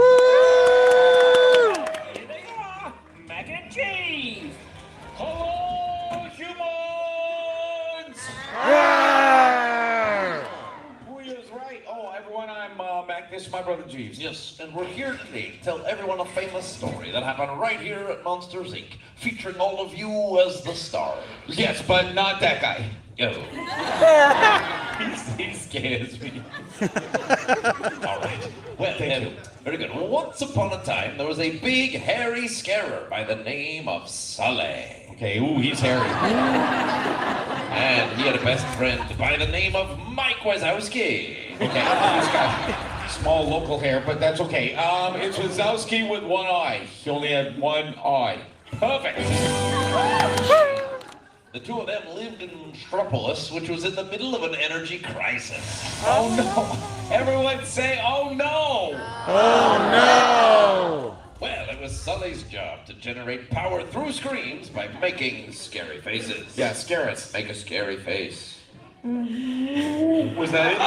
Here they are, mac and cheese. Hello, humans. Who is right? Oh, everyone, I'm Mac. This is my brother Jeeves. Yes, and we're here today to tell everyone a famous story that happened right here at Monsters Inc., featuring all of you as the stars. Yes, but not that guy. Yo. he scares me. All right. Well, very good. Well, once upon a time, there was a big, hairy scarer by the name of Sully. Okay, ooh, he's hairy. And he had a best friend by the name of Mike Wazowski. Okay, he's got small local hair, but that's okay. It's Wazowski with one eye. He only had one eye. Perfect. The two of them lived in Metropolis, which was in the middle of an energy crisis. Oh no! Everyone say, "Oh no!" Oh no! Well, it was Sully's job to generate power through screams by making scary faces. Yeah, scare us. Make a scary face. Was that it?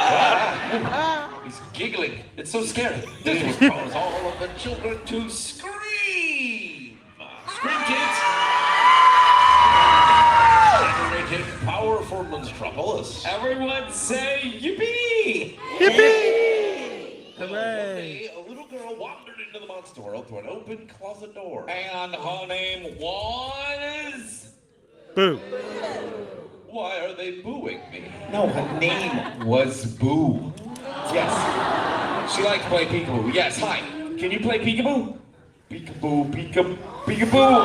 He's giggling. It's so scary. This would cause all of the children to scream. Scream, kids! Generated power for Metropolis. Everyone say, "Yippee!" Yippee! One day, a little girl wandered into the monster world through an open closet door. And her name was... Boo. Why are they booing me? No, her name was Boo. Yes. She liked to play peekaboo. Yes, hi. Can you play peekaboo? Peekaboo, peekaboo.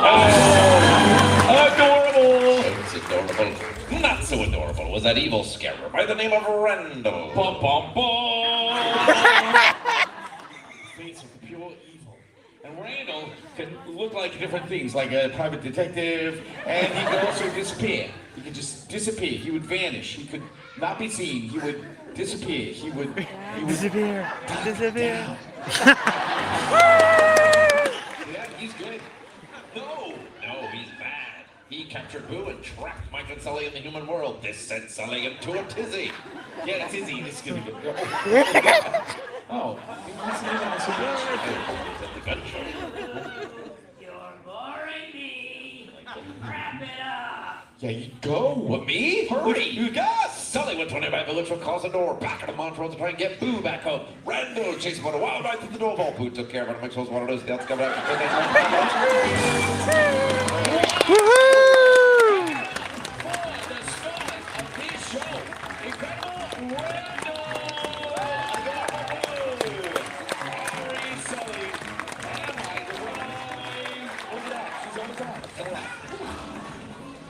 Oh, adorable. It's adorable. Not so adorable was that evil scarer by the name of Randall. Bum, bum, bum. Face of pure evil. And Randall could look like different things, like a private detective, and he could also disappear. He could just disappear. He would vanish. He could not be seen. He would disappear. He would Disappear. Disappear. Yeah, he's good. No, he's bad. He captured Boo and trapped Mike and Sully in the human world. This sent Sully into a tizzy. Yeah, a tizzy. This is gonna be good. Oh, You're boring me. Wrap it up. yeah, you go. With me? Hurry. You guys. Sully went 25 village for calls the door. Back at the Montrose to try and get Boo back home. Randall chased him on a wild ride through the door. Ball. Boo took care of it. Mike was one of those deaths coming out.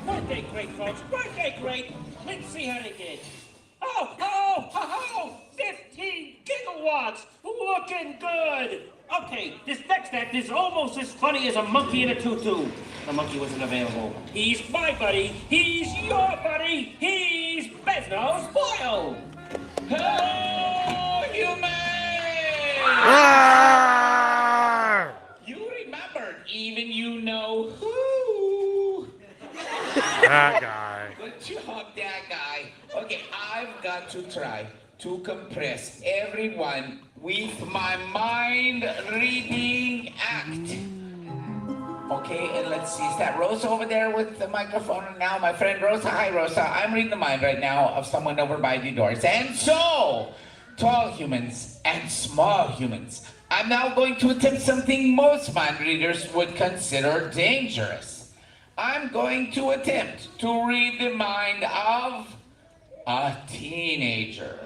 Birthday great, folks. Birthday great. Let's see how they did. Oh, 15 gigawatts. Looking good. Okay, this next act is almost as funny as a monkey in a tutu. The monkey wasn't available. He's my buddy. He's your buddy. He's Bezno's Boyle. Hello, humans! You remembered, even you know who. That guy. Good job, that guy. Okay, I've got to try to compress everyone with my mind-reading act. Okay, and let's see, is that Rosa over there with the microphone now? My friend Rosa. Hi, Rosa. I'm reading the mind right now of someone over by the doors. And so, tall humans and small humans, I'm now going to attempt something most mind readers would consider dangerous. I'm going to attempt to read the mind of a teenager.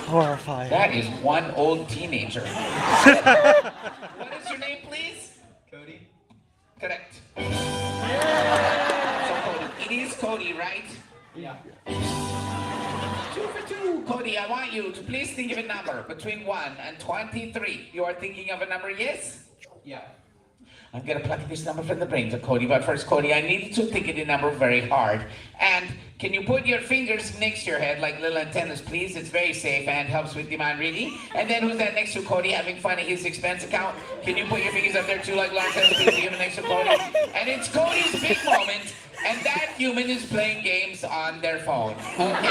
Horrifying. That is one old teenager. What is your name, please? Cody. Correct. So Cody, it is Cody, right? Yeah. 2 for 2. Cody, I want you to please think of a number between 1 and 23. You are thinking of a number, yes? Yeah. I'm gonna pluck this number from the brains of Cody, but first, Cody, I need you to think of the number very hard. And can you put your fingers next to your head like little antennas, please? It's very safe and helps with the mind reading. And then who's that next to Cody having fun at his expense account? Can you put your fingers up there too like little antennas, please? The human next to Cody. And it's Cody's big moment, and that human is playing games on their phone. Okay?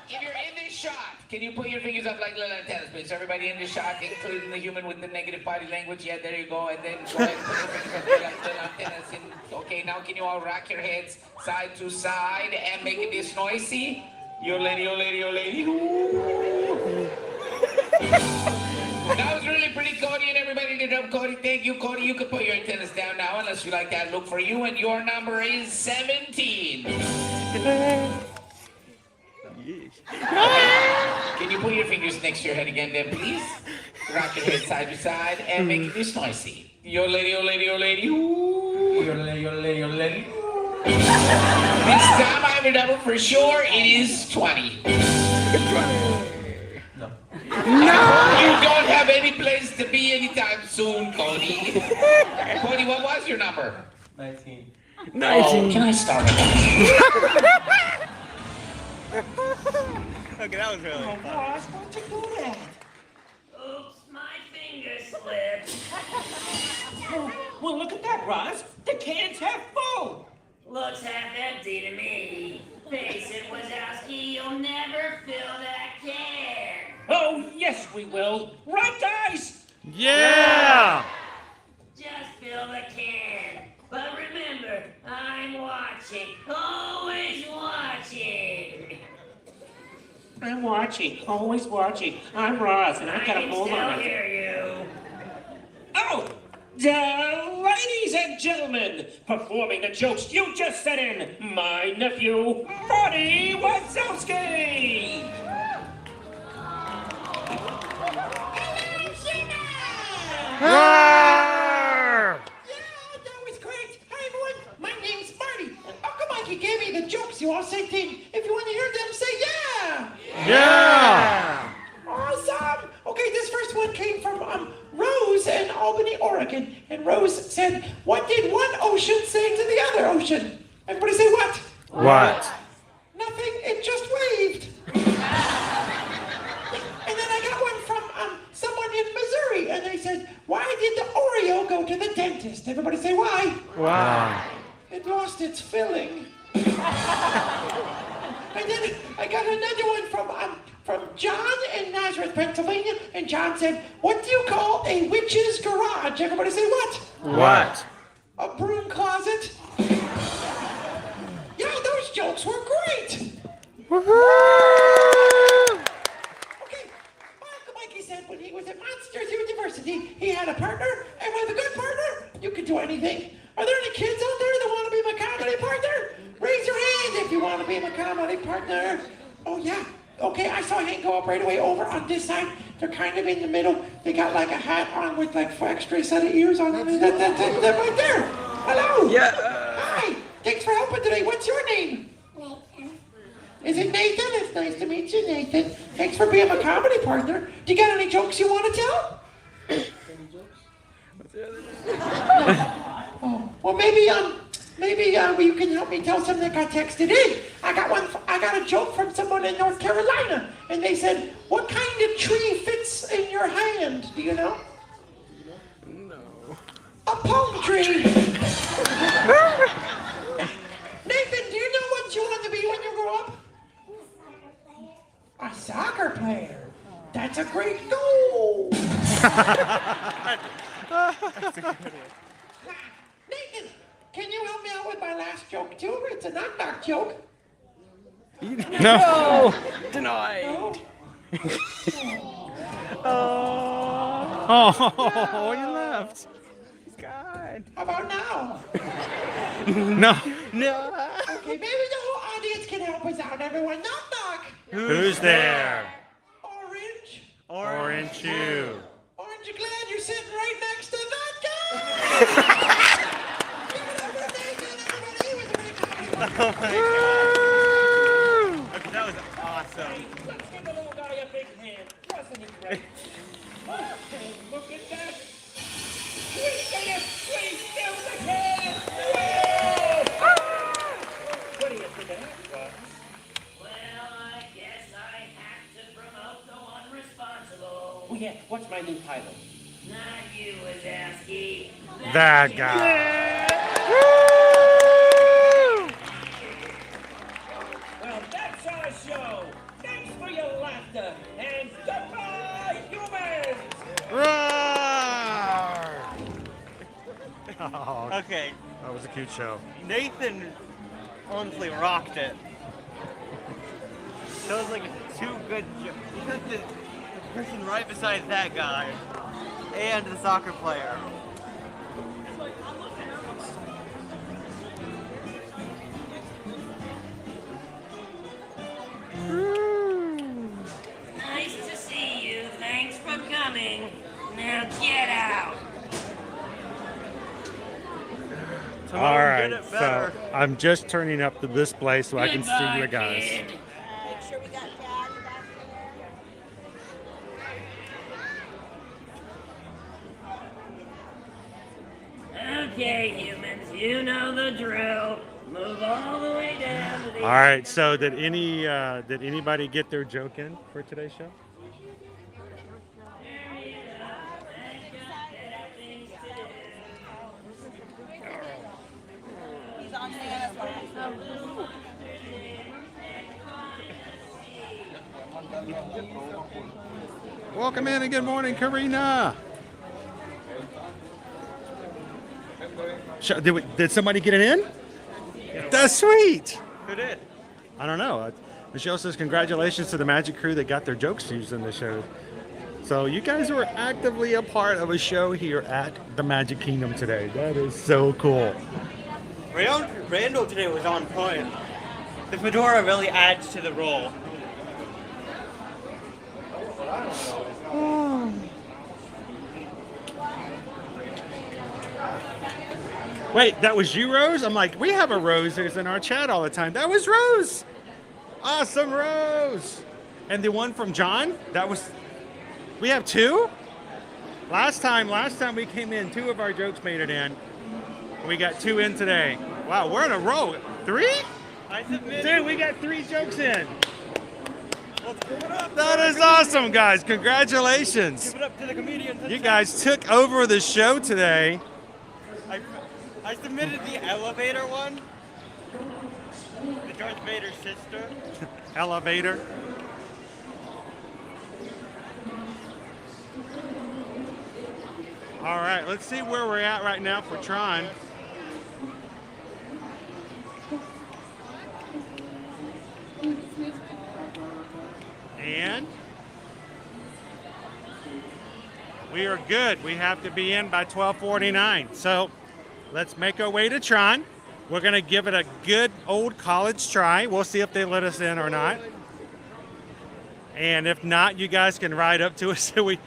If you're in this shot, can you put your fingers up like little antennas, please? Everybody in this shot, including the human with the negative body language. Yeah, there you go. And then go ahead and put your fingers up like little antennas. Okay, now can you all rock your heads side to side and make it this noisy? Yo lady, yo lady, yo lady. That was really pretty, Cody, and everybody did up, Cody. Thank you, Cody. You can put your antennas down now unless you like that look for you. And your number is 17. Can you put your fingers next to your head again, then, please? Rock your head side to side and make this noisy. Yo lady, yo lady, yo lady. Ooh. Yo lady, yo lady, yo lady. This time I remember for sure it is 20. No. You don't have any place to be anytime soon, Cody. Cody, what was your number? 19. Oh, can I start with that? Okay, that was really fun. Ross, why'd you do that? Oops, my finger slipped. Well, look at that, Ross. The can's half full. Looks half empty to me. Face it, Wazowski, you'll never fill that can. Oh, yes, we will. Right, guys? Yeah! Just fill the can. But remember, I'm watching. Always watching. I'm watching, always watching. I'm Ross, and I've got a hold on. hear you. Oh, ladies and gentlemen, performing the jokes you just sent in, my nephew, Marty Wazowski. Yeah, that was great. Hi, everyone. My name's Marty. Uncle Mikey gave me the jokes you all sent in. If you want to hear them, say yeah. Yeah. Awesome. Okay, this first one came from Rose in Albany, Oregon. And Rose said, what did one ocean say to the other ocean? Everybody say what? What? Nothing. It just waved. And then I got one from someone in Missouri, and they said, why did the Oreo go to the dentist? Everybody say why? Wow. It lost its filling. And then I got another one from John in Nazareth, Pennsylvania, and John said, what do you call a witch's garage? Everybody say what? What? A broom closet. Yeah, those jokes were great. Woohoo! Okay, Uncle Mikey said when he was at Monsters University, he had a partner, and with a good partner, you can do anything. Are there any kids out there that want to be my comedy partner? Raise your hand if you want to be my comedy partner. Oh, yeah. Okay, I saw a hand go up right away over on this side. They're kind of in the middle. They got like a hat on with like extra set of ears on them. They're right there. Hello. Yeah. Hi. Thanks for helping today. What's your name? Nathan. Is it Nathan? It's nice to meet you, Nathan. Thanks for being my comedy partner. Do you got any jokes you want to tell? Oh, well, maybe you can help me tell some that got texted in. I got a joke from someone in North Carolina, and they said, "What kind of tree fits in your hand? Do you know?" No. A palm tree. Nathan, do you know what you want to be when you grow up? A soccer player. That's a great goal. Nathan, can you help me out with my last joke too? It's a knock-knock joke. No. Denied. No? Oh, you left. God. How about now? No. No. Okay, maybe the whole audience can help us out. Everyone, knock-knock. Who's there? Orange. Orange you. Aren't you glad you're sitting right next to that guy? Give it up for Nathan, everybody. He was a great comedy. Oh my God. Okay, that was awesome. Let's give the little guy a big hand. Wasn't he great? Okay, look at that. We still the kid! What do you think of that, Ross? Well, I guess I have to promote the one responsible. Oh yeah, what's my new title? Not you, Wazowski. That guy. Well, that's our show. Thanks for your laughter, and goodbye, humans! Roar! Oh, Okay, that was a cute show. Nathan honestly rocked it. That was like two good jokes. You took the person right beside that guy and the soccer player. Nice to see you. Thanks for coming. Now get out. Tomorrow All we right, did it so better. I'm just turning up the display so I can see Goodbye, you guys. kid. Make sure we got Dad back there. Okay, humans, you know the drill. Move all the way down to the All right, so did anybody get their joke in for today's show? He's on Santa's lap. Welcome in and good morning, Karina. Did somebody get it in? That's sweet. Who did? I don't know. Michelle says, congratulations to the Magic crew that got their jokes used in the show. So you guys were actively a part of a show here at the Magic Kingdom today. That is so cool. Randall today was on point. The fedora really adds to the role. Wait, that was you, Rose? I'm like, we have a Rose who's in our chat all the time. That was Rose. Awesome, Rose. And the one from John, that was, we have two? Last time we came in, 2 of our jokes made it in. We got 2 in today. Wow, we're in a row. 3? Dude, we got 3 jokes in. That is awesome, guys. Congratulations. Give it up to the comedians. You guys took over the show today. I submitted the elevator one. The Darth Vader sister. Elevator. All right, let's see where we're at right now for Tron. And we are good. We have to be in by 12:49. So let's make our way to Tron. We're going to give it a good old college try. We'll see if they let us in or not. And if not, you guys can ride up to us till we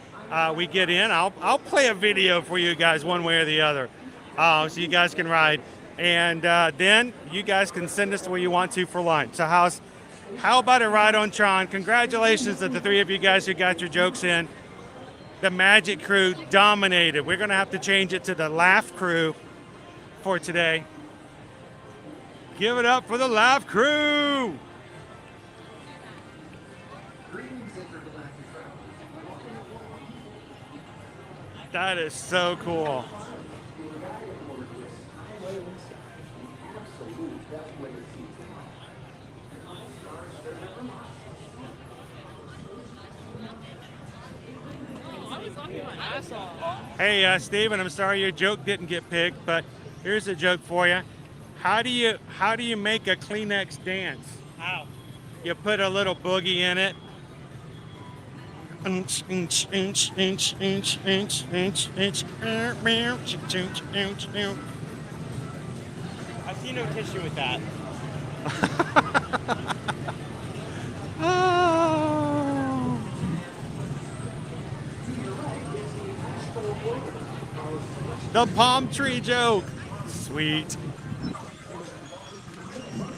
get in. I'll play a video for you guys one way or the other, so you guys can ride. And then you guys can send us where you want to for lunch. So how about a ride on Tron? Congratulations to the 3 of you guys who got your jokes in. The Magic crew dominated. We're going to have to change it to the Laugh crew for today. Give it up for the Laugh crew. That is so cool. Hey, Steven, I'm sorry your joke didn't get picked, but here's a joke for you. How do you make a Kleenex dance? How? You put a little boogie in it. I see no tissue with that. The palm tree joke. Sweet.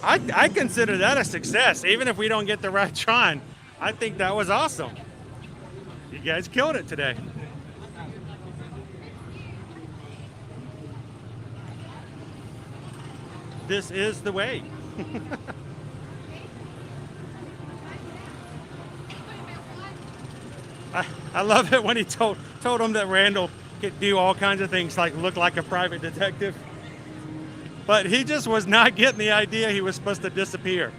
I consider that a success, even if we don't get the right Tron. I think that was awesome. You guys killed it today. This is the way. I love it when he told him that Randall could do all kinds of things, like look like a private detective. But he just was not getting the idea he was supposed to disappear.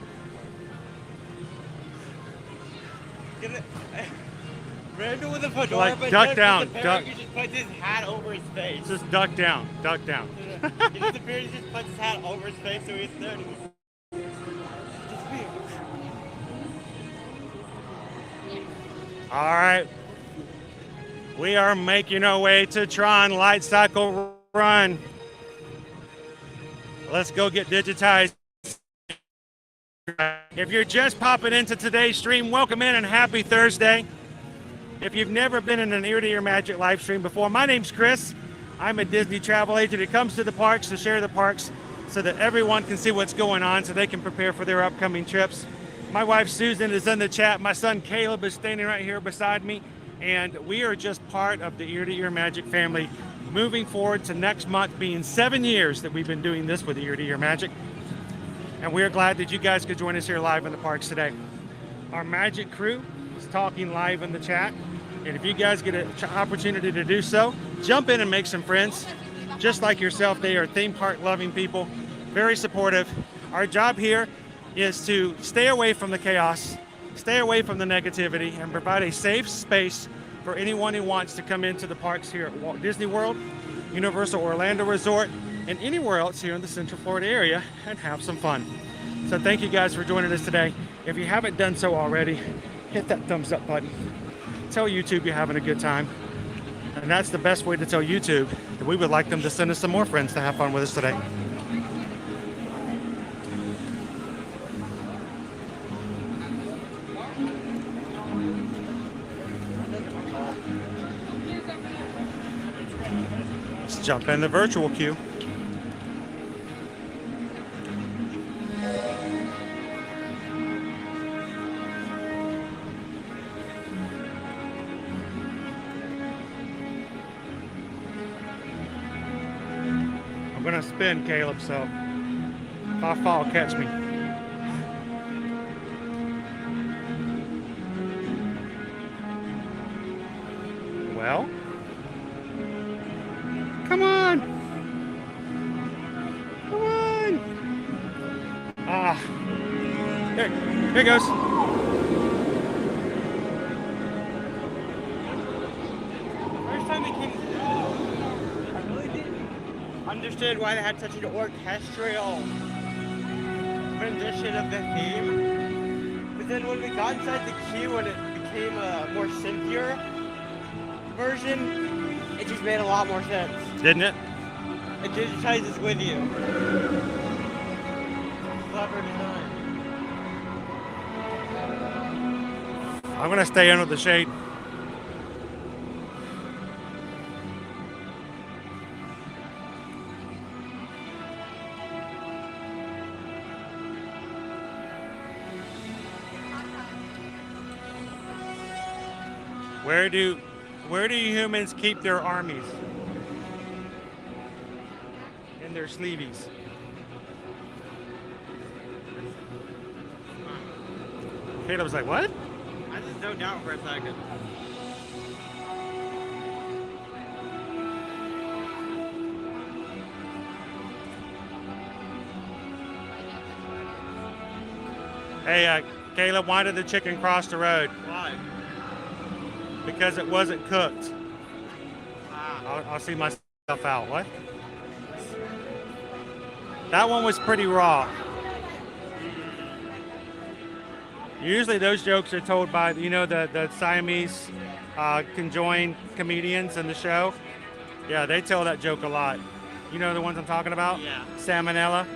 Randall with a fedora, Like, but duck just down, disappeared. duck. He just puts his hat over his face. Just duck down, duck down. He disappears, he just puts his hat over his face so he's there. All right. We are making our way to Tron Lightcycle Run. Let's go get digitized. If you're just popping into today's stream, welcome in and happy Thursday. If you've never been in an Ear to Ear Magic live stream before, my name's Chris. I'm a Disney travel agent who comes to the parks to share the parks so that everyone can see what's going on so they can prepare for their upcoming trips. My wife Susan is in the chat. My son Caleb is standing right here beside me. And we are just part of the Ear to Ear Magic family, moving forward to next month being 7 years that we've been doing this with Ear to Ear Magic. And we are glad that you guys could join us here live in the parks today. Our Magic crew is talking live in the chat. And if you guys get an opportunity to do so, jump in and make some friends. Just like yourself, they are theme park loving people, very supportive. Our job here is to stay away from the chaos, stay away from the negativity, and provide a safe space for anyone who wants to come into the parks here at Walt Disney World, Universal Orlando Resort, and anywhere else here in the Central Florida area and have some fun. So thank you guys for joining us today. If you haven't done so already, hit that thumbs up button. Tell YouTube you're having a good time. And that's the best way to tell YouTube that we would like them to send us some more friends to have fun with us today. Let's jump in the virtual queue. I'm gonna spin, Caleb, so if I fall, catch me. Well, come on. Come on. Ah, here it goes. First time it came, I really didn't understand why they had such an orchestral rendition of the theme. But then when we got inside the queue and it became a more synthier version, it just made a lot more sense. Didn't it? It digitizes with you. Clever design. I'm gonna stay under the shade. Where do humans keep their armies? In their sleeveys. Caleb was like, what? I just zoned out for a second. Hey, Caleb, why did the chicken cross the road? Why? Because it wasn't cooked. I'll see myself out. What? That one was pretty raw. Usually those jokes are told by, you know, the Siamese conjoined comedians in the show. Yeah, they tell that joke a lot. You know the ones I'm talking about? Yeah. Salmonella.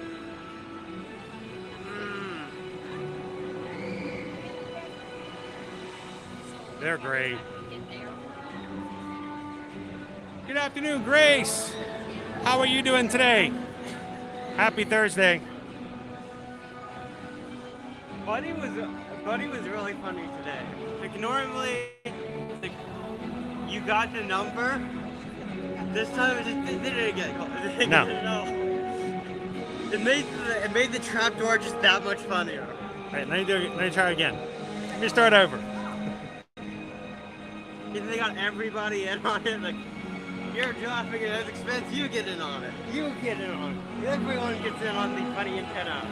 They're great. Good afternoon, Grace. How are you doing today? Happy Thursday. Buddy was really funny today. Like normally, like, you got the number. This time it didn't get called. No. It made the trapdoor just that much funnier. All right, let me try again. Let me start over. They got everybody in on it. Like, you're dropping it at expense. You get in on it. You get in on it. Everyone gets in on the funny antenna.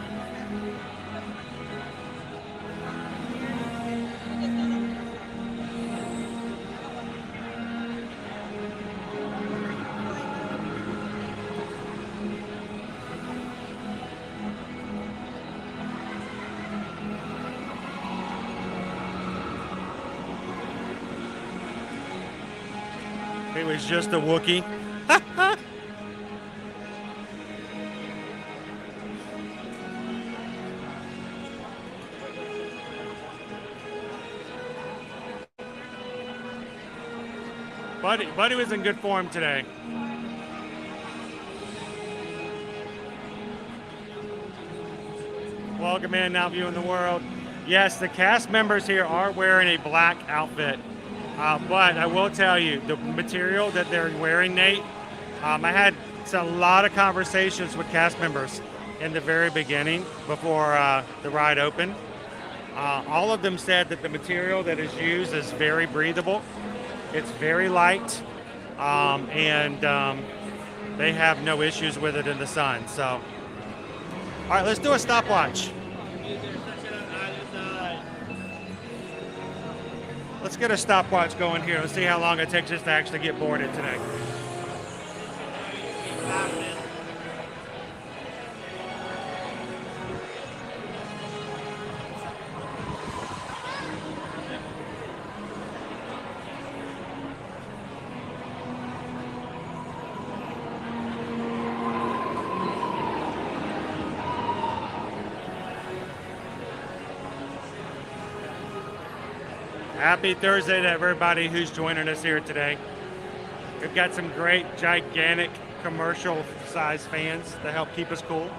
It was just a Wookiee. Buddy was in good form today. Welcome in, now viewing the world. Yes, the cast members here are wearing a black outfit. But I will tell you, the material that they're wearing, Nate, I had a lot of conversations with cast members in the very beginning before the ride opened. All of them said that the material that is used is very breathable. It's very light, and they have no issues with it in the sun. So, all right, let's do a stopwatch. Let's get a stopwatch going here. Let's see how long it takes us to actually get boarded today. Happy Thursday to everybody who's joining us here today. We've got some great, gigantic, commercial-sized fans to help keep us cool.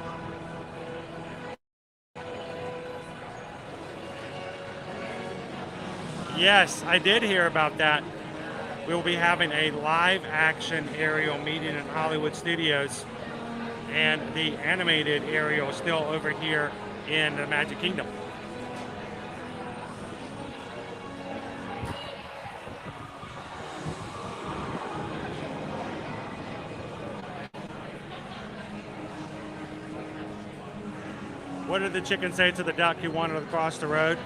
Yes, I did hear about that. We'll be having a live-action aerial meeting in Hollywood Studios, and the animated aerial is still over here in the Magic Kingdom. What did the chicken say to the duck who wanted to cross the road?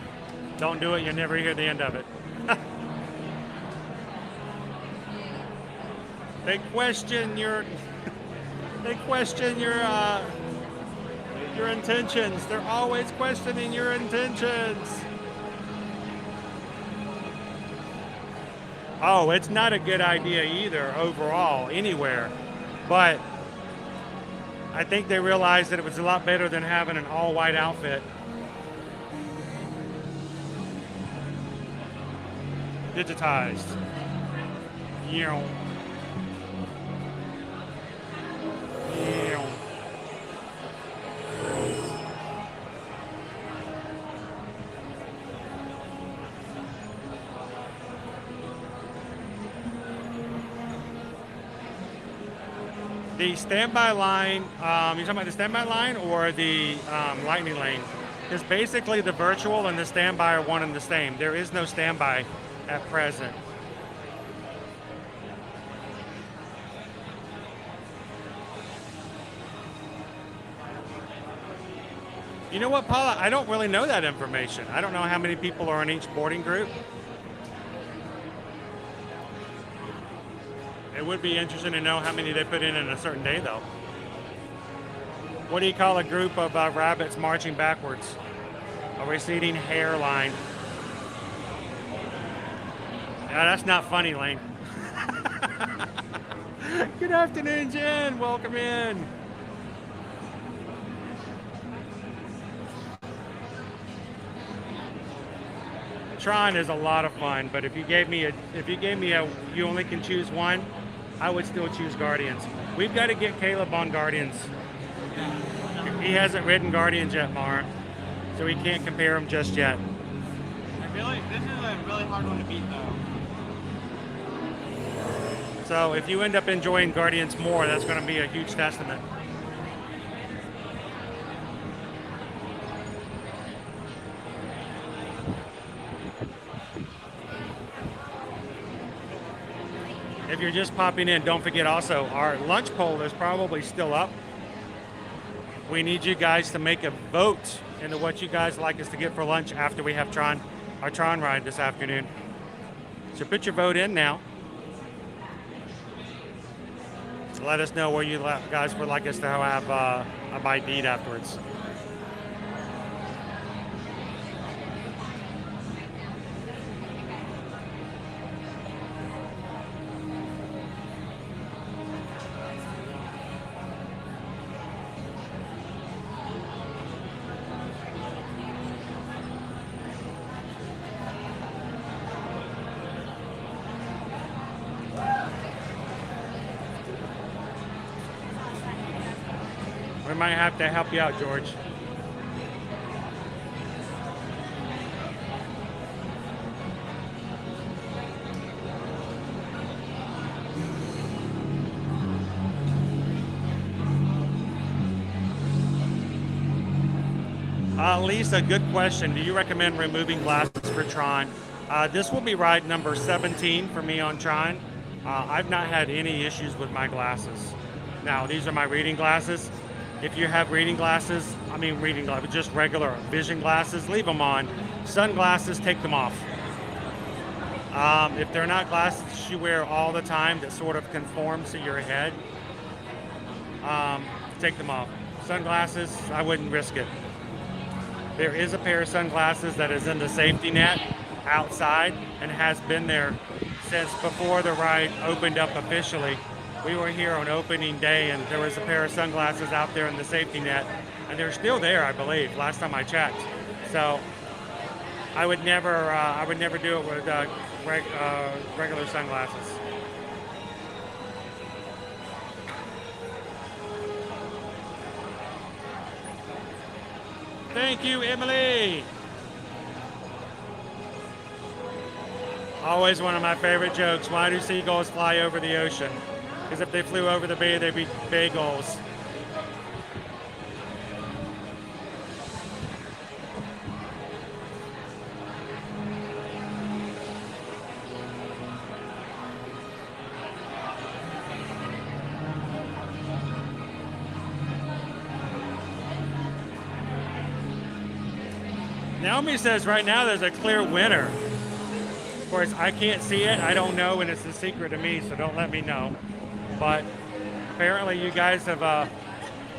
Don't do it, you'll never hear the end of it. They question your intentions. They're always questioning your intentions. Oh, it's not a good idea either overall anywhere, but I think they realized that it was a lot better than having an all-white outfit. Digitized. Yeah. The standby line, you're talking about the standby line or the lightning lane? Is basically the virtual and the standby are one and the same. There is no standby at present. You know what, Paula? I don't really know that information. I don't know how many people are in each boarding group. It would be interesting to know how many they put in a certain day, though. What do you call a group of rabbits marching backwards? A receding hairline. Yeah, that's not funny, Lane. Good afternoon, Jen. Welcome in. Tron is a lot of fun, but if you gave me a you only can choose one, I would still choose Guardians. We've got to get Caleb on Guardians. He hasn't ridden Guardians yet, Mara, so we can't compare them just yet. I feel like this is a really hard one to beat, though. So if you end up enjoying Guardians more, that's going to be a huge testament. If you're just popping in, don't forget also our lunch poll is probably still up. We need you guys to make a vote into what you guys like us to get for lunch after we have our Tron ride this afternoon. So put your vote in now. Let us know where you guys would like us to have a bite to eat afterwards. We might have to help you out, George. Lisa, good question. Do you recommend removing glasses for Tron? This will be ride number 17 for me on Tron. I've not had any issues with my glasses. Now, these are my reading glasses. If you have just regular vision glasses, leave them on. Sunglasses, take them off. If they're not glasses you wear all the time that sort of conform to your head, take them off. Sunglasses, I wouldn't risk it. There is a pair of sunglasses that is in the safety net outside and has been there since before the ride opened up officially. We were here on opening day and there was a pair of sunglasses out there in the safety net and they're still there, I believe, last time I checked. So I would never do it with regular sunglasses. Thank you, Emily. Always one of my favorite jokes. Why do seagulls fly over the ocean? Because if they flew over the bay, they'd be bagels. Naomi says right now there's a clear winner. Of course, I can't see it. I don't know, and it's a secret to me, so don't let me know. But apparently you guys have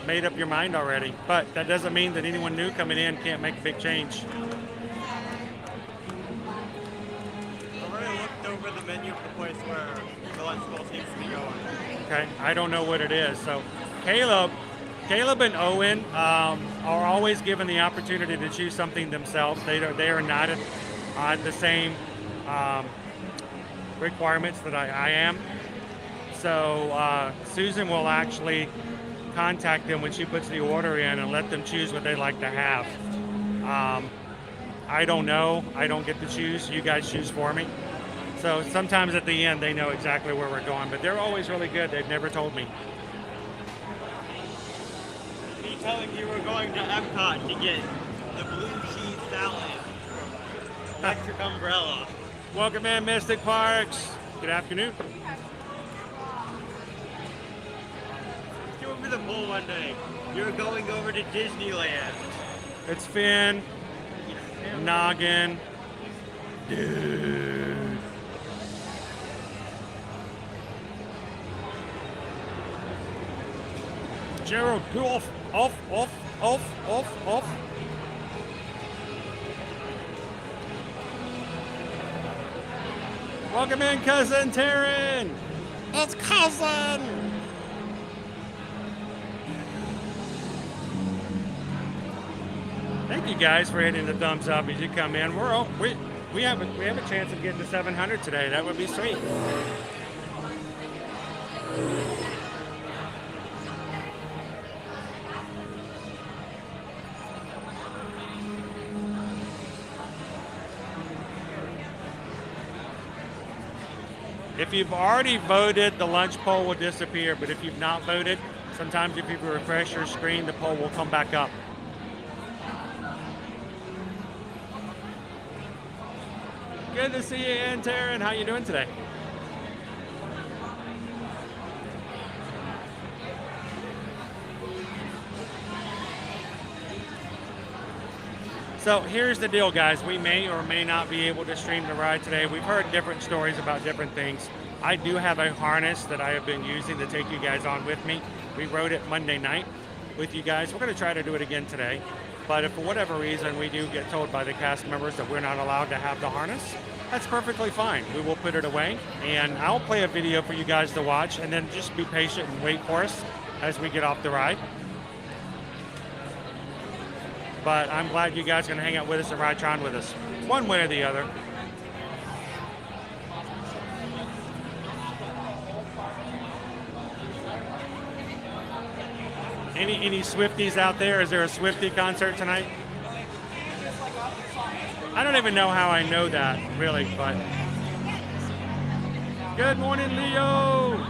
made up your mind already. But that doesn't mean that anyone new coming in can't make a big change. I already looked over the menu of the place where the lunch bowl seems to be going. Okay, I don't know what it is. So Caleb and Owen are always given the opportunity to choose something themselves. They are not on the same requirements that I am. So Susan will actually contact them when she puts the order in and let them choose what they'd like to have. I don't know. I don't get to choose. You guys choose for me. So sometimes at the end they know exactly where we're going, but they're always really good. They've never told me. Me telling you we're going to Epcot to get the blue cheese salad. Electric umbrella. Welcome in, Mystic Parks. Good afternoon. Give me the poll one day. You're going over to Disneyland. It's Finn, Noggin, dude. Gerald, go off. Welcome in, Cousin Taryn. It's Cousin. Thank you guys for hitting the thumbs up as you come in. We have a chance of getting to 700 today. That would be sweet. If you've already voted, the lunch poll will disappear, but if you've not voted, sometimes if you refresh your screen, the poll will come back up. Good to see you in, Taryn. How you doing today? So here's the deal, guys. We may or may not be able to stream the ride today. We've heard different stories about different things. I do have a harness that I have been using to take you guys on with me. We rode it Monday night with you guys. We're going to try to do it again today. But if for whatever reason we do get told by the cast members that we're not allowed to have the harness, that's perfectly fine. We will put it away, and I'll play a video for you guys to watch, and then just be patient and wait for us as we get off the ride. But I'm glad you guys are going to hang out with us and ride Tron with us, one way or the other. Any Swifties out there? Is there a Swiftie concert tonight? I don't even know how I know that, really, but... Good morning, Leo!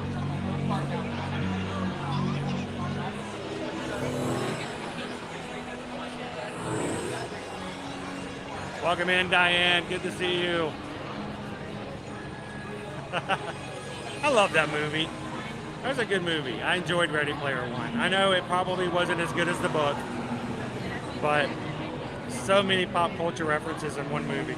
Welcome in, Diane. Good to see you. I love that movie. That was a good movie. I enjoyed Ready Player One. I know it probably wasn't as good as the book, but so many pop culture references in one movie.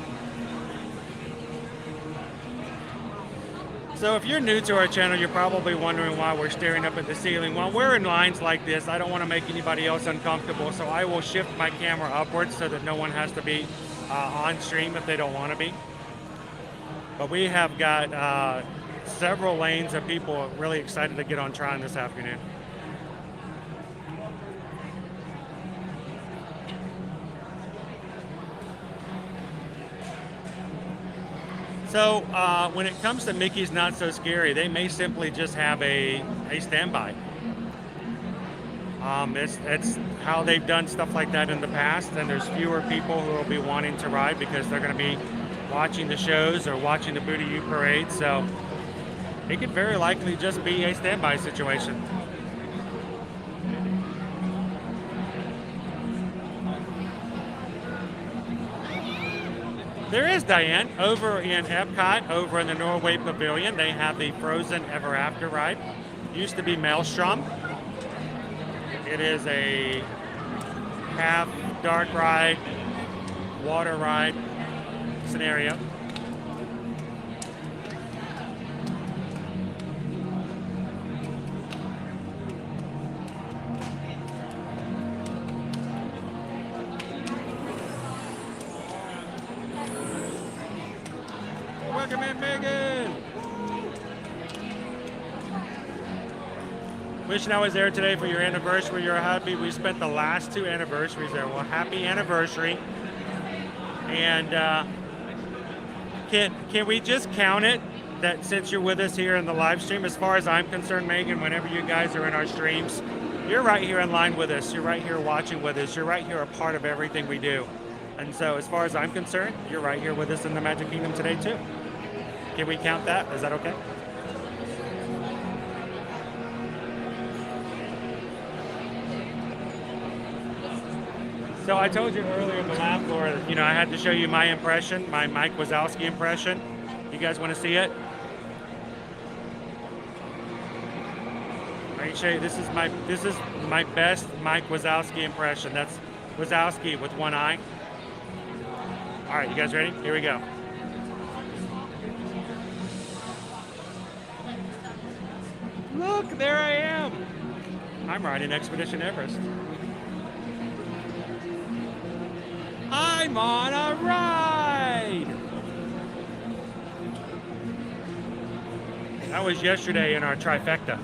So if you're new to our channel, you're probably wondering why we're staring up at the ceiling. While we're in lines like this, I don't want to make anybody else uncomfortable, so I will shift my camera upwards so that no one has to be on stream if they don't want to be. But we have got several lanes of people really excited to get on Tron this afternoon. So when it comes to Mickey's Not So Scary, they may simply just have a standby. It's how they've done stuff like that in the past, and there's fewer people who will be wanting to ride because they're going to be watching the shows or watching the Booty U parade. So it could very likely just be a standby situation. There is, Diane, over in Epcot, over in the Norway Pavilion. They have the Frozen Ever After ride. Used to be Maelstrom. It is a half dark ride, water ride scenario. Welcome in, Megan. Wishing I was there today for your anniversary. You're happy. We spent the last 2 anniversaries there. Well, happy anniversary. And can we just count it that since you're with us here in the live stream, as far as I'm concerned, Megan, whenever you guys are in our streams, you're right here in line with us. You're right here watching with us. You're right here a part of everything we do. And so as far as I'm concerned, you're right here with us in the Magic Kingdom today too. Can we count that? Is that okay? So I told you earlier in the lab floor, you know, I had to show you my impression, my Mike Wazowski impression. You guys want to see it? I can show you. This is my best Mike Wazowski impression. That's Wazowski with one eye. All right, you guys ready? Here we go. Look, there I am. I'm riding Expedition Everest. I'm on a ride. That was yesterday in our trifecta.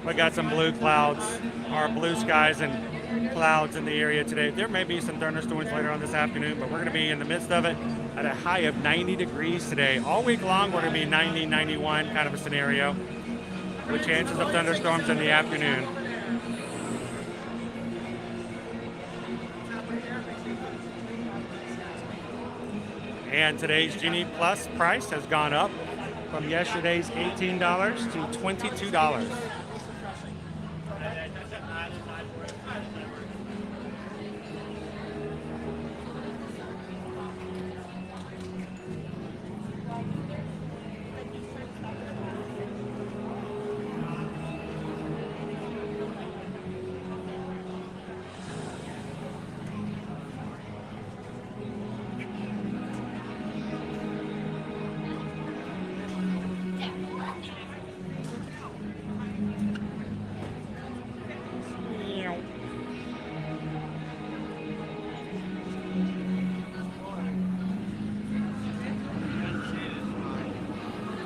We got some blue clouds, or blue skies and clouds in the area today. There may be some thunderstorms later on this afternoon, but we're going to be in the midst of it at a high of 90 degrees today. All week long, we're going to be 90, 91 kind of a scenario with chances of thunderstorms in the afternoon. And today's Genie Plus price has gone up from yesterday's $18 to $22.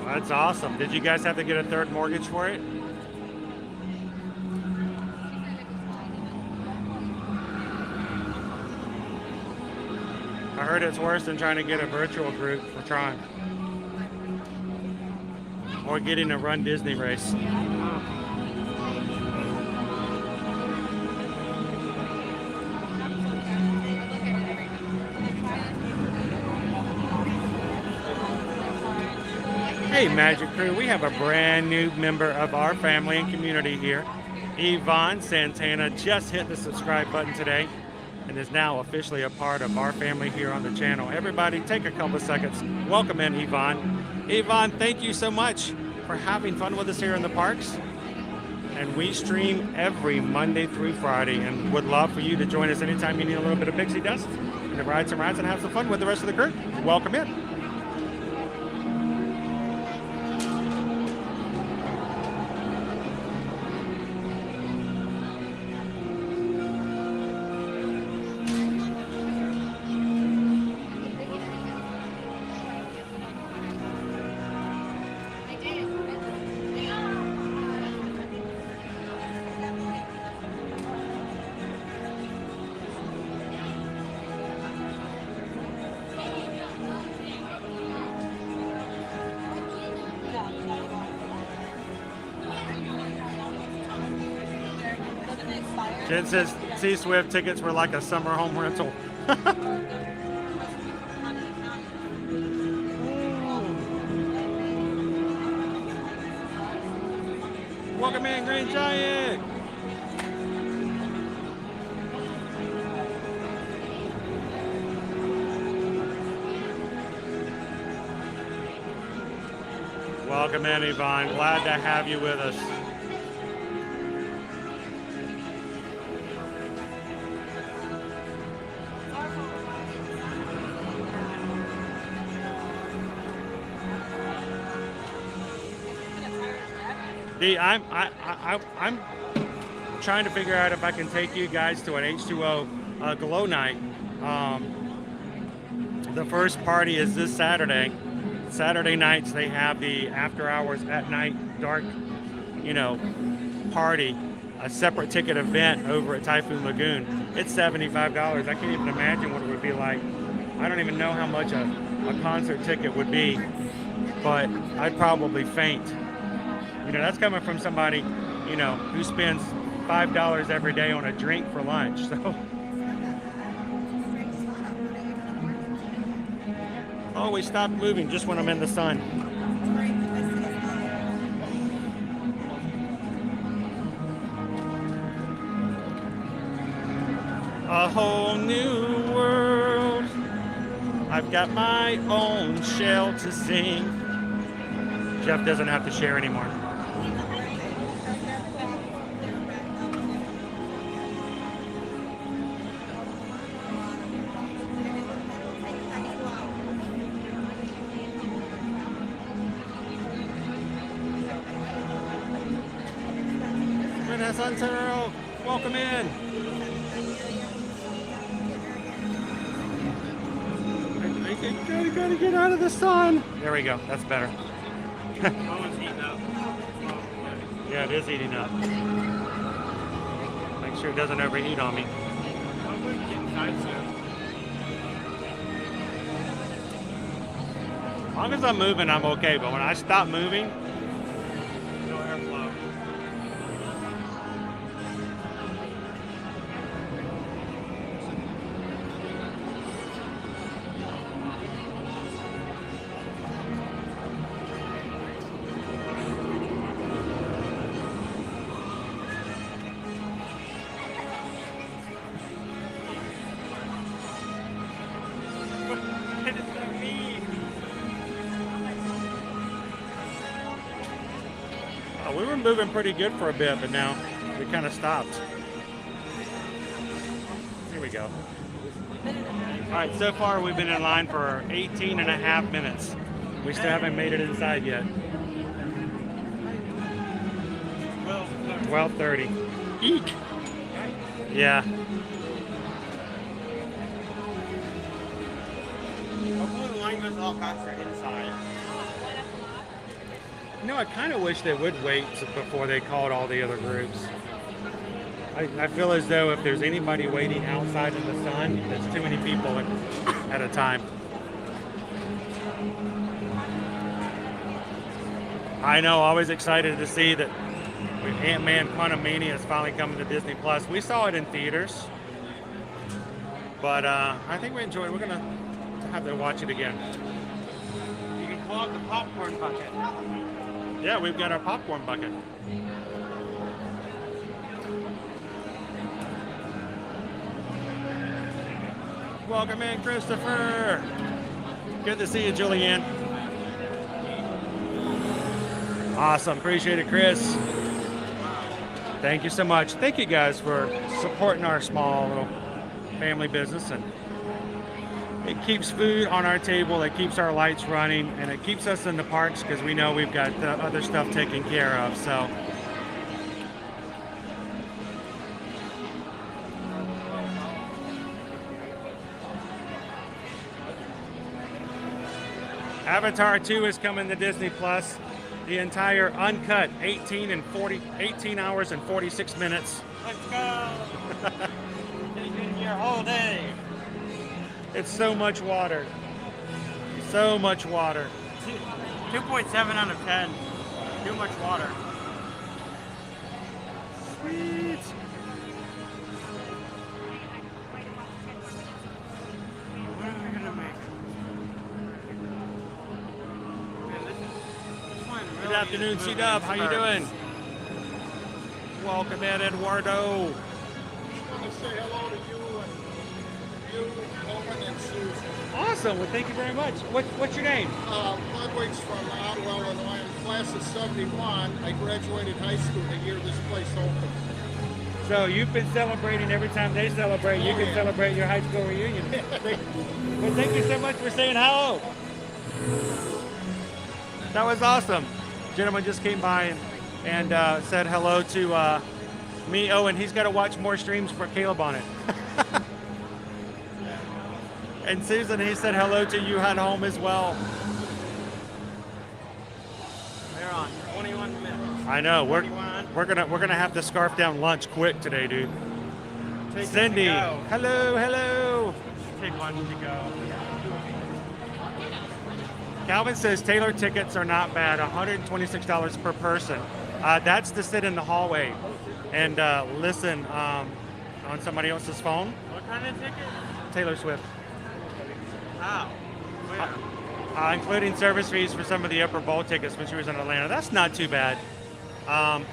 That's awesome. Did you guys have to get a third mortgage for it? I heard it's worse than trying to get a virtual group for Tron. Or getting a Run Disney race. Hey Magic Crew, we have a brand new member of our family and community here. Yvonne Santana just hit the subscribe button today and is now officially a part of our family here on the channel. Everybody take a couple of seconds. Welcome in Yvonne. Yvonne, thank you so much for having fun with us here in the parks. And we stream every Monday through Friday and would love for you to join us anytime you need a little bit of pixie dust and to ride some rides and have some fun with the rest of the crew. Welcome in. Jen says T-Swift tickets were like a summer home rental. Welcome in, Green Giant. Welcome in, Yvonne. Glad to have you with us. I'm trying to figure out if I can take you guys to an H2O glow night. The first party is this Saturday. Saturday nights they have the after hours at night dark, party, a separate ticket event over at Typhoon Lagoon. It's $75. I can't even imagine what it would be like. I don't even know how much a concert ticket would be, but I'd probably faint. That's coming from somebody, who spends $5 every day on a drink for lunch. So, always stop moving just when I'm in the sun. A whole new world. I've got my own shell to sing. Jeff doesn't have to share anymore. Sunturl, welcome in. Gotta get out of the sun. There we go. That's better. Yeah, it is heating up. Make sure it doesn't overheat on me. As long as I'm moving, I'm okay. But when I stop moving, no airflow. We were moving pretty good for a bit, but now we kind of stopped. Here we go. All right, so far we've been in line for 18 and a half minutes. We still haven't made it inside yet. 12:30. Eek. Yeah. Hopefully the line goes a lot faster inside. I kind of wish they would wait before they called all the other groups. I feel as though if there's anybody waiting outside in the sun, there's too many people at a time. I know, always excited to see that Ant-Man Quantumania is finally coming to Disney Plus. We saw it in theaters, but I think we enjoyed it. We're going to have to watch it again. You can pull out the popcorn bucket. Yeah, we've got our popcorn bucket. Welcome in, Christopher. Good to see you, Julianne. Awesome. Appreciate it, Chris. Thank you so much. Thank you guys for supporting our small little family business. And it keeps food on our table, it keeps our lights running, and it keeps us in the parks because we know we've got other stuff taken care of. So Avatar 2 is coming to Disney Plus. The entire uncut 18 hours and 46 minutes. Let's go. Taking your whole day. It's so much water. So much water. 2.7 out of 10. Too much water. Sweet. Good afternoon, C-Dub. How you doing? Welcome in, Eduardo. I want to say hello to you, Owen, and Susan. Awesome. Well, thank you very much. What's your name? Ludwig's from Ottawa, Illinois. I'm class of 71. I graduated high school the year this place opened. So you've been celebrating every time they celebrate. You can celebrate your high school reunion. Well, thank you so much for saying hello. That was awesome. Gentleman just came by and said hello to me. Oh, and he's got to watch more streams for Caleb on it. And Susan, he said hello to you at home as well. They're on 21 minutes. I know. We're gonna have to scarf down lunch quick today, dude. Cindy, hello. Take one to go. Calvin says Taylor tickets are not bad. $126 per person. That's to sit in the hallway and listen on somebody else's phone. What kind of ticket? Taylor Swift. Oh. Including service fees for some of the upper bowl tickets when she was in Atlanta. That's not too bad. I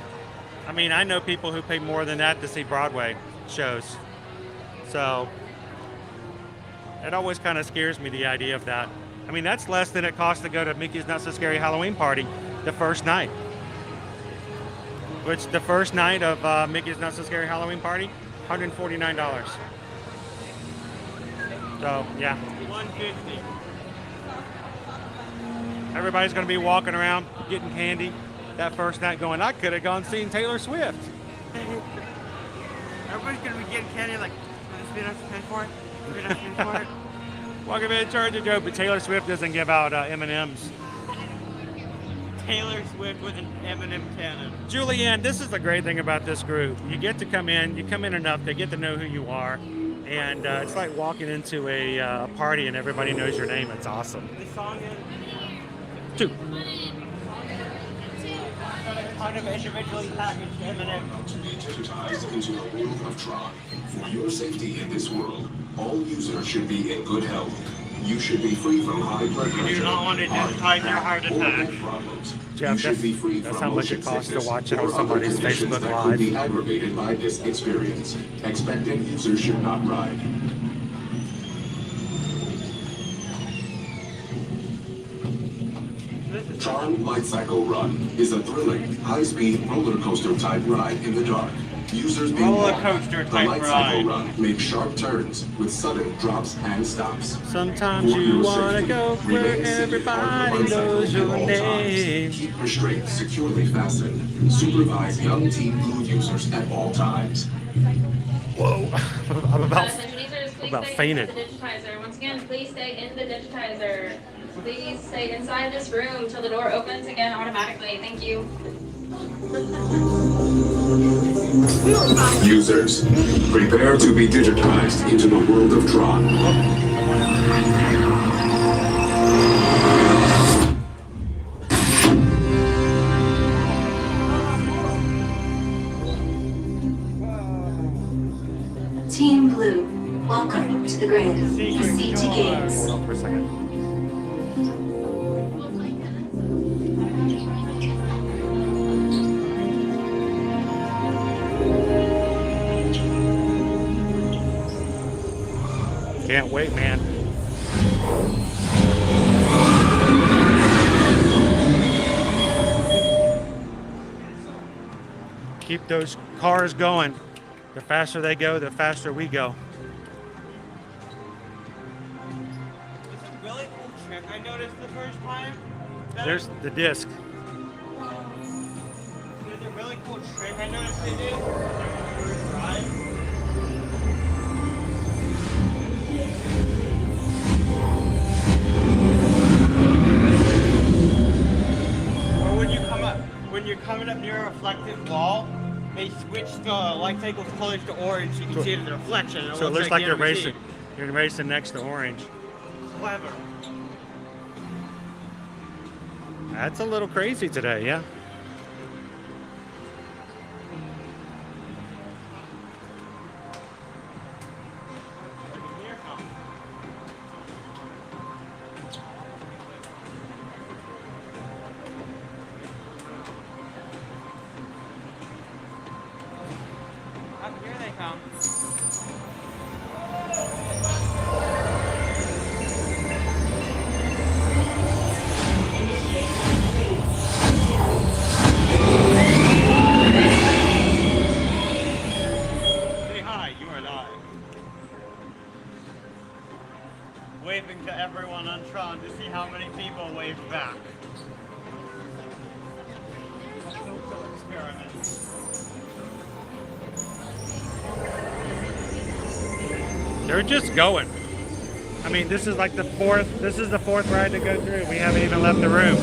mean, I know people who pay more than that to see Broadway shows. So it always kind of scares me, the idea of that. I mean, that's less than it costs to go to Mickey's Not So Scary Halloween Party the first night. Which the first night of Mickey's Not So Scary Halloween Party, $149. So, yeah. $150. Everybody's going to be walking around getting candy that first night going, I could have gone seen Taylor Swift. Everybody's going to be getting candy like, we don't have to pay for it? We don't have to pay for it? Welcome in, charge of Joe, but Taylor Swift doesn't give out M&Ms. Taylor Swift with an M&M cannon. Julianne, this is the great thing about this group. You get to come in, you come in enough, they get to know who you are, and it's like walking into a party and everybody knows your name. It's awesome. The song is... 2. Part of individually packaged M&M. To be digitized into the world of Tron. For your safety in this world, all users should be in good health. You should be free from high blood pressure. You do not want to digitize your heart attack. Jeff, that's how much it costs to watch it on somebody's Facebook Live. Be aggravated by this experience. Expectant users should not ride. Tron Lightcycle Run is a thrilling, high-speed roller coaster type ride in the dark. Users being Roller warned, coaster the type Lightcycle ride. Run makes sharp turns with sudden drops and stops. Sometimes For you your want to safety, go where remain seated on everybody your bicycle knows your at all name. times. Keep restraints securely fastened. Supervise young teen blue users at all times. Whoa, I'm about fainted. The digitizer. Once again, please stay in the digitizer. Please stay inside this room till the door opens again automatically. Thank you. Users, prepare to be digitized into the world of Tron. Team Blue, welcome to the grid. Proceed to gates. Hold on for a second. Can't wait, man. Keep those cars going. The faster they go, the faster we go. It's a really cool trick I noticed the first time. There's the disc. There's a really cool trick I noticed they did. First ride. Or when you're coming up near a reflective wall, they switch the light cycle's colors to orange. You can see it in the reflection. So it looks like the you're enemy racing. team. You're racing next to orange. Clever. That's a little crazy today, yeah. welcome. Say hi, you are live. Waving to everyone on Tron to see how many people wave back. They're just going. I mean, this is like the fourth ride to go through. We haven't even left the room.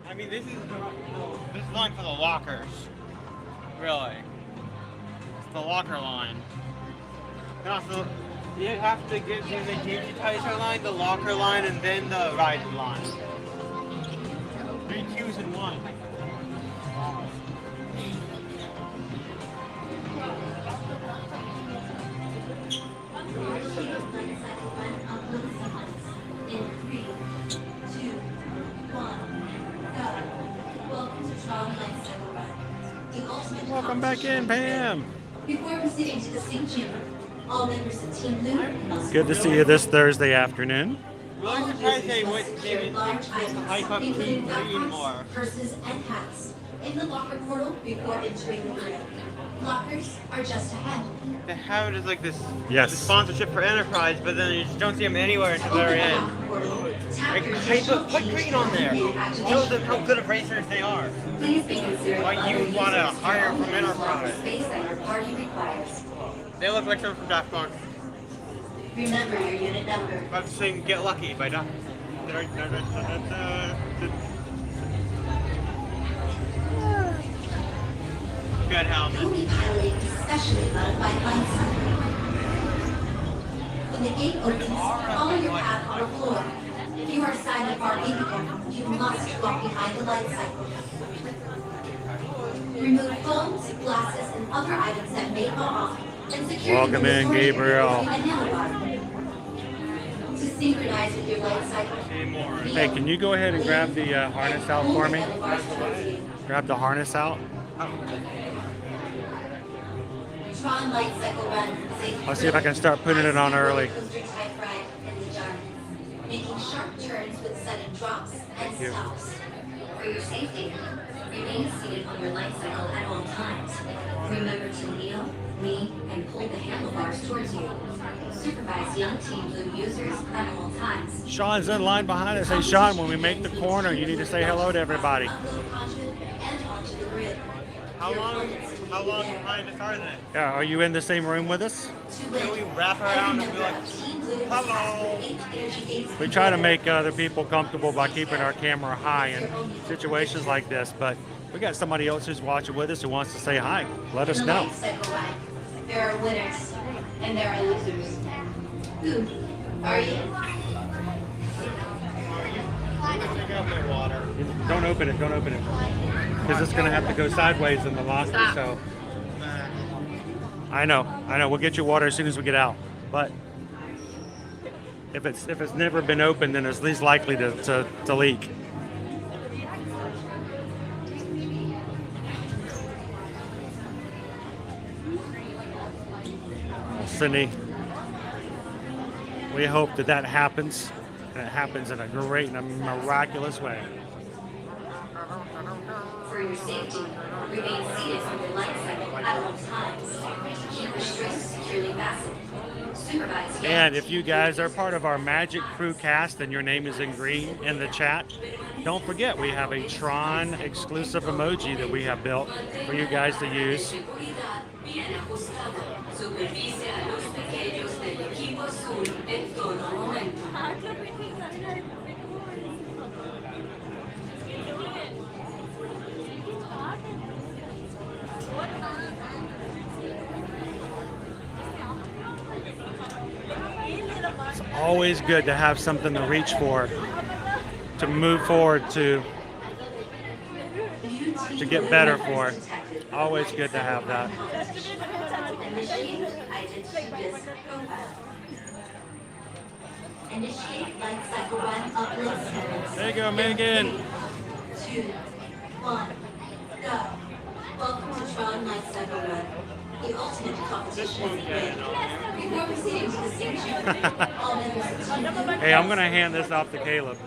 I mean, this is line for the lockers. Really. It's the locker line. And also, you have to get to the digitizer line, the locker line, and then the ride line. 3 queues in one. In 3, 2, 1, go. Welcome to Tron Lightcycle Run. The ultimate Welcome back in, Pam. Before proceeding to the sync chamber, all members of Team Blue must Good to see you this Thursday afternoon. Really surprised they wouldn't give it large items, hype up including green backpacks, more. purses, and hats, in the locker portal before entering the grid. Lockers are just ahead. They have it as like this, Yes. this sponsorship for Enterprise, but then you just don't see them anywhere until they're in. Like, put green on there. Show them how good of racers they are. Please be considerate Like you want to hire from Enterprise. space that your party requires. They look like someone from Daft Punk. Remember your unit number. About to sing "Get Lucky" by Daft. Good helmet. Only piloting especially modified Lightcycle. When the gate opens, follow your path on the floor. If you are assigned a bar vehicle, you must walk behind the Lightcycle. Remove phones, glasses, and other items that may fall off, and secure Welcome the in, destroyer Gabriel. using a handlebar. To synchronize with your Lightcycle, Hey, can you go ahead and grab the harness out for me? Grab the harness out. Tron Lightcycle Run is a I'll see if I can start putting it on early. coaster-type ride in the dark, making sharp turns with sudden drops and you. stops. For your safety, remain seated on your light cycle at all times. Remember to kneel, lean, and pull the handlebars towards you. Supervise young Team Blue users at all times. Sean's in line behind us. Hey, Sean, when we make the corner, you need to say hello to everybody. And onto the grid. How long behind us are they? Yeah, are you in the same room with us? Can we wrap around and be like, hello? We try to make other people comfortable by keeping our camera high in situations like this, but we got somebody else who's watching with us who wants to say hi. Let us In the know. Lightcycle Ride, there are winners and there are losers. Who are you? Don't open it, don't open it. Because it's going to have to go sideways in the locker, so. I know. We'll get you water as soon as we get out. But if it's never been opened, then it's least likely to leak. Cindy, we hope that happens, and it happens in a great and a miraculous way. For your safety, remain seated on your light cycle at all times. Keep your strings securely fastened. Supervise young And if you guys are part of our Magic Crew cast and your name is in green in the chat, don't forget we have a Tron exclusive emoji that we have built for you guys to use. Supervise a los pequeños del equipo azul en todo momento. It's always good to have something to reach for, to move forward to get better for. Always good to have that. Initiate identity disk profile. Initiate light cycle run uplink settings. There you go, Megan. 2, 1. Go. Welcome to Tron Lightcycle Run, the ultimate competition of the grid. Before proceeding to the station, all members of Team Blue Hey, I'm gonna hand this off to Caleb.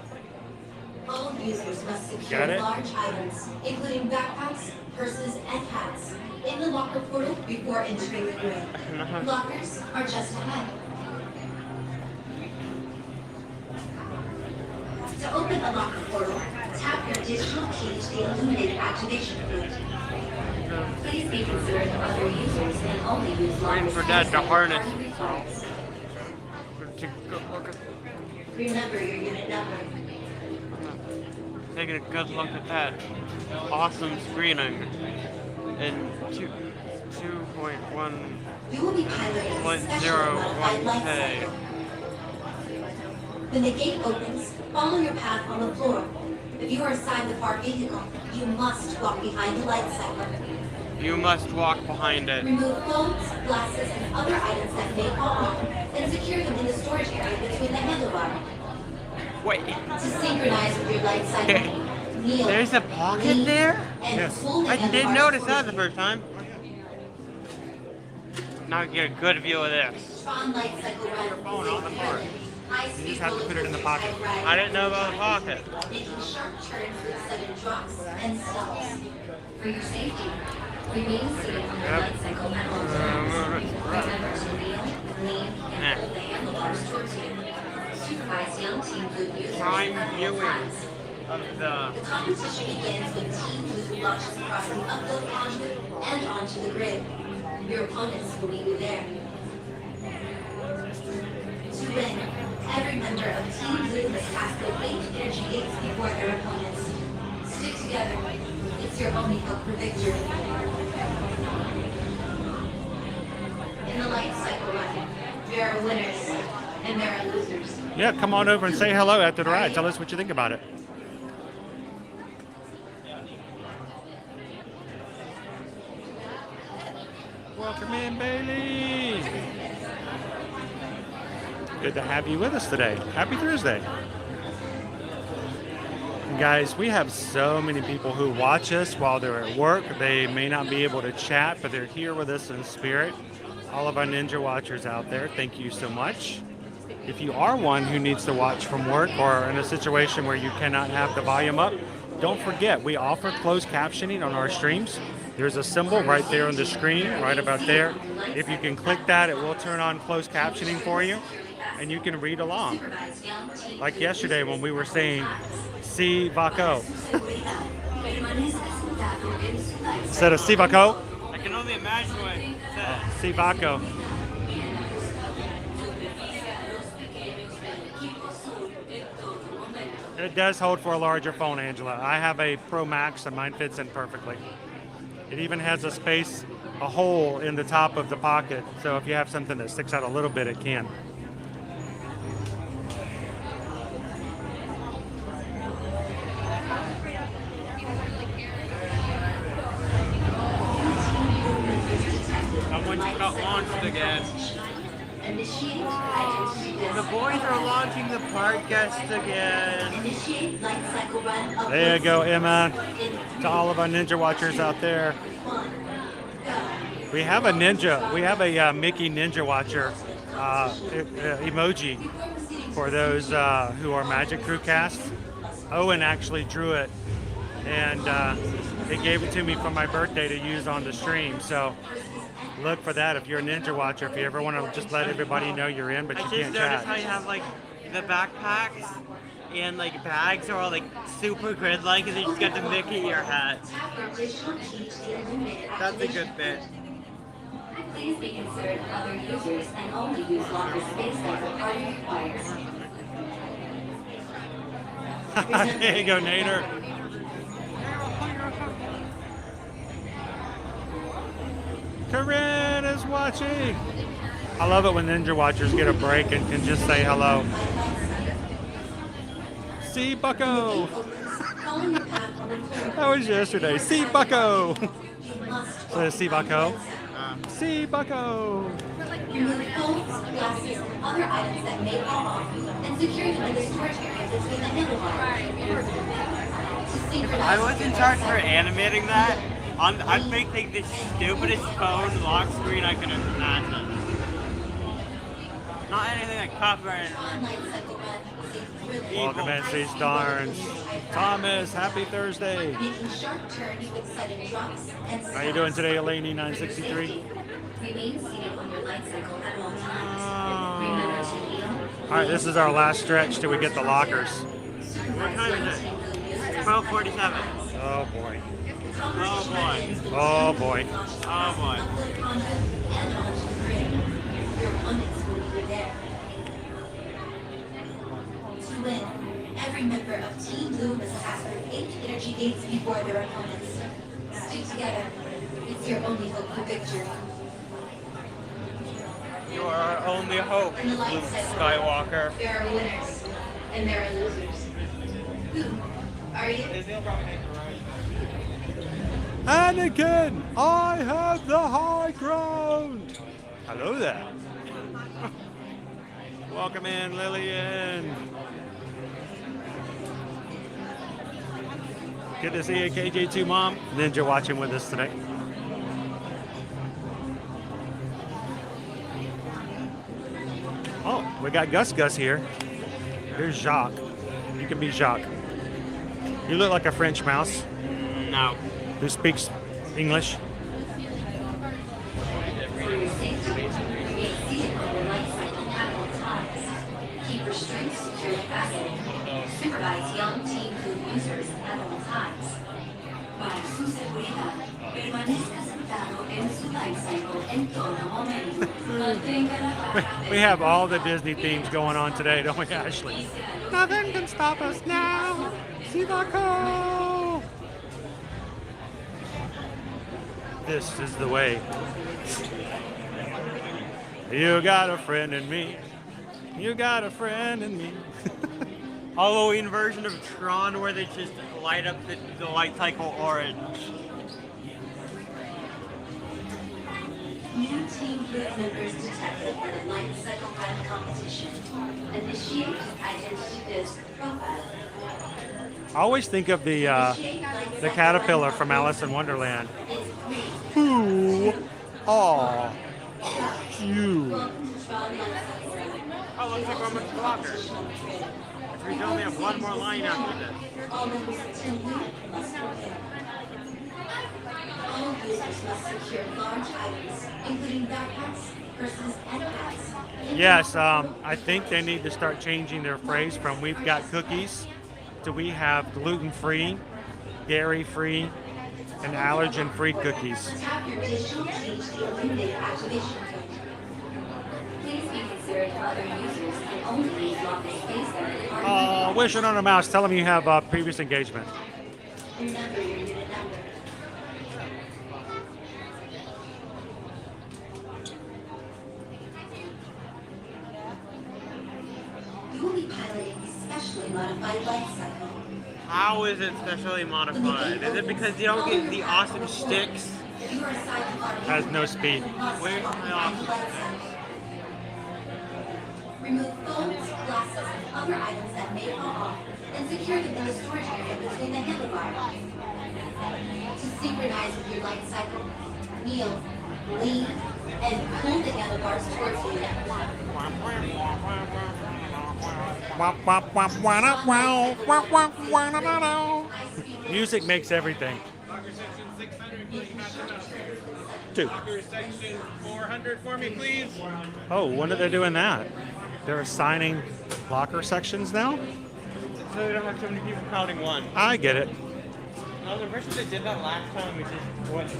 all users must Got secure it? large items, including backpacks, purses, and hats, in the locker portal before entering the grid. Lockers are just ahead. To open a locker portal, tap your digital key to the illuminated activation code. Please be considerate of other users and only use Waiting lockers for Dad to harness. Remember your unit number. Taking a good look at that awesome screening in 2.1.01K. You will be piloting a special modified light cycle. When the gate opens, follow your path on the floor. If you are assigned the parked vehicle, you must walk behind the light cycle. You must walk behind it. Remove phones, glasses, and other items that may fall off, and secure them in the storage area between the handlebar. Wait. To synchronize with your light cycle, kneel. There's a pocket there? And pull the I didn't handlebars notice towards that the first time. Now you get a good view of this. Tron Lightcycle Run phone on the floor. You just have to put it in the pocket. I didn't know about the pocket. Making sharp turns with sudden drops and stops. For your safety, remain seated on the light cycle at all times. Remember to kneel, lean, and hold the handlebars towards you. Supervise young Team Blue users Prime at all viewing times. of The competition begins when Team Blue launches across the uphill conduit and onto the grid. Your opponents will meet you there. To win, every member of Team Blue must pass the 8 energy gates before their opponents. Stick together. It's your only hope for victory. In the light cycle run, there are winners and there are losers. Yeah, come on over and say hello after the ride. Tell us what you think about it. Welcome in, Bailey. Good to have you with us today. Happy Thursday. And guys, we have so many people who watch us while they're at work. They may not be able to chat, but they're here with us in spirit. All of our Ninja Watchers out there, thank you so much. If you are one who needs to watch from work or in a situation where you cannot have the volume up, don't forget, we offer closed captioning on our streams. There's a symbol right there on the screen, right about there. If you can click that, it will turn on closed captioning for you, and you can read along. Like yesterday when we were saying, "Si Vaco." Instead of "Si Vaco," I can only imagine what it said. "Si Vaco." It does hold for a larger phone, Angela. I have a Pro Max and mine fits in perfectly. It even has a space, a hole in the top of the pocket, so if you have something that sticks out a little bit, it can. Someone just got launched again. Initiate identity. The boys are launching the podcast again. Initiate light cycle run. There you go, Emma. To all of our Ninja Watchers out there. We have a ninja. We have a Mickey Ninja Watcher emoji for those who are Magic Crew cast. Owen actually drew it, and he gave it to me for my birthday to use on the stream. So look for that if you're a Ninja Watcher. If you ever want to just let everybody know you're in, but you I can't just noticed how chat. you have like the backpacks and like bags are all like super grid-like, and then you just got the Mickey ear hat. That's a good bit. Please be considerate of other users and only use locker space that the party requires. There you go, Nader. Corinne is watching. I love it when Ninja Watchers get a break and can just say hello. See Bucko. That was yesterday. See Bucko. So see Bucko. See Bucko. Remove phones, glasses, and other items that may fall off, and secure them in the storage area between the handlebars. I was in charge for animating that, I think the stupidest phone lock screen I can imagine. Not anything like copyrighted. Welcome in, Sea Starns. Thomas, happy Thursday. How you doing today, Eleni 963? All right, this is our last stretch till we get the lockers. What time is it? 12:47. Oh boy. Oh boy. Oh boy. Oh boy. To win, every member of Team Blue must pass through 8 energy gates before their opponents. Stick together. It's your only hope for victory. You are our only hope, Luke Skywalker. There are winners, and there are losers. Who are you? Anakin, I have the high ground. Hello there. Welcome in, Lillian. Good to see you, KJ2 Mom. Ninja watching with us today. Oh, we got Gus here. Here's Jacques. You can be Jacques. You look like a French mouse. No. Who speaks English? Keep restraints securely fastened. Supervise young Team Blue users at all times. Para su seguridad, permanezca sentado en su Lightcycle en todo momento. Mantenga la barra. We have all the Disney themes going on today, don't we, Ashley? Nothing can stop us now. See the call. This is the way. You got a friend in me. You got a friend in me. Halloween version of Tron where they just light up the light cycle orange. New Team Blue members detected at a Lightcycle Run competition. Initiate identity disc profile. I always think of the caterpillar from Alice in Wonderland. Who are you? Oh, looks like we're almost to lockers. We only have one more line after this. All users must secure large items, including backpacks, purses, and hats. Yes, I think they need to start changing their phrase from "we've got cookies" to "we have gluten-free, dairy-free, and allergen-free cookies." Tap your dish to change the illuminated activation code. Please be considerate of other users and only use locker space that Wishing on a mouse, tell them you have previous engagement. Remember your unit number. You will be piloting a specially modified Lightcycle. How is it specially modified? Is it because you don't get the awesome sticks? You are assigned to Has no speed. Where's my awesome sticks? Remove phones, glasses, and other items that may fall off, and secure them in the storage area between the handlebars. To synchronize with your Lightcycle, kneel, lean, and pull the handlebars towards you. Music makes everything. Locker section 600, go to Captain. 2. Locker section 400 for me, please. Oh, when are they doing that? They're assigning locker sections now? So we don't have too many people crowding one. I get it. No, the person that did that last time, we just went to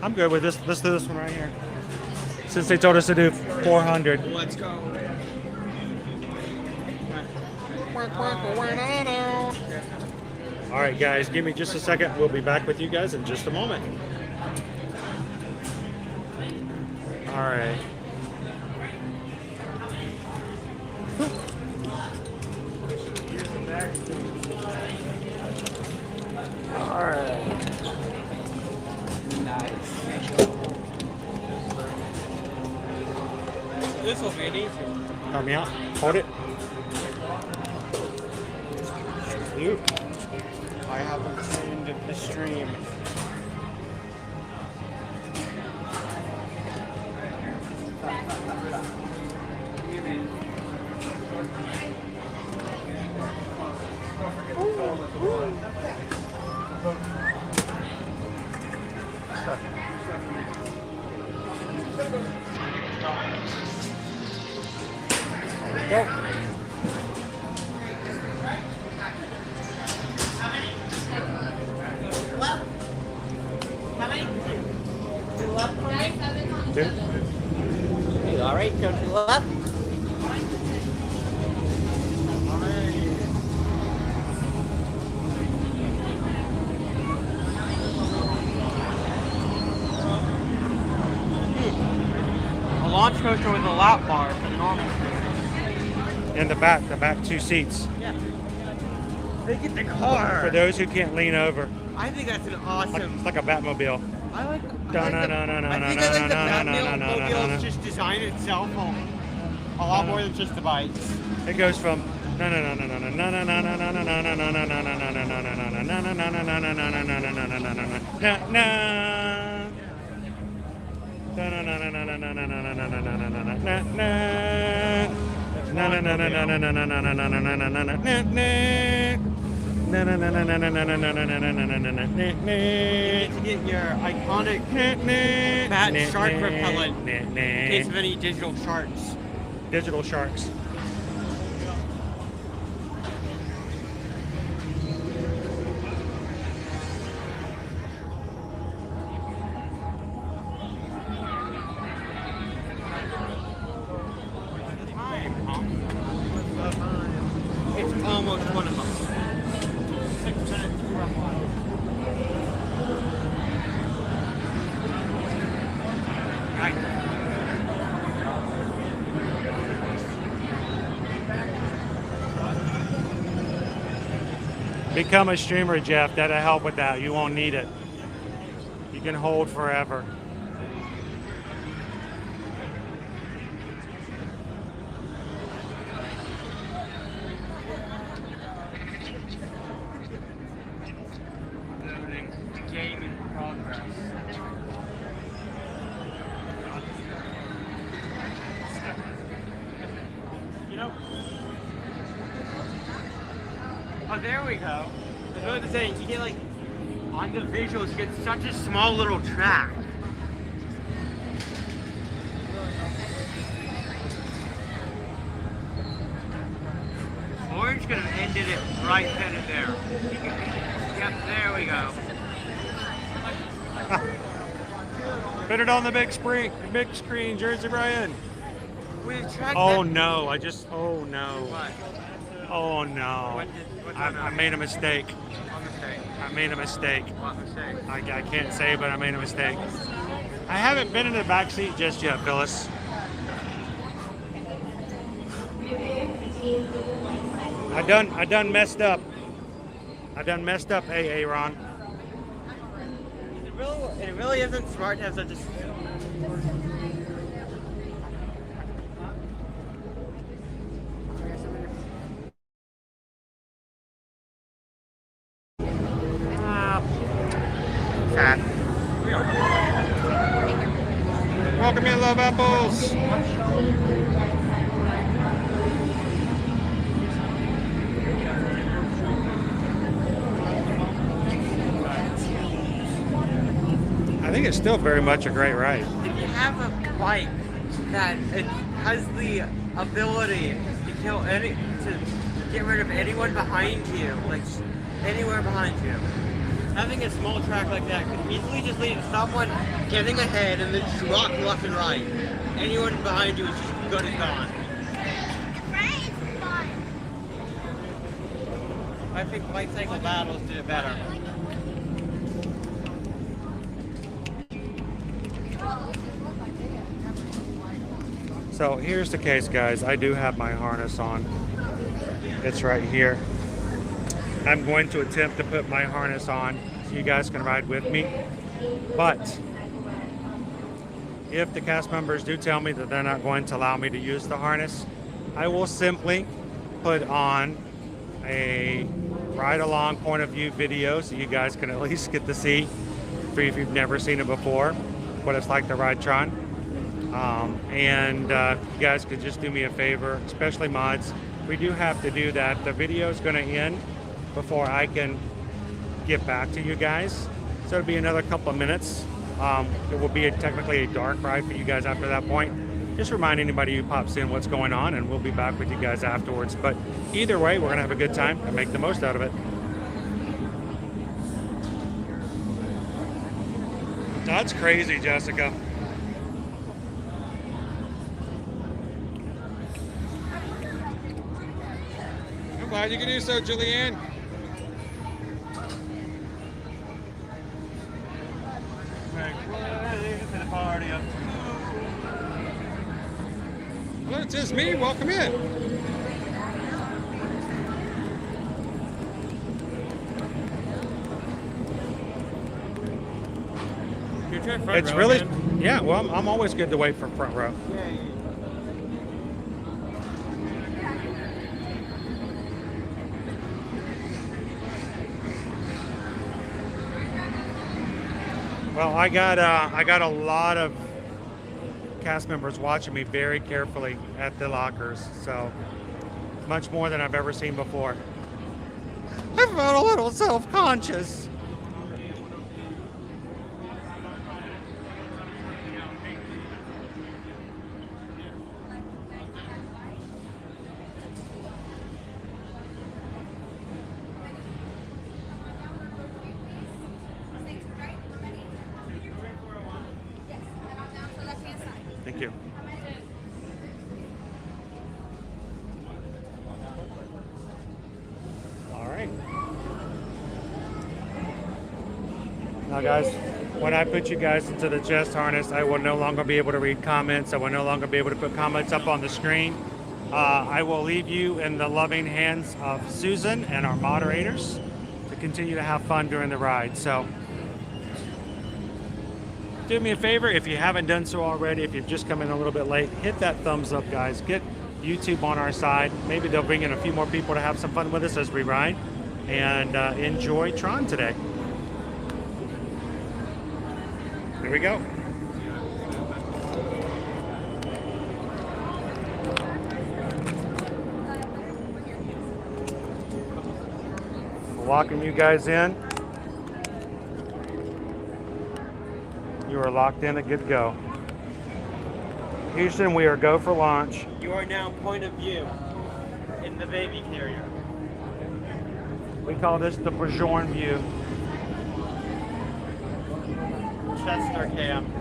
I'm good with this. Let's do this one right here. Since they told us to do 400. Let's go. All right, guys, give me just a second. We'll be back with you guys in just a moment. All right. All right. This will be an easy. Help me out. Hold it. Luke. I haven't seen the stream. Go. You all right? Go to the left. A launch coaster with a lap bar for the normal. In the back two seats. Yeah. They get the car. For those who can't lean over. I think that's an awesome. It's like a Batmobile. I think the Batmobile just designed itself a lot more than just the bikes. It goes from You need to get your iconic matte shark repellent in case of any digital sharks. Digital sharks. It's almost 1 o'clock. 6 minutes to Become a streamer, Jeff. That'll help with that. You won't need it. You can hold forever. Game in progress. You know. Oh, there we go. I was saying, you get like on the visuals, you get such a small little track. Orange could have ended it right then and there. Yep, there we go. Put it on the big screen, Jersey Brian. Oh no, oh no. What? Oh no. I made a mistake. What mistake? I made a mistake. What mistake? I can't say, but I made a mistake. I haven't been in the back seat just yet, Phyllis. I done messed up. I done messed up, hey Aaron. It really isn't smart to have such a... Sad. Welcome in, Love Apples. I think it's still very much a great ride. If you have a bike that it has the ability to get rid of anyone behind you, like anywhere behind you, having a small track like that could easily just leave someone getting ahead and then just rock left and right. Anyone behind you is just good and gone. I think Lightcycle Battles did it better. So here's the case, guys. I do have my harness on. It's right here. I'm going to attempt to put my harness on so you guys can ride with me. But if the cast members do tell me that they're not going to allow me to use the harness, I will simply put on a ride-along point of view video so you guys can at least get to see, if you've never seen it before, what it's like to ride Tron. You guys could just do me a favor, especially mods. We do have to do that. The video is going to end before I can get back to you guys. So it'll be another couple of minutes. It will be technically a dark ride for you guys after that point. Just remind anybody who pops in what's going on, and we'll be back with you guys afterwards. But either way, we're going to have a good time and make the most out of it. That's crazy, Jessica. I'm glad you can do so, Julianne. Well, it's just me. Welcome in. It's really, yeah. Well, I'm always good to wait for front row. Well, I got a lot of cast members watching me very carefully at the lockers, so much more than I've ever seen before. I felt a little self-conscious. Thank you. All right. Now, guys, when I put you guys into the chest harness, I will no longer be able to read comments. I will no longer be able to put comments up on the screen. I will leave you in the loving hands of Susan and our moderators to continue to have fun during the ride. So do me a favor, if you haven't done so already, if you've just come in a little bit late, hit that thumbs up, guys. Get YouTube on our side. Maybe they'll bring in a few more people to have some fun with us as we ride and enjoy Tron today. Here we go. Locking you guys in. You are locked in and good to go. Houston, we are go for launch. You are now point of view in the baby carrier. We call this the Bajorn view. Chester cam.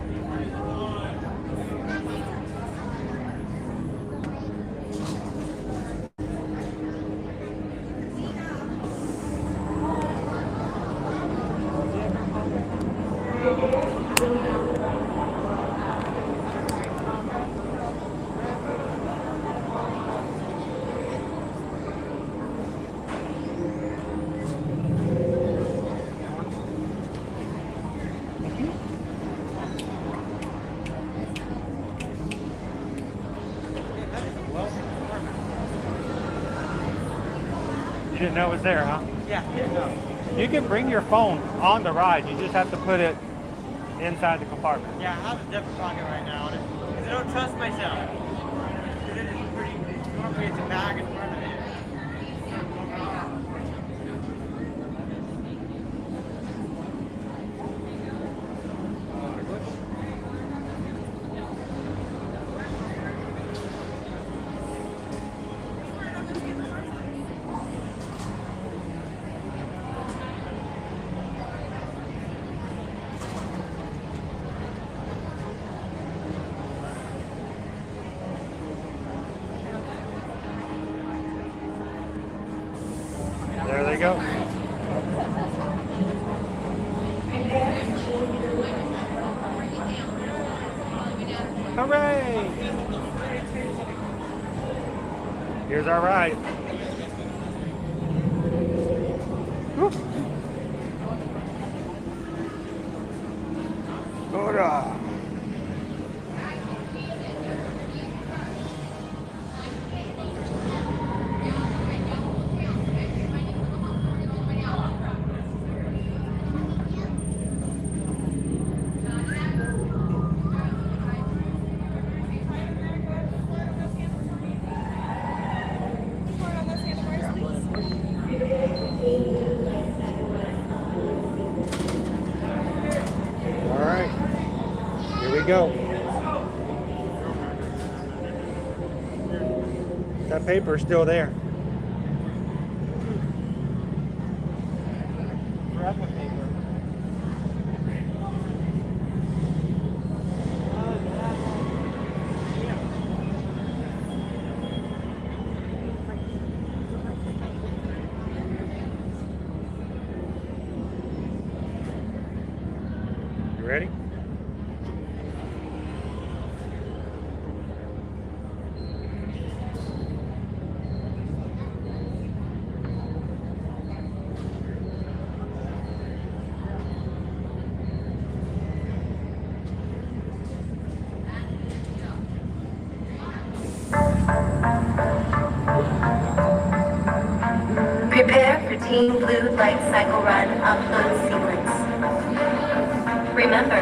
You didn't know it was there, huh? Yeah, no. You can bring your phone on the ride. You just have to put it inside the compartment. Yeah, I have a different pocket right now on it because I don't trust myself. It is pretty. Normally it's a bag in front of me. There they go. Hooray! Here's our ride. Woo. Hoorah! you go. That paper's still there. Grab the paper. You ready? Prepare for Team Blue Lightcycle Run upload sequence. Remember,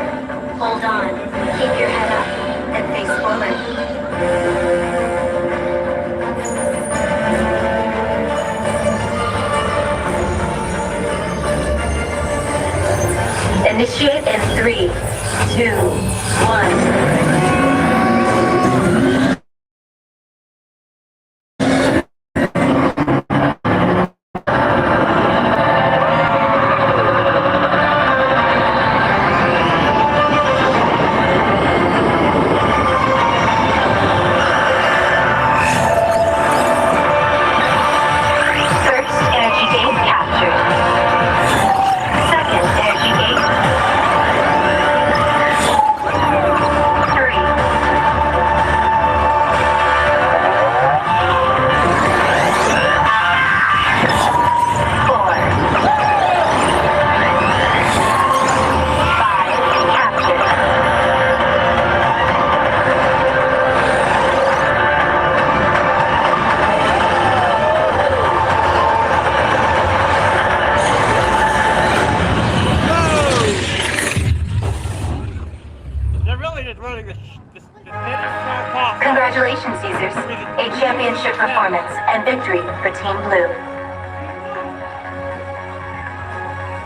hold on, keep your head up, and face forward. Initiate in 3, 2, 1. Congratulations, users. A championship performance and victory for Team Blue.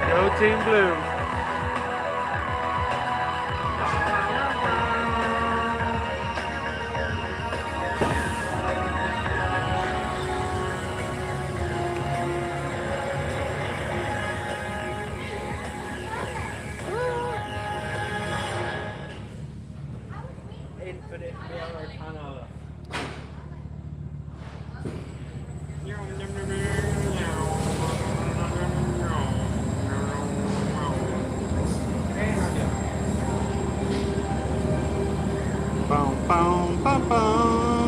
Go Team Blue.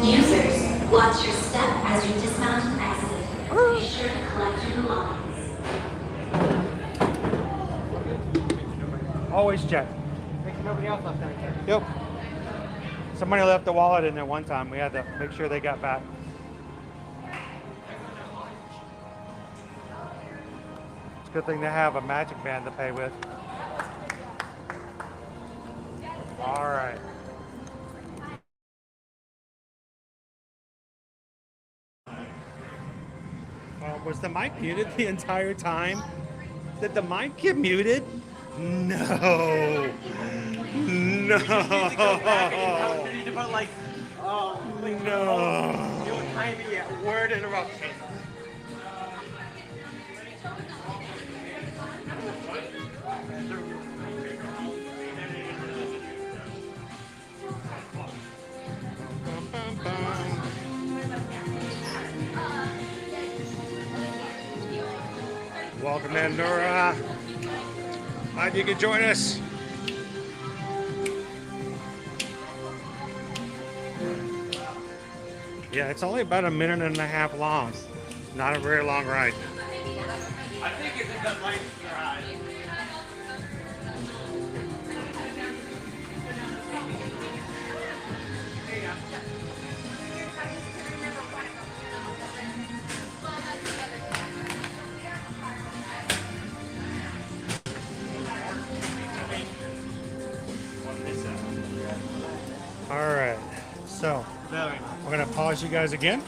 Users, watch your step as you dismount and exit. Be sure to collect your belongings. Always check. Nobody else left anything. Yep. Somebody left a wallet in there one time. We had to make sure they got back. It's a good thing to have a magic band to pay with. All right. Was the mic muted the entire time? Did the mic get muted? No. No. You need to put like, no. Do a tiny word interruption. Welcome in, Nora. Glad you could join us. Yeah, it's only about a minute and a half long. Not a very long ride. I think it's a good light ride. All right, so we're gonna pause you guys again.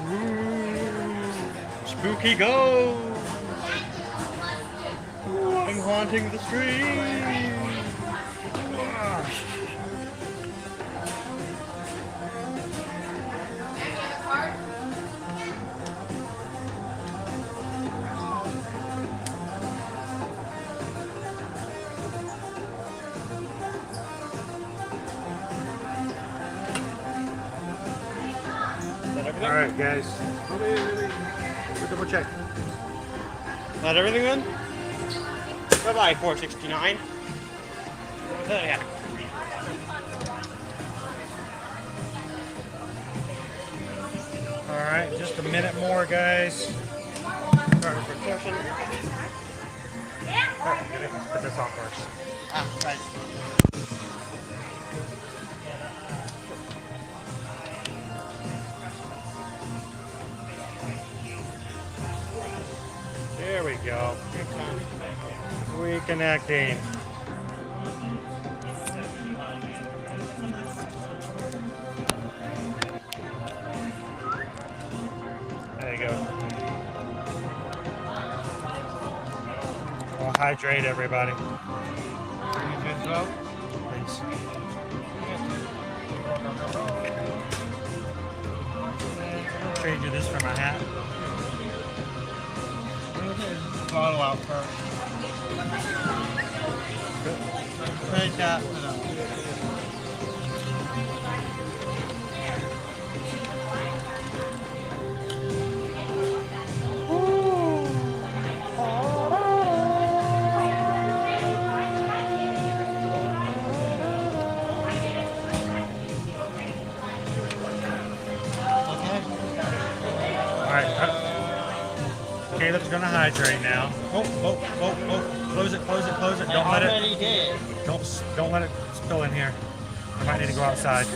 Ooh, spooky go! haunting the street. All right, guys. We'll double check. Not everything then? Bye-bye, 469. Yeah. All right, just a minute more, guys. Sorry for question. Let's put this on first. Right. There we go. Reconnecting. There you go. Well, hydrate everybody. Thanks. Trade you this for my hat. Bottle out first. Take that. Caleb's gonna hydrate now. Oh. Close it. Don't let it. Don't let it spill in here. I might need to go outside.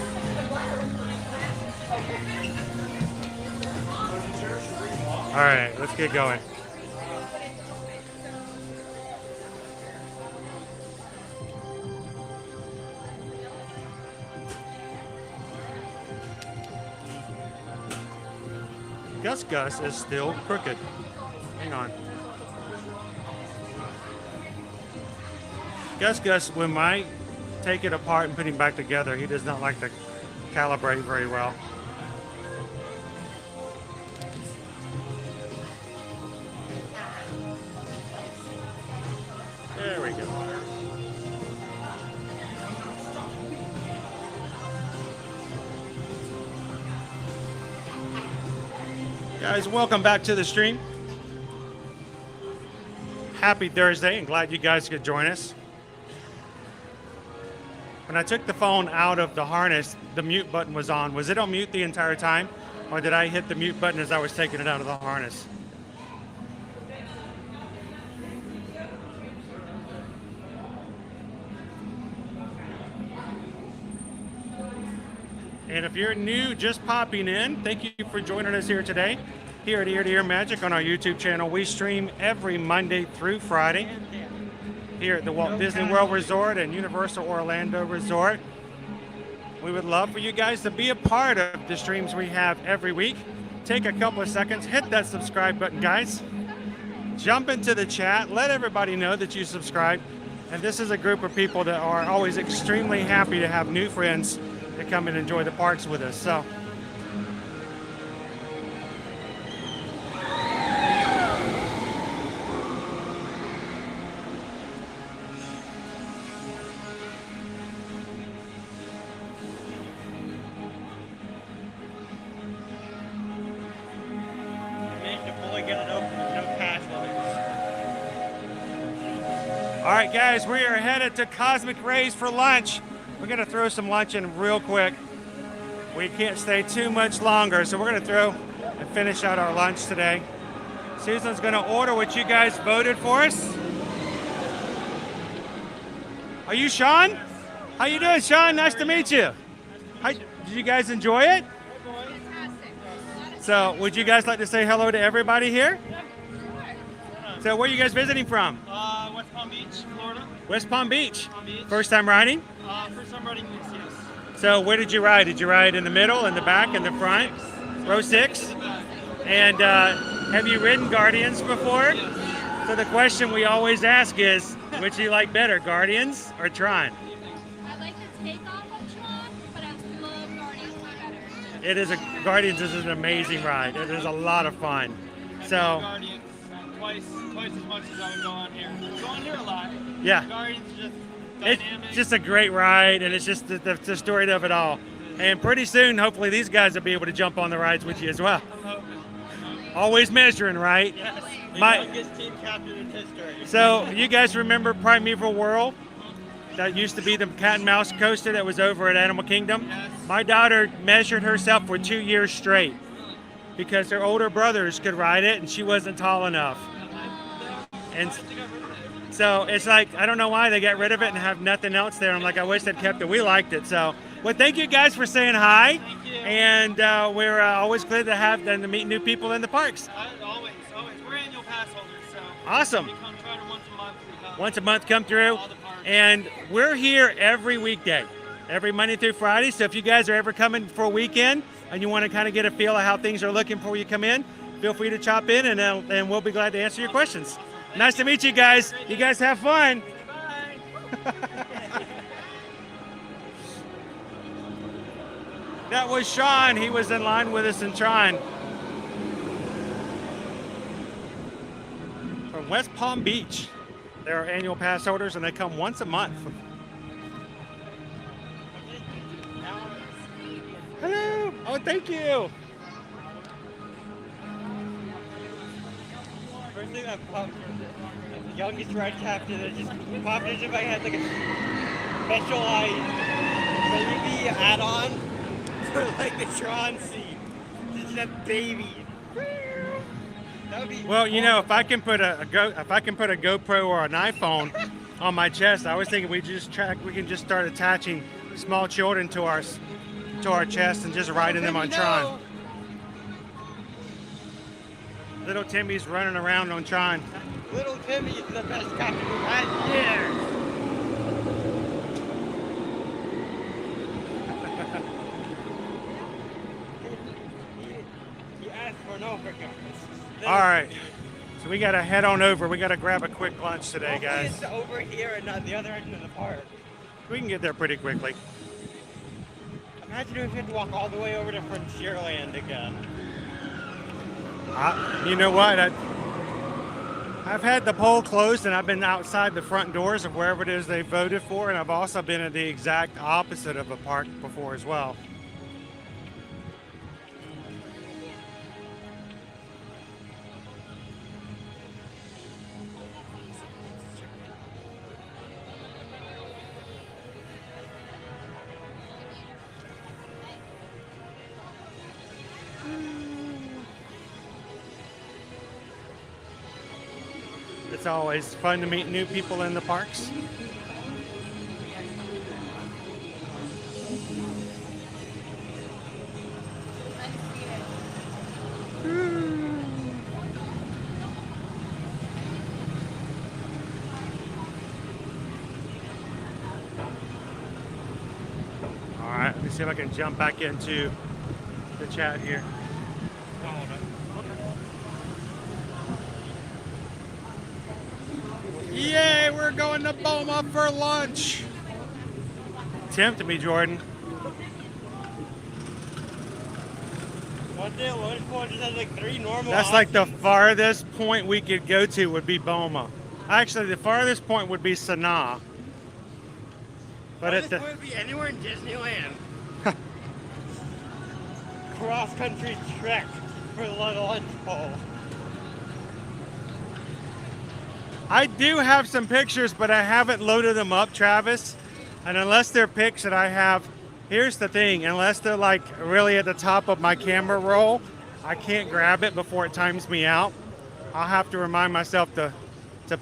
All right, let's get going. Gus is still crooked. Hang on. Gus, when I take it apart and put him back together, he does not like to calibrate very well. There we go. Guys, welcome back to the stream. Happy Thursday, and glad you guys could join us. When I took the phone out of the harness, the mute button was on. Was it on mute the entire time, or did I hit the mute button as I was taking it out of the harness? And if you're new, just popping in, thank you for joining us here today, here at Ear to Ear Magic on our YouTube channel. We stream every Monday through Friday here at the Walt Disney World Resort and Universal Orlando Resort. We would love for you guys to be a part of the streams we have every week. Take a couple of seconds, hit that subscribe button, guys. Jump into the chat, let everybody know that you subscribe. And this is a group of people that are always extremely happy to have new friends to come and enjoy the parks with us. So all right, guys, we are headed to Cosmic Rays for lunch. We're going to throw some lunch in real quick. We can't stay too much longer, so we're going to throw and finish out our lunch today. Susan's going to order what you guys voted for us. Are you Sean? How you doing, Sean? Nice to meet you. Did you guys enjoy it? So, would you guys like to say hello to everybody here? So, where are you guys visiting from? West Palm Beach, Florida. West Palm Beach. First time riding? First time riding this, yes. So where did you ride? Did you ride in the middle, in the back, in the front? Row 6? And have you ridden Guardians before? So the question we always ask is, Which do you like better, Guardians or Tron? I like the takeoff of Tron, but I love Guardians way better. It is Guardians is an amazing ride. It is a lot of fun. So Guardians twice as much as I would go on here. I go on here a lot. Yeah. Guardians is just it's dynamic. just a great ride, and it's just the story of it all. And pretty soon, hopefully, these guys will be able to jump on the rides with you as well. I'm hoping. Always measuring, right? Yes. The My- youngest team captain in history. So you guys remember Primeval World? That used to be the cat and mouse coaster that was over at Animal Kingdom. Yes. My daughter measured herself for 2 years straight because her older brothers could ride it and she wasn't tall enough. And so it's like, I don't know why they got rid of it and have nothing else there. I'm like, I wish they'd kept it. We liked it. So, well, thank you guys for saying hi. Thank you. And we're always glad to have them to meet new people in the parks. Always. We're annual pass holders, so. Awesome. We come try to once a month. We come. Once a month come through. All the parks. And we're here every weekday, every Monday through Friday. So if you guys are ever coming for a weekend and you want to kind of get a feel of how things are looking before you come in, feel free to chop in and we'll be glad to answer your questions. Nice to meet you guys. You guys have fun. That was Sean. He was in line with us in Tron. From West Palm Beach. They're our annual pass holders and they come once a month. Hello. Oh, thank you. First thing that popped was the youngest ride captain that just popped into my head like a specialized baby add-on for like the Tron seat. Just a baby. That would be Well, you know, if I can put a GoPro or an iPhone on my chest, I was thinking we can just start attaching small children to our chest and just riding them on Tron. Little Timmy's running around on Tron. Little Timmy is the best captain we've had in years. He asked for no forgiveness. All right, so we gotta head on over. We gotta grab a quick lunch today, guys. It's over here and not the other end of the park. We can get there pretty quickly. Imagine if we had to walk all the way over to Frontierland again. You know what? I've had the poll closed and I've been outside the front doors of wherever it is they voted for, and I've also been at the exact opposite of a park before as well. It's always fun to meet new people in the parks. All right, let me see if I can jump back into the chat here. Yay, we're going to Boma for lunch. Tempted me, Jordan. Like 3 normal That's like the farthest point we could go to would be Boma. Actually, the farthest point would be Sanaa. But this would be anywhere in Disneyland. Cross-country trek for the lunch bowl. I do have some pictures, but I haven't loaded them up, Travis. And unless they're pics that I have, here's the thing, unless they're like really at the top of my camera roll, I can't grab it before it times me out. I'll have to remind myself to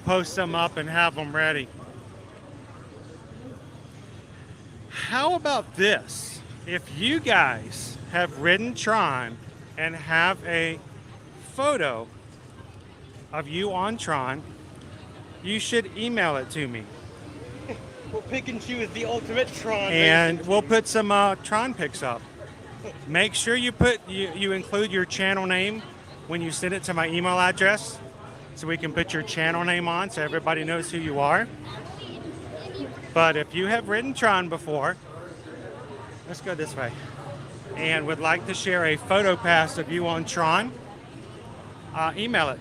post them up and have them ready. How about this? If you guys have ridden Tron and have a photo of you on Tron, you should email it to me. We'll pick and choose the ultimate Tron. And we'll put some Tron pics up. Make sure you include your channel name when you send it to my email address. so we can put your channel name on so everybody knows who you are. But if you have ridden Tron before, let's go this way, and would like to share a photo pass of you on Tron, email it.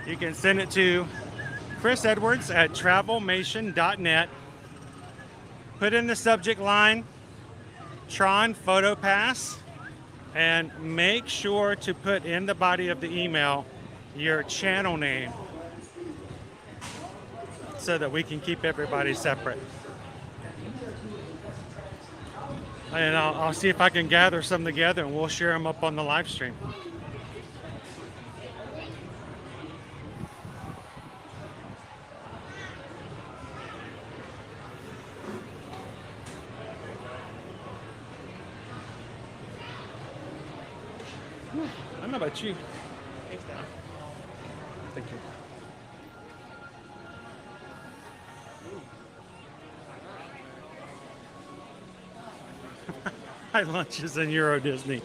You can send it to chrisedwards@travelmation.net. Put in the subject line Tron photo pass, and make sure to put in the body of the email your channel name so that we can keep everybody separate. And I'll see if I can gather some together and we'll share them up on the live stream. I don't know about you. Thank you. My lunch is in Euro Disney.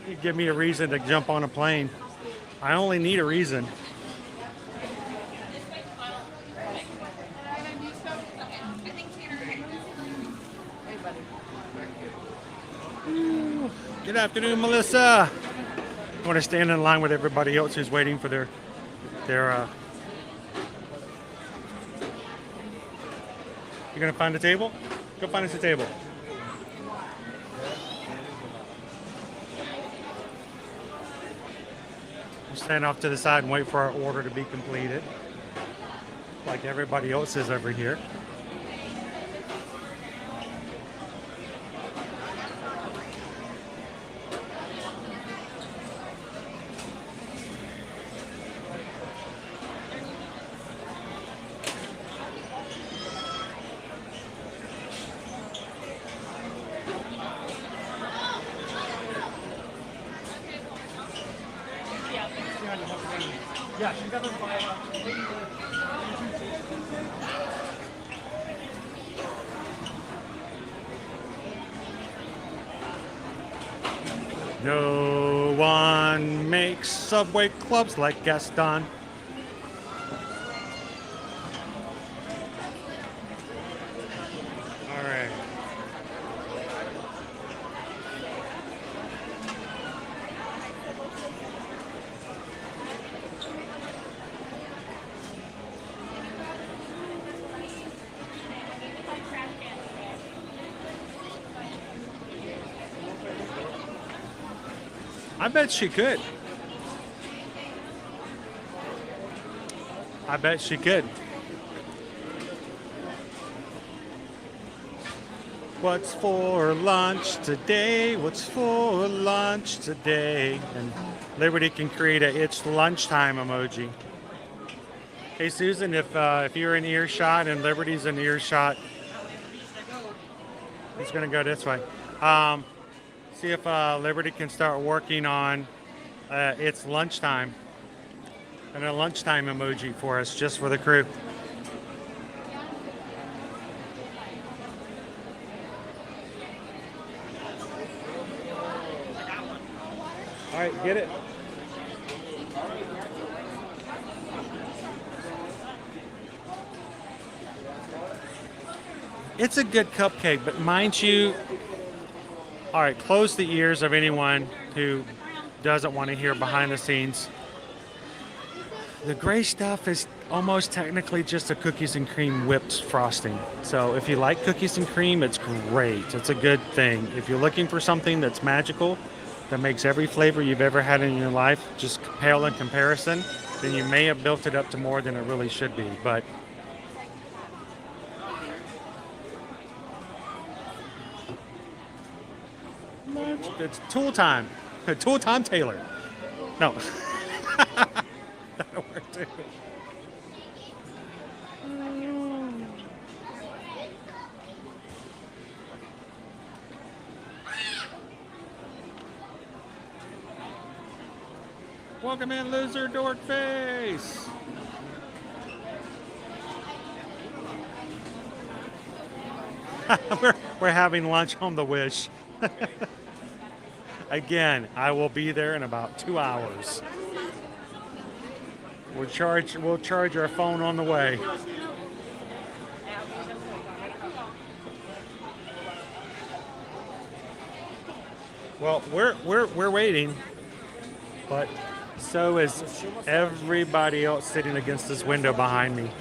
You give me a reason to jump on a plane. I only need a reason. Good afternoon, Melissa. I want to stand in line with everybody else who's waiting for their You gonna find a table? Go find us a table. We'll stand off to the side and wait for our order to be completed, like everybody else is over here. Yeah, she got No one makes subway clubs like Gaston. All right. I bet she could. I bet she could. What's for lunch today? What's for lunch today? And Liberty can create a "it's lunchtime" emoji. Hey Susan, if you're in earshot and Liberty's in earshot, it's gonna go this way. See if Liberty can start working on "it's lunchtime" and a lunchtime emoji for us, just for the crew. All right, get it. It's a good cupcake, but mind you, all right, close the ears of anyone who doesn't want to hear behind the scenes. The gray stuff is almost technically just a cookies and cream whipped frosting. So if you like cookies and cream, it's great. It's a good thing. If you're looking for something that's magical, that makes every flavor you've ever had in your life just pale in comparison, then you may have built it up to more than it really should be. But it's tool time. Tool time, Taylor. No. That'll work too. Welcome in, loser dork face. we're having lunch on the Wish. Again, I will be there in about 2 hours. We'll charge our phone on the way. Well, we're waiting, but so is everybody else sitting against this window behind me.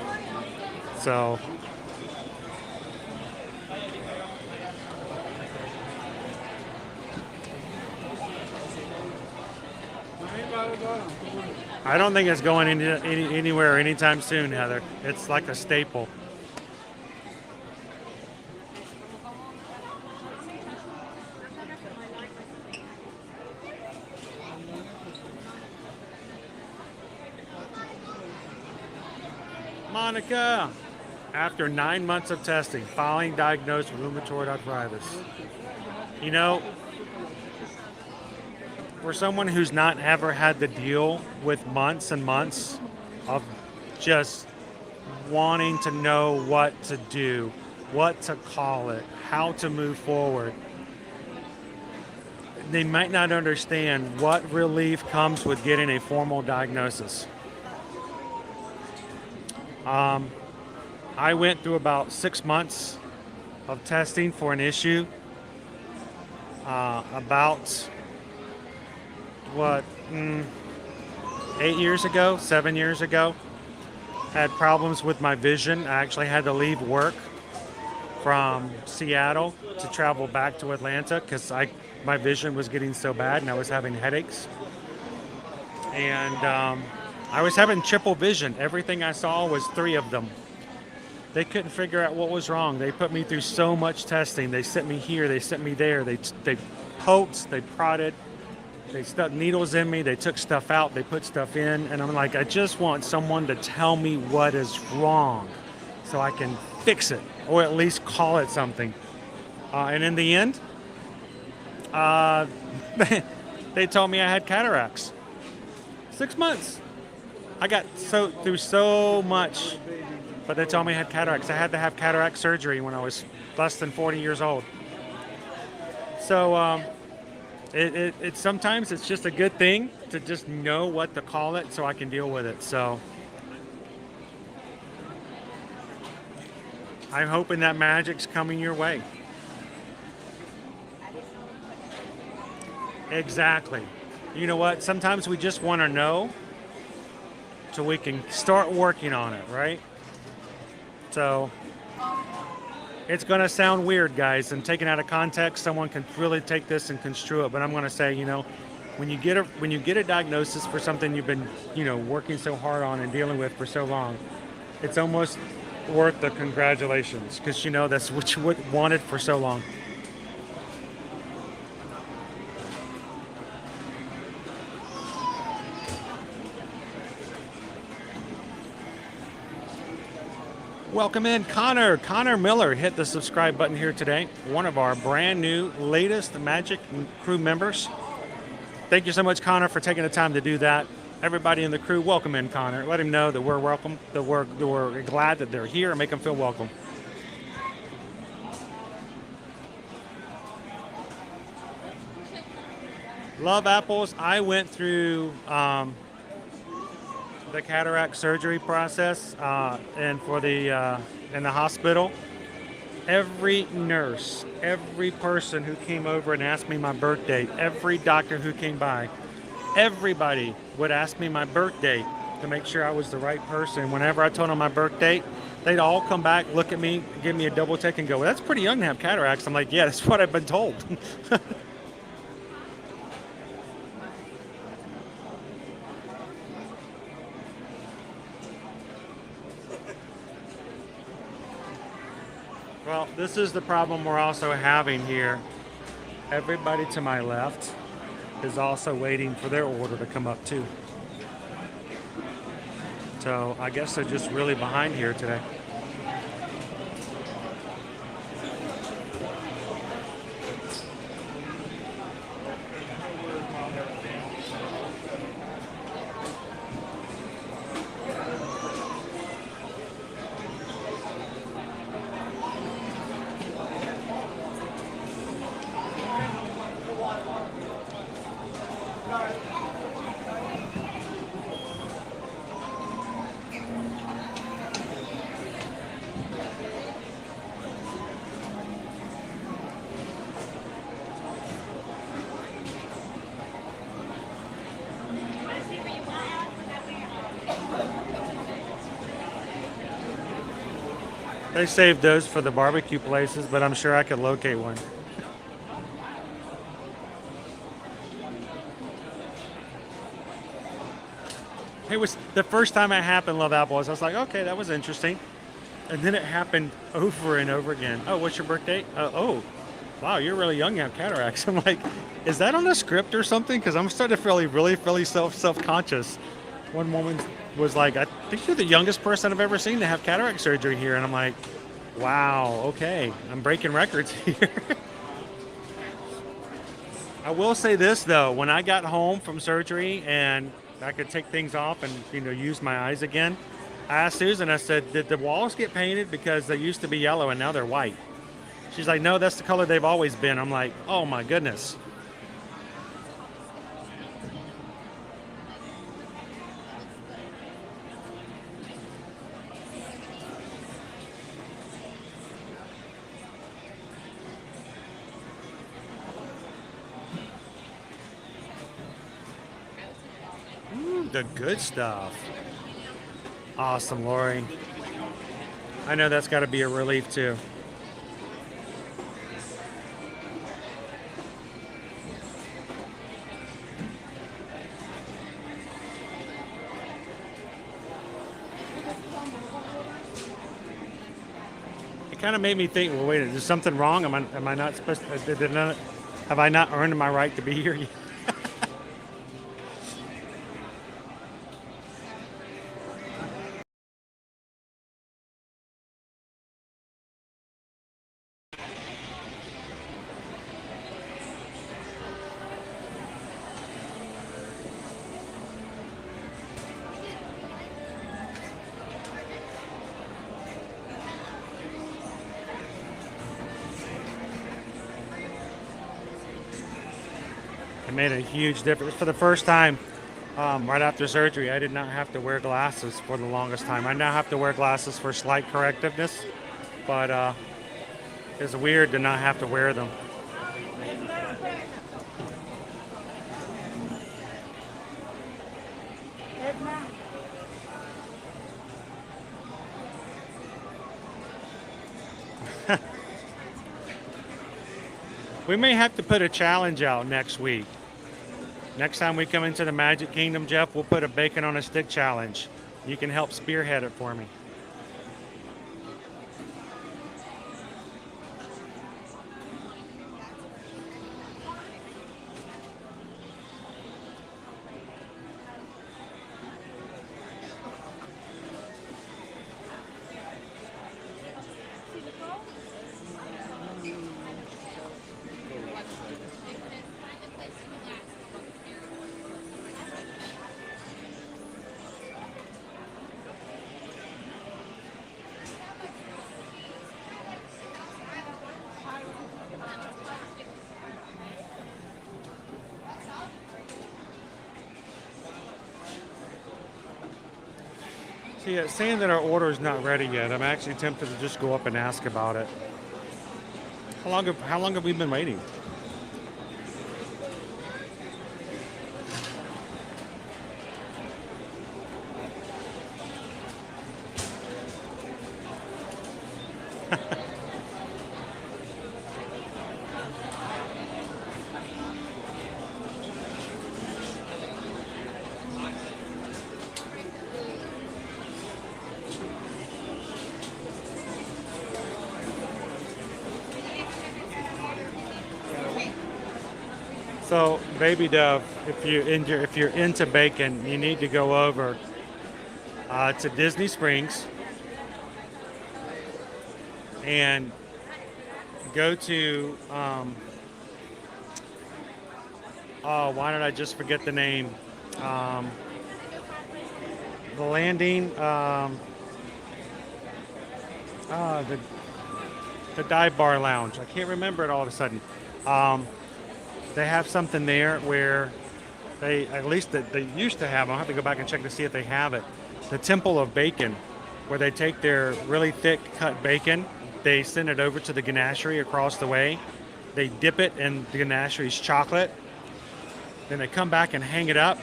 So I don't think it's going anywhere anytime soon, Heather. It's like a staple. Monica, after 9 months of testing, finally diagnosed with rheumatoid arthritis. You know, for someone who's not ever had to deal with months and months of just wanting to know what to do, what to call it, how to move forward, they might not understand what relief comes with getting a formal diagnosis. I went through about 6 months of testing for an issue. About 8 years ago, 7 years ago, had problems with my vision. I actually had to leave work from Seattle to travel back to Atlanta because my vision was getting so bad and I was having headaches. And I was having triple vision. Everything I saw was 3 of them. They couldn't figure out what was wrong. They put me through so much testing. They sent me here, they sent me there. They poked, they prodded, they stuck needles in me, they took stuff out, they put stuff in. And I'm like, I just want someone to tell me what is wrong so I can fix it or at least call it something. And in the end, they told me I had cataracts. 6 months. I got through so much, but they told me I had cataracts. I had to have cataract surgery when I was less than 40 years old. So it sometimes it's just a good thing to just know what to call it so I can deal with it. So I'm hoping that magic's coming your way. Exactly. You know what? Sometimes we just want to know so we can start working on it, right? So it's going to sound weird, guys, and taken out of context, someone can really take this and construe it. But I'm going to say, you know, when you get a diagnosis for something you've been, you know, working so hard on and dealing with for so long, it's almost worth the congratulations because you know that's what you wanted for so long. Welcome in, Connor. Connor Miller hit the subscribe button here today. One of our brand new, latest Magic crew members. Thank you so much, Connor, for taking the time to do that. Everybody in the crew, welcome in, Connor. Let him know that we're welcome, that we're glad that they're here, and make them feel welcome. Love apples. I went through the cataract surgery process and for the in the hospital. Every nurse, every person who came over and asked me my birth date, every doctor who came by, everybody would ask me my birth date to make sure I was the right person. Whenever I told them my birth date, they'd all come back, look at me, give me a double take and go, well, that's pretty young to have cataracts. I'm like, yeah, that's what I've been told. Well, this is the problem we're also having here. Everybody to my left is also waiting for their order to come up too. So I guess they're just really behind here today. They saved those for the barbecue places, but I'm sure I could locate one. It was the first time it happened, Love Apples. I was like, okay, that was interesting. And then it happened over and over again. Oh, what's your birthday? Oh, wow, you're really young. You have cataracts. I'm like, is that on the script or something? Because I'm starting to feel really self-conscious. One woman was like, I think you're the youngest person I've ever seen to have cataract surgery here. And I'm like, wow, okay, I'm breaking records here. I will say this though, when I got home from surgery and I could take things off and use my eyes again, I asked Susan, I said, did the walls get painted because they used to be yellow and now they're white? She's like, no, that's the color they've always been. I'm like, oh my goodness. The good stuff. Awesome, Lori. I know that's got to be a relief too. It kind of made me think, well, wait, is something wrong? Am I not supposed to, have I not earned my right to be here yet? Made a huge difference. For the first time, right after surgery, I did not have to wear glasses for the longest time. I now have to wear glasses for slight correctiveness, but it's weird to not have to wear them. We may have to put a challenge out next week. Next time we come into the Magic Kingdom, Jeff, we'll put a bacon on a stick challenge. You can help spearhead it for me. Yeah, saying that our order is not ready yet, I'm actually tempted to just go up and ask about it. How long have we been waiting? So, Baby Dove, if you're into bacon, you need to go over to Disney Springs and go to oh, why did I just forget the name? The landing, the dive bar lounge. I can't remember it all of a sudden. They have something there where They, at least they used to have, I'll have to go back and check to see if they have it, the Temple of Bacon, where they take their really thick cut bacon, they send it over to the ganachery across the way, they dip it in the ganachery's chocolate, then they come back and hang it up,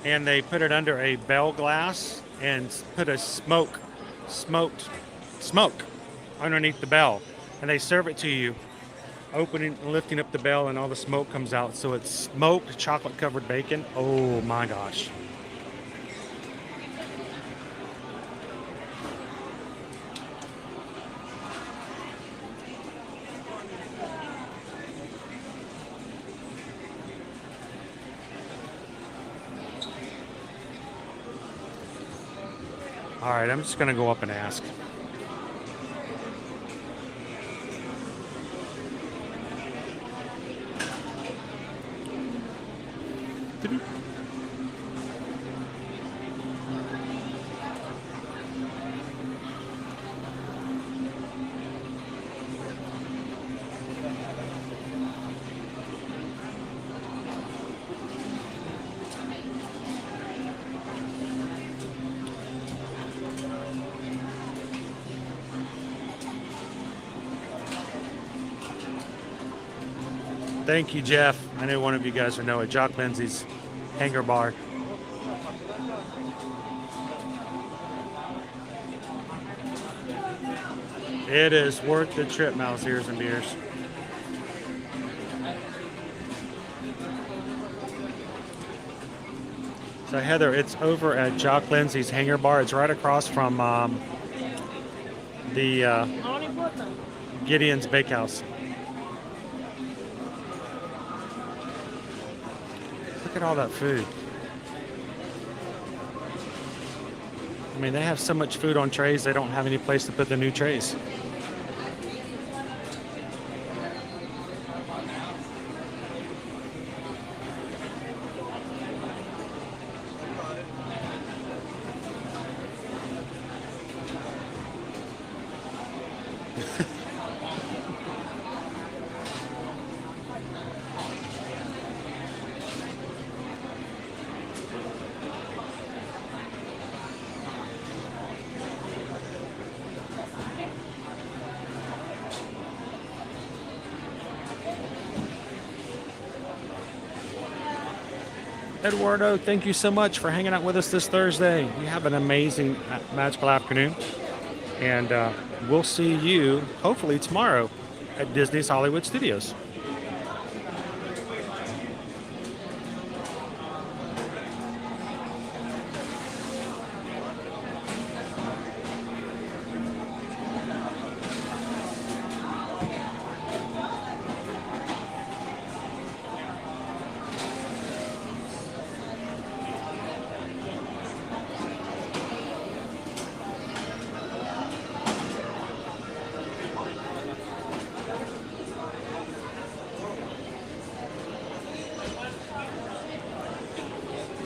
and they put it under a bell glass and put a smoke underneath the bell, and they serve it to you, opening and lifting up the bell, and all the smoke comes out. So it's smoked chocolate covered bacon. Oh my gosh. All right, I'm just gonna go up and ask. Thank you, Jeff. I know one of you guys would know it. Jock Lindsay's Hangar Bar. It is worth the trip, Mouse Ears and Beers. So Heather, it's over at Jock Lindsay's Hangar Bar. It's right across from the Gideon's Bakehouse. Look at all that food. I mean, they have so much food on trays, they don't have any place to put the new trays. Eduardo, thank you so much for hanging out with us this Thursday. You have an amazing magical afternoon. And we'll see you, hopefully, tomorrow at Disney's Hollywood Studios.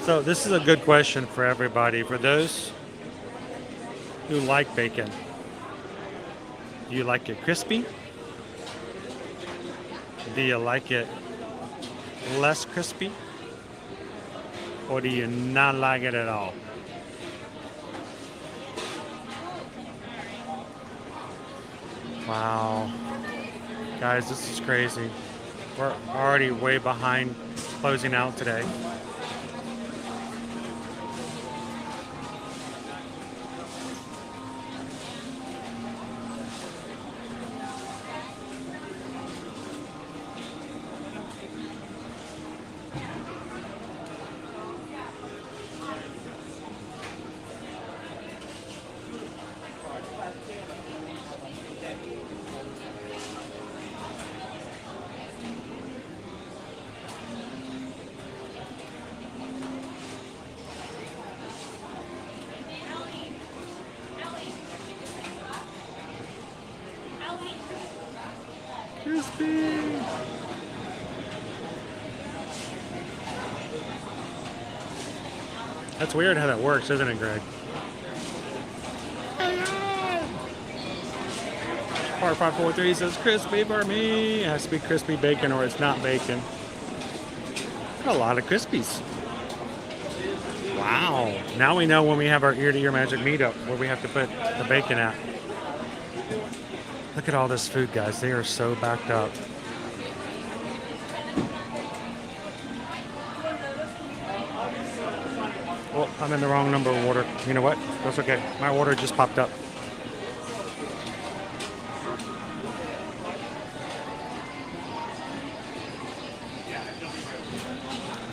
So this is a good question for everybody. For those who like bacon, do you like it crispy? Do you like it less crispy? Or do you not like it at all? Wow. Guys, this is crazy. We're already way behind closing out today. That's weird how that works, isn't it, Greg? Part 543 says crispy for me. It has to be crispy bacon or it's not bacon. A lot of Krispies. Wow. Now we know when we have our ear-to-ear magic meetup where we have to put the bacon at. Look at all this food, guys. They are so backed up. Oh, I'm in the wrong number of order. You know what? That's okay. My order just popped up.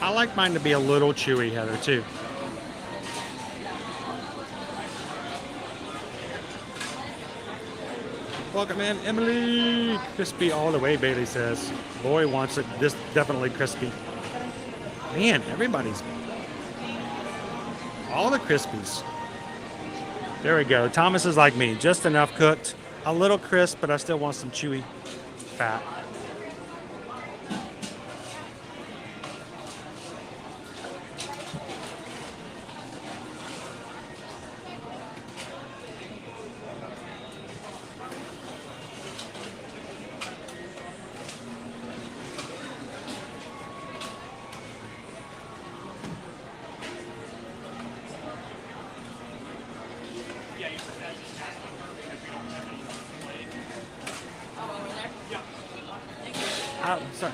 I like mine to be a little chewy, Heather, too. Welcome in, Emily. Crispy all the way, Bailey says. Boy wants it. This definitely crispy. Man, everybody's... all the Krispies. There we go. Thomas is like me. Just enough cooked. A little crisp, but I still want some chewy fat. Sorry.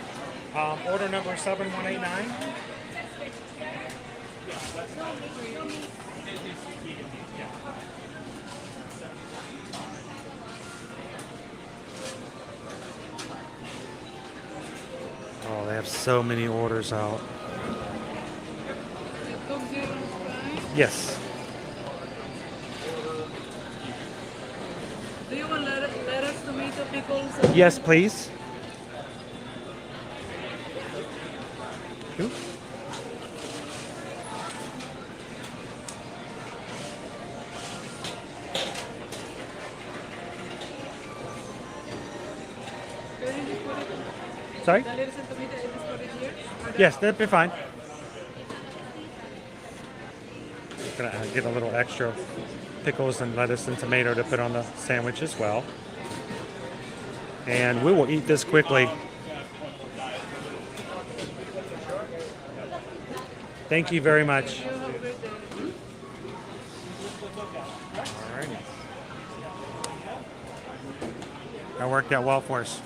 Order number 7189. Oh, they have so many orders out. Yes. Do you want lettuce, tomato, pickles? Yes, please. Ooh. Sorry? The lettuce and tomato, is put it here? Yes, that'd be fine. Gonna get a little extra pickles and lettuce and tomato to put on the sandwich as well. And we will eat this quickly. Thank you very much. Alrighty. That worked out well for us.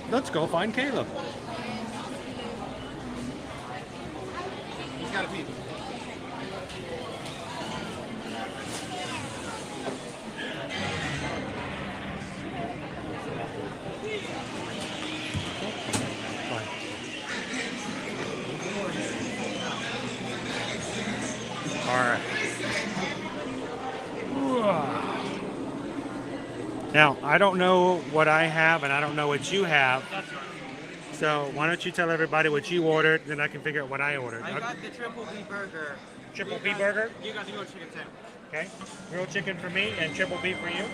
Let's go find Caleb. He's got to pee. Alright. Now, I don't know what I have and I don't know what you have. So why don't you tell everybody what you ordered, then I can figure out what I ordered. I got the triple B burger. Triple B burger? You got the grilled chicken sandwich. Okay. Grilled chicken for me and triple B for you.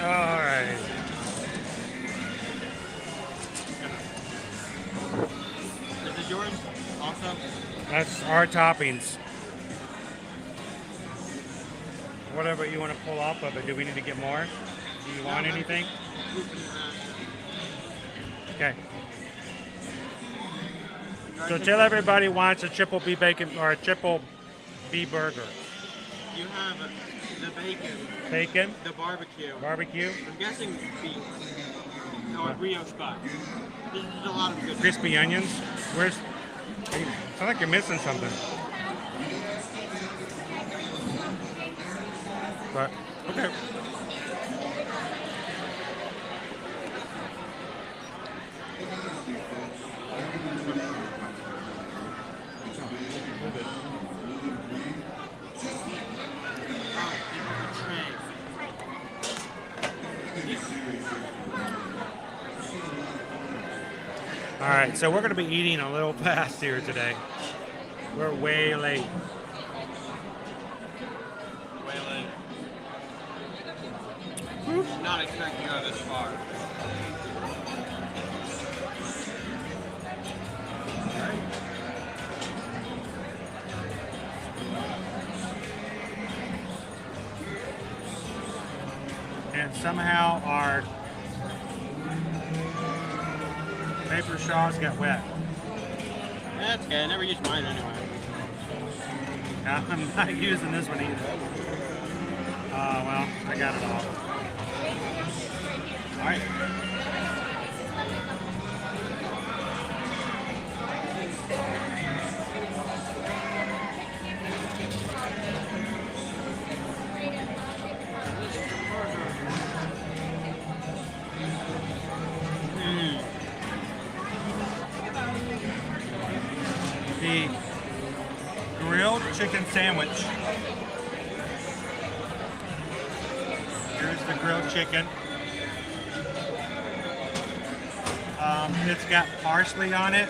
All right. This is yours also? That's our toppings. Whatever you want to pull off of it. Do we need to get more? Do you want anything? Okay. So tell everybody wants a triple B bacon or a triple B burger. You have the bacon. Bacon? The barbecue. Barbecue? I'm guessing beef. No, a brioche bun. There's a lot of good. Crispy onions? Where's... Sounds like you're missing something. But, okay. All right, so we're going to be eating a little fast here today. We're way late. Way late. Not expecting to go this far. And somehow our paper straws got wet. That's good. I never used mine anyway. I'm not using this one either. Well, I got it all. All right. The grilled chicken sandwich. Here's the grilled chicken. It's got parsley on it.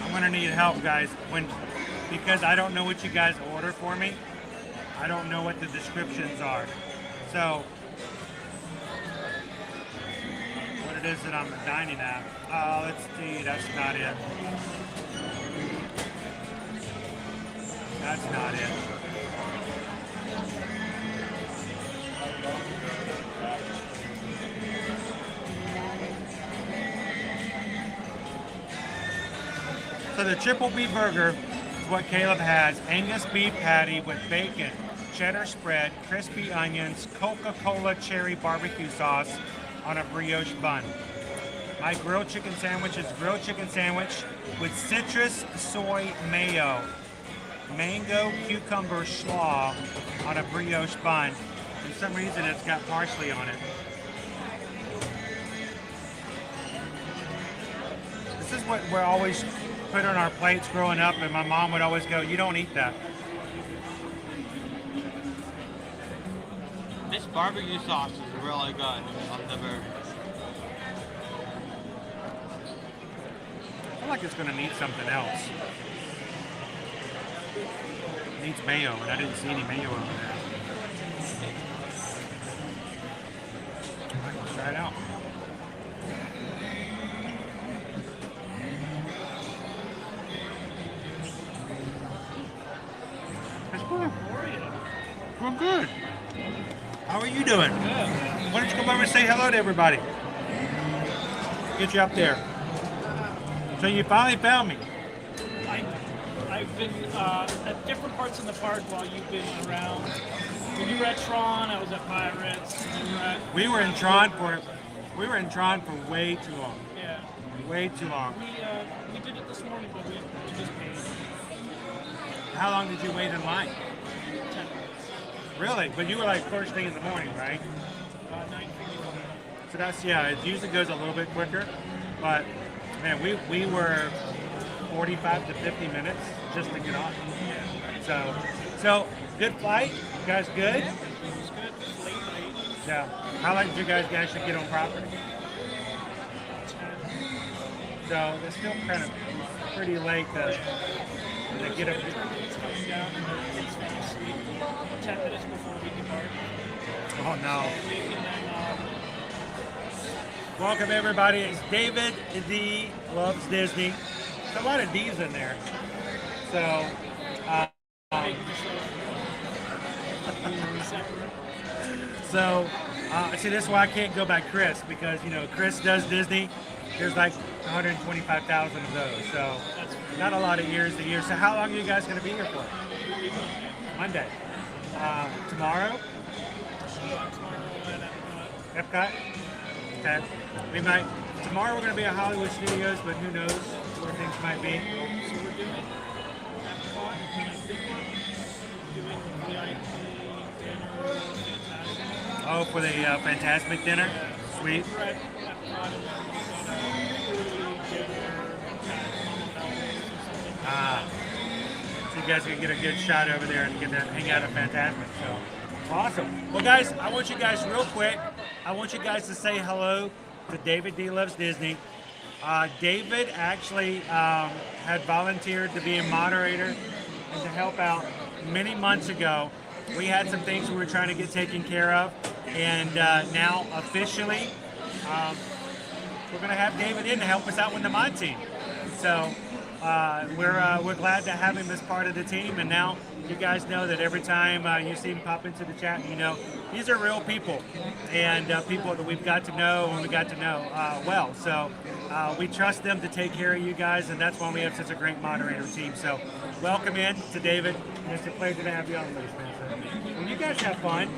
I'm gonna need help, guys, because I don't know what you guys order for me. I don't know what the descriptions are. So what it is that I'm dining at. Oh, let's see, that's not it. That's not it. So the triple B burger is what Caleb has. Angus beef patty with bacon, cheddar spread, crispy onions, Coca-Cola cherry barbecue sauce on a brioche bun. My grilled chicken sandwich is grilled chicken sandwich with citrus soy mayo, mango cucumber slaw on a brioche bun. For some reason it's got parsley on it. This is what we're always put on our plates growing up, and my mom would always go, "You don't eat that." This barbecue sauce is really good on the burger. I feel like it's gonna need something else. It needs mayo, and I didn't see any mayo over there. All right, let's try it out. It's good. We're good. How are you doing? Good. Why don't you come over and say hello to everybody? Get you up there. So you finally found me. I've been at different parts in the park while you've been around. When you were at Tron, I was at Pirates. We were in Tron for way too long. Yeah. Way too long. We did it this morning, but we just paid. How long did you wait in line? 10 minutes. Really? But you were like first thing in the morning, right? 9:45. So that's, yeah, it usually goes a little bit quicker. But man, we were 45 to 50 minutes just to get on. So good flight. You guys good? It was good. It was late. Yeah. How long did you guys actually get on property? 10. So it's still kind of pretty late to get up. coming down and the kids fall asleep 10 minutes before we depart. Oh no. We can then, Welcome everybody. It's David D Loves Disney. There's a lot of D's in there. So, see, this is why I can't go by Chris, because you know Chris does Disney. There's like 125,000 of those, so not a lot of years a year. So how long are you guys going to be here for? Monday. Tomorrow? Epcot? Okay. We might. Tomorrow we're going to be at Hollywood Studios, but who knows where things might be. so we're doing Epcot, and I think we're doing VIP dinner, Fantastic. Oh, for the Fantasmic dinner? Sweet. We're at Epcot, and then we're going to dinner at So you guys can get a good shot over there and get to hang out at Fantasmic. So awesome. Well, guys, I want you guys real quick. I want you guys to say hello to David D Loves Disney. David actually had volunteered to be a moderator and to help out many months ago. We had some things we were trying to get taken care of, and now officially we're going to have David in to help us out with the mod team. So we're glad to have him as part of the team, and now you guys know that every time you see him pop into the chat, you know these are real people, and people that we've got to know and we got to know well. So we trust them to take care of you guys, and that's why we have such a great moderator team. So welcome in to David, and it's a pleasure to have you on, ladies. Well, you guys have fun,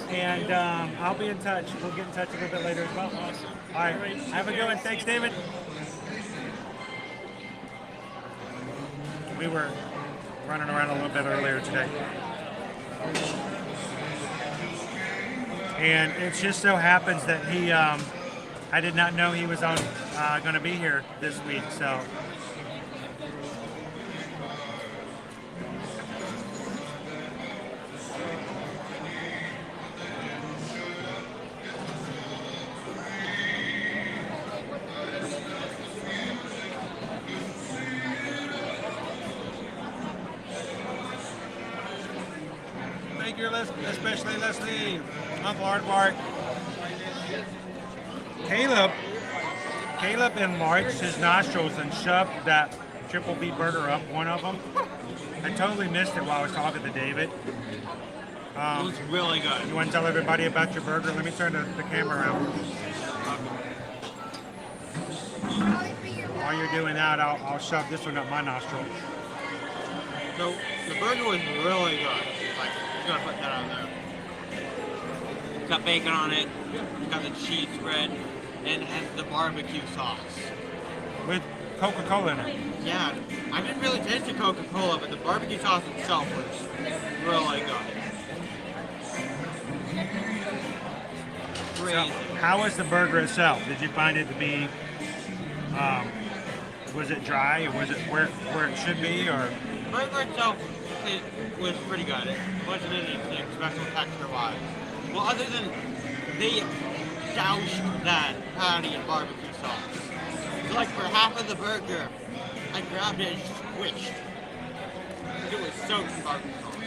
and I'll be in touch. We'll get in touch a little bit later as well. Awesome. All right, have a good one. Thanks, David. We were running around a little bit earlier today. And it just so happens that he, I did not know he was on, going to be here this week, so. Thank you, especially Leslie, Uncle Aardvark. Caleb enlarged his nostrils and shoved that triple beef burger up one of them. I totally missed it while I was talking to David. It was really good. You want to tell everybody about your burger? Let me turn the camera around. While you're doing that, I'll shove this one up my nostril. So the burger was really good. Like, I'm gonna put that on there. It's got bacon on it. It's got the cheese spread, and it has the barbecue sauce with Coca-Cola in it. Yeah, I didn't really taste the Coca-Cola, but the barbecue sauce itself was really good. Crazy. So, how was the burger itself? Did you find it to be? Was it dry, or was it where it should be, or? The burger itself, it was pretty good. It wasn't anything special texture-wise. Well, other than they doused that patty in barbecue sauce. So, like, for half of the burger, I grabbed it and squished. It was soaked in barbecue sauce.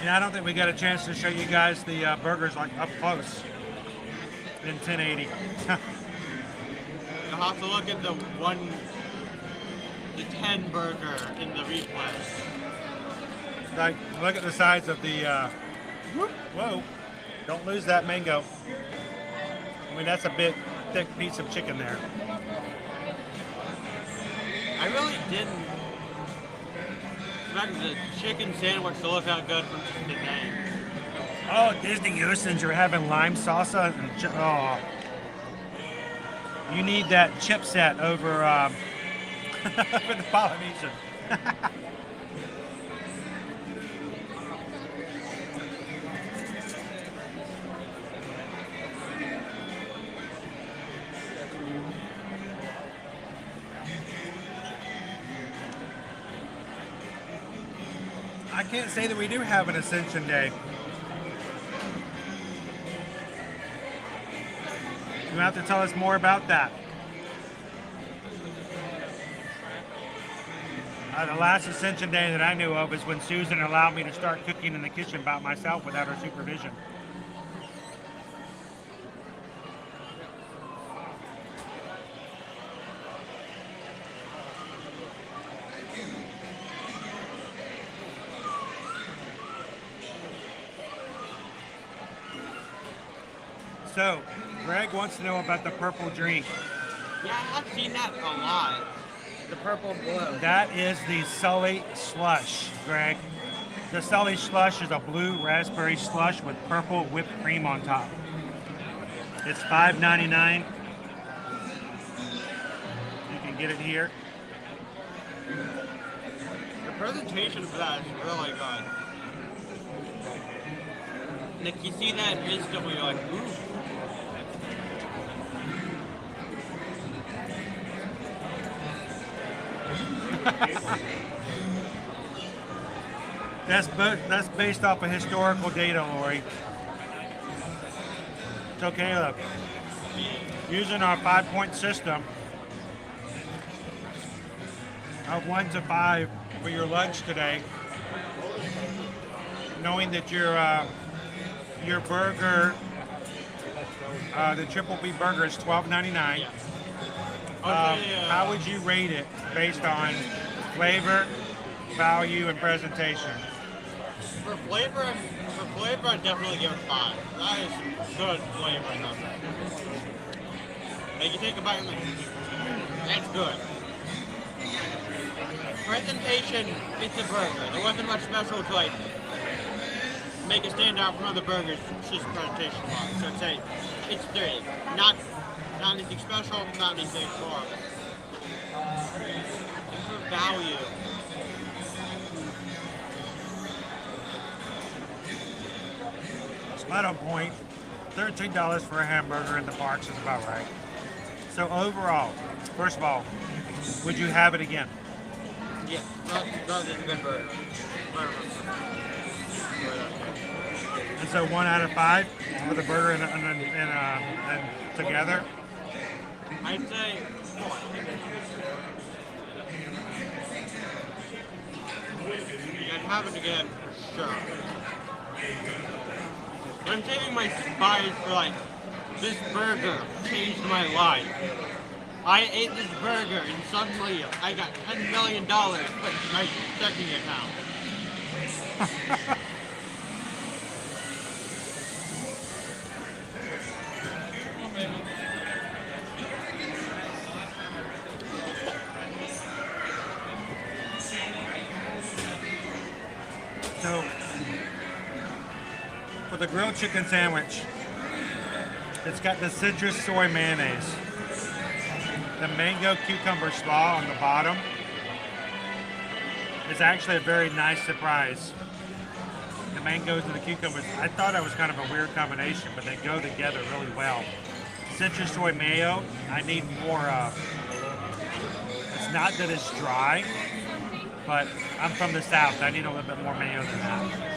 Yeah, I don't think we got a chance to show you guys the burgers like up close in 1080. You'll have to look at the 10 burger in the replay. Like, look at the size of the, whoa, don't lose that mango. I mean, that's a big, thick piece of chicken there. I really didn't expect the chicken sandwich to look that good from just the name. Oh, Disney Houston's, you're having lime salsa. And oh, you need that chip set over for the Polynesian. I can't say that we do have an Ascension Day. You have to tell us more about that. The last Ascension day that I knew of is when Susan allowed me to start cooking in the kitchen by myself without her supervision. So, Greg wants to know about the purple drink. Yeah, I've seen that a lot. The purple blue. That is the Sully Slush, Greg. The Sully Slush is a blue raspberry slush with purple whipped cream on top. It's $5.99. You can get it here. The presentation for that is really good. Like, you see that instantly, you're like, ooh. That's based off of historical data, Lori. So Caleb, using our 5-point system of 1 to 5 for your lunch today, knowing that your burger, the triple B burger is $12.99. How would you rate it based on flavor, value, and presentation? For flavor, I'd definitely give it 5. That is good flavor enough. Like, you take a bite and like, that's good. Presentation, it's a burger. There wasn't much special to like make it stand out from other burgers. It's just presentation wise. So I'd say it's 3. Not anything special, not anything horrible. For value. Right on point. $13 for a hamburger in the parks is about right. So overall, first of all, would you have it again? Yeah, that is a good burger. And so 1 out of 5 for the burger and together? I'd say 4. I'd have it again for sure. I'm saving my 5 for like, this burger changed my life. I ate this burger and suddenly I got $10 million put in my checking account. So, for the grilled chicken sandwich, it's got the citrus soy mayonnaise, the mango cucumber slaw on the bottom. It's actually a very nice surprise. The mangoes and the cucumbers, I thought it was kind of a weird combination, but they go together really well. Citrus soy mayo, I need more it's not that it's dry, but I'm from the South, I need a little bit more mayo than that.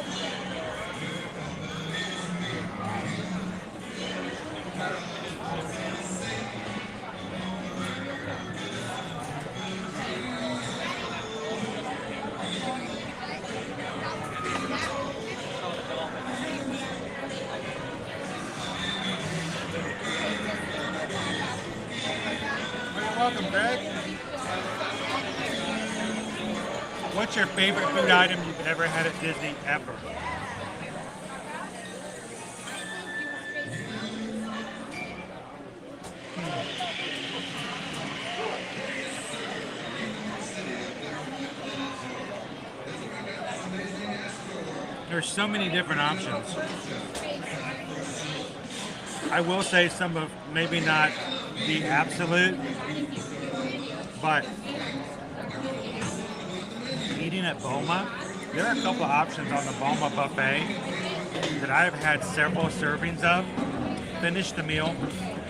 Welcome, Greg. What's your favorite food item you've ever had at Disney ever? There's so many different options. I will say some of maybe not the absolute, but eating at Boma, there are a couple of options on the Boma buffet that I've had several servings of, finish the meal,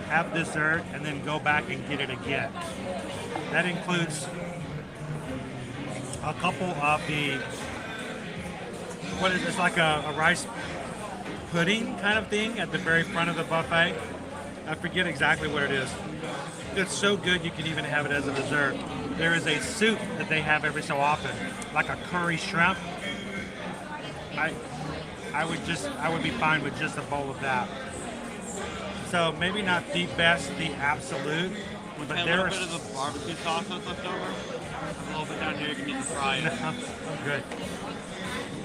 have dessert, and then go back and get it again. That includes a couple of the, what is this, like a rice pudding kind of thing at the very front of the buffet. I forget exactly what it is. It's so good you can even have it as a dessert. there is a soup that they have every so often, like a curry shrimp. I would be fine with just a bowl of that. So maybe not the best, the absolute, but a there little are bit of the barbecue sauce that's left over. A little bit down here, you can get the fries. I'm good.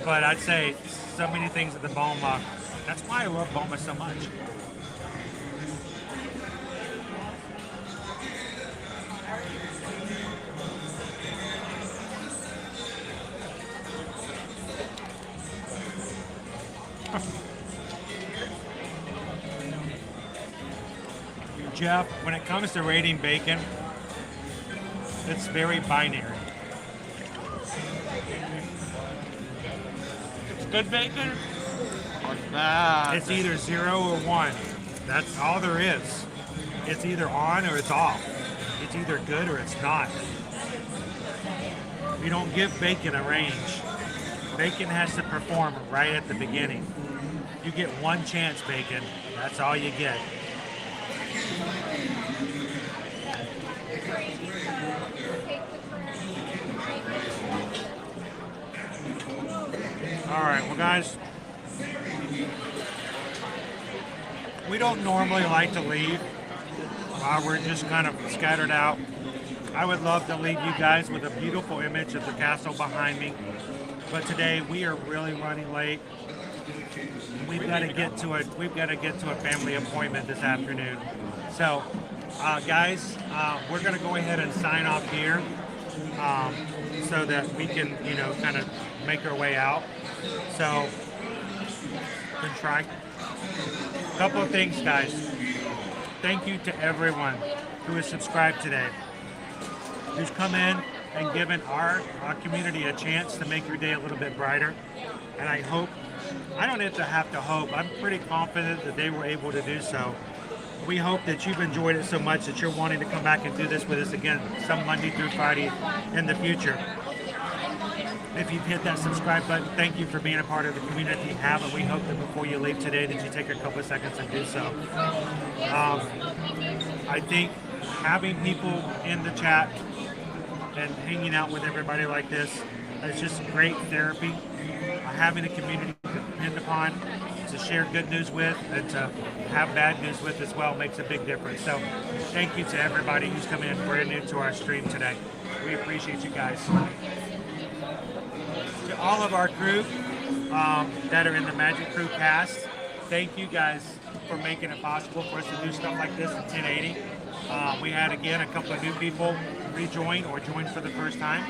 But I'd say so many things at the Boma. That's why I love Boma so much. Jeff, when it comes to rating bacon, it's very binary. It's good bacon or bad. It's either 0 or 1. That's all there is. It's either on or it's off. It's either good or it's not. We don't give bacon a range. Bacon has to perform right at the beginning. You get one chance, bacon. That's all you get. All right, well, guys, we don't normally like to leave while we're just kind of scattered out. I would love to leave you guys with a beautiful image of the castle behind me, but today we are really running late. We've got to get to a family appointment this afternoon. So, guys, we're going to go ahead and sign off here so that we can, kind of make our way out. So, good try. A couple of things, guys. Thank you to everyone who has subscribed today, who's come in and given our community a chance to make your day a little bit brighter. And I don't have to hope, I'm pretty confident that they were able to do so. We hope that you've enjoyed it so much that you're wanting to come back and do this with us again some Monday through Friday in the future. If you've hit that subscribe button, thank you for being a part of the community. If you haven't, we hope that before you leave today that you take a couple of seconds and do so. I think having people in the chat and hanging out with everybody like this is just great therapy. Having a community to depend upon, to share good news with, and to have bad news with as well makes a big difference. So thank you to everybody who's come in brand new to our stream today. We appreciate you guys. To all of our crew that are in the Magic Crew cast, thank you guys for making it possible for us to do stuff like this in 1080. We had, again, a couple of new people rejoin or join for the first time.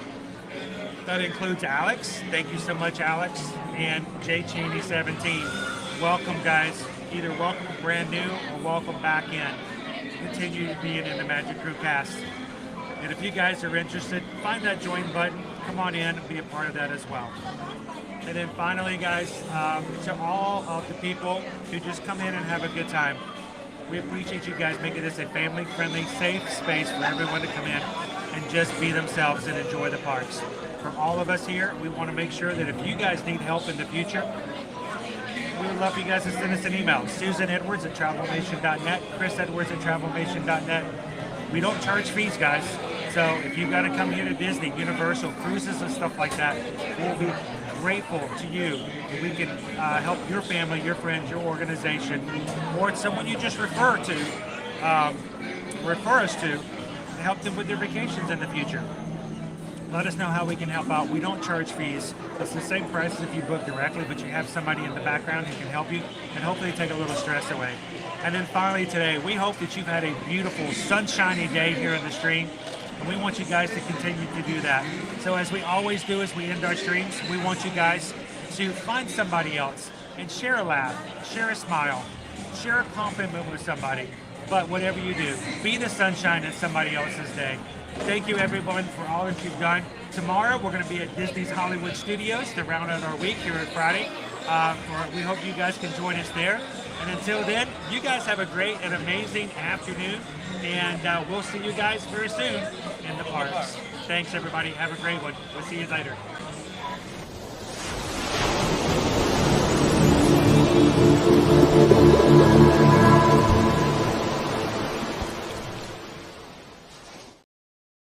That includes Alex. Thank you so much, Alex. And Jay Cheney 17. Welcome, guys. Either welcome brand new or welcome back in. Continue being in the Magic Crew cast. And if you guys are interested, find that join button. Come on in and be a part of that as well. And then finally, guys, to all of the people who just come in and have a good time, we appreciate you guys making this a family-friendly, safe space for everyone to come in and just be themselves and enjoy the parks. For all of us here, we want to make sure that if you guys need help in the future, we would love for you guys to send us an email. susanedwards@travelnation.net, chrisedwards@travelnation.net. We don't charge fees, guys. So if you've got to come here to Disney, Universal, cruises and stuff like that, we'll be grateful to you if we can help your family, your friends, your organization, or someone you just refer us to help them with their vacations in the future. Let us know how we can help out. We don't charge fees. It's the same price as if you book directly, but you have somebody in the background who can help you and hopefully take a little stress away. And then finally today, we hope that you've had a beautiful, sunshiny day here in the stream, and we want you guys to continue to do that. So as we always do as we end our streams, we want you guys to find somebody else and share a laugh, share a smile, share a compliment with somebody. But whatever you do, be the sunshine in somebody else's day. Thank you, everyone, for all that you've done. Tomorrow, we're going to be at Disney's Hollywood Studios to round out our week here at Friday. We hope you guys can join us there. And until then, you guys have a great and amazing afternoon. And we'll see you guys very soon in the parks. Thanks, everybody. Have a great one. We'll see you later.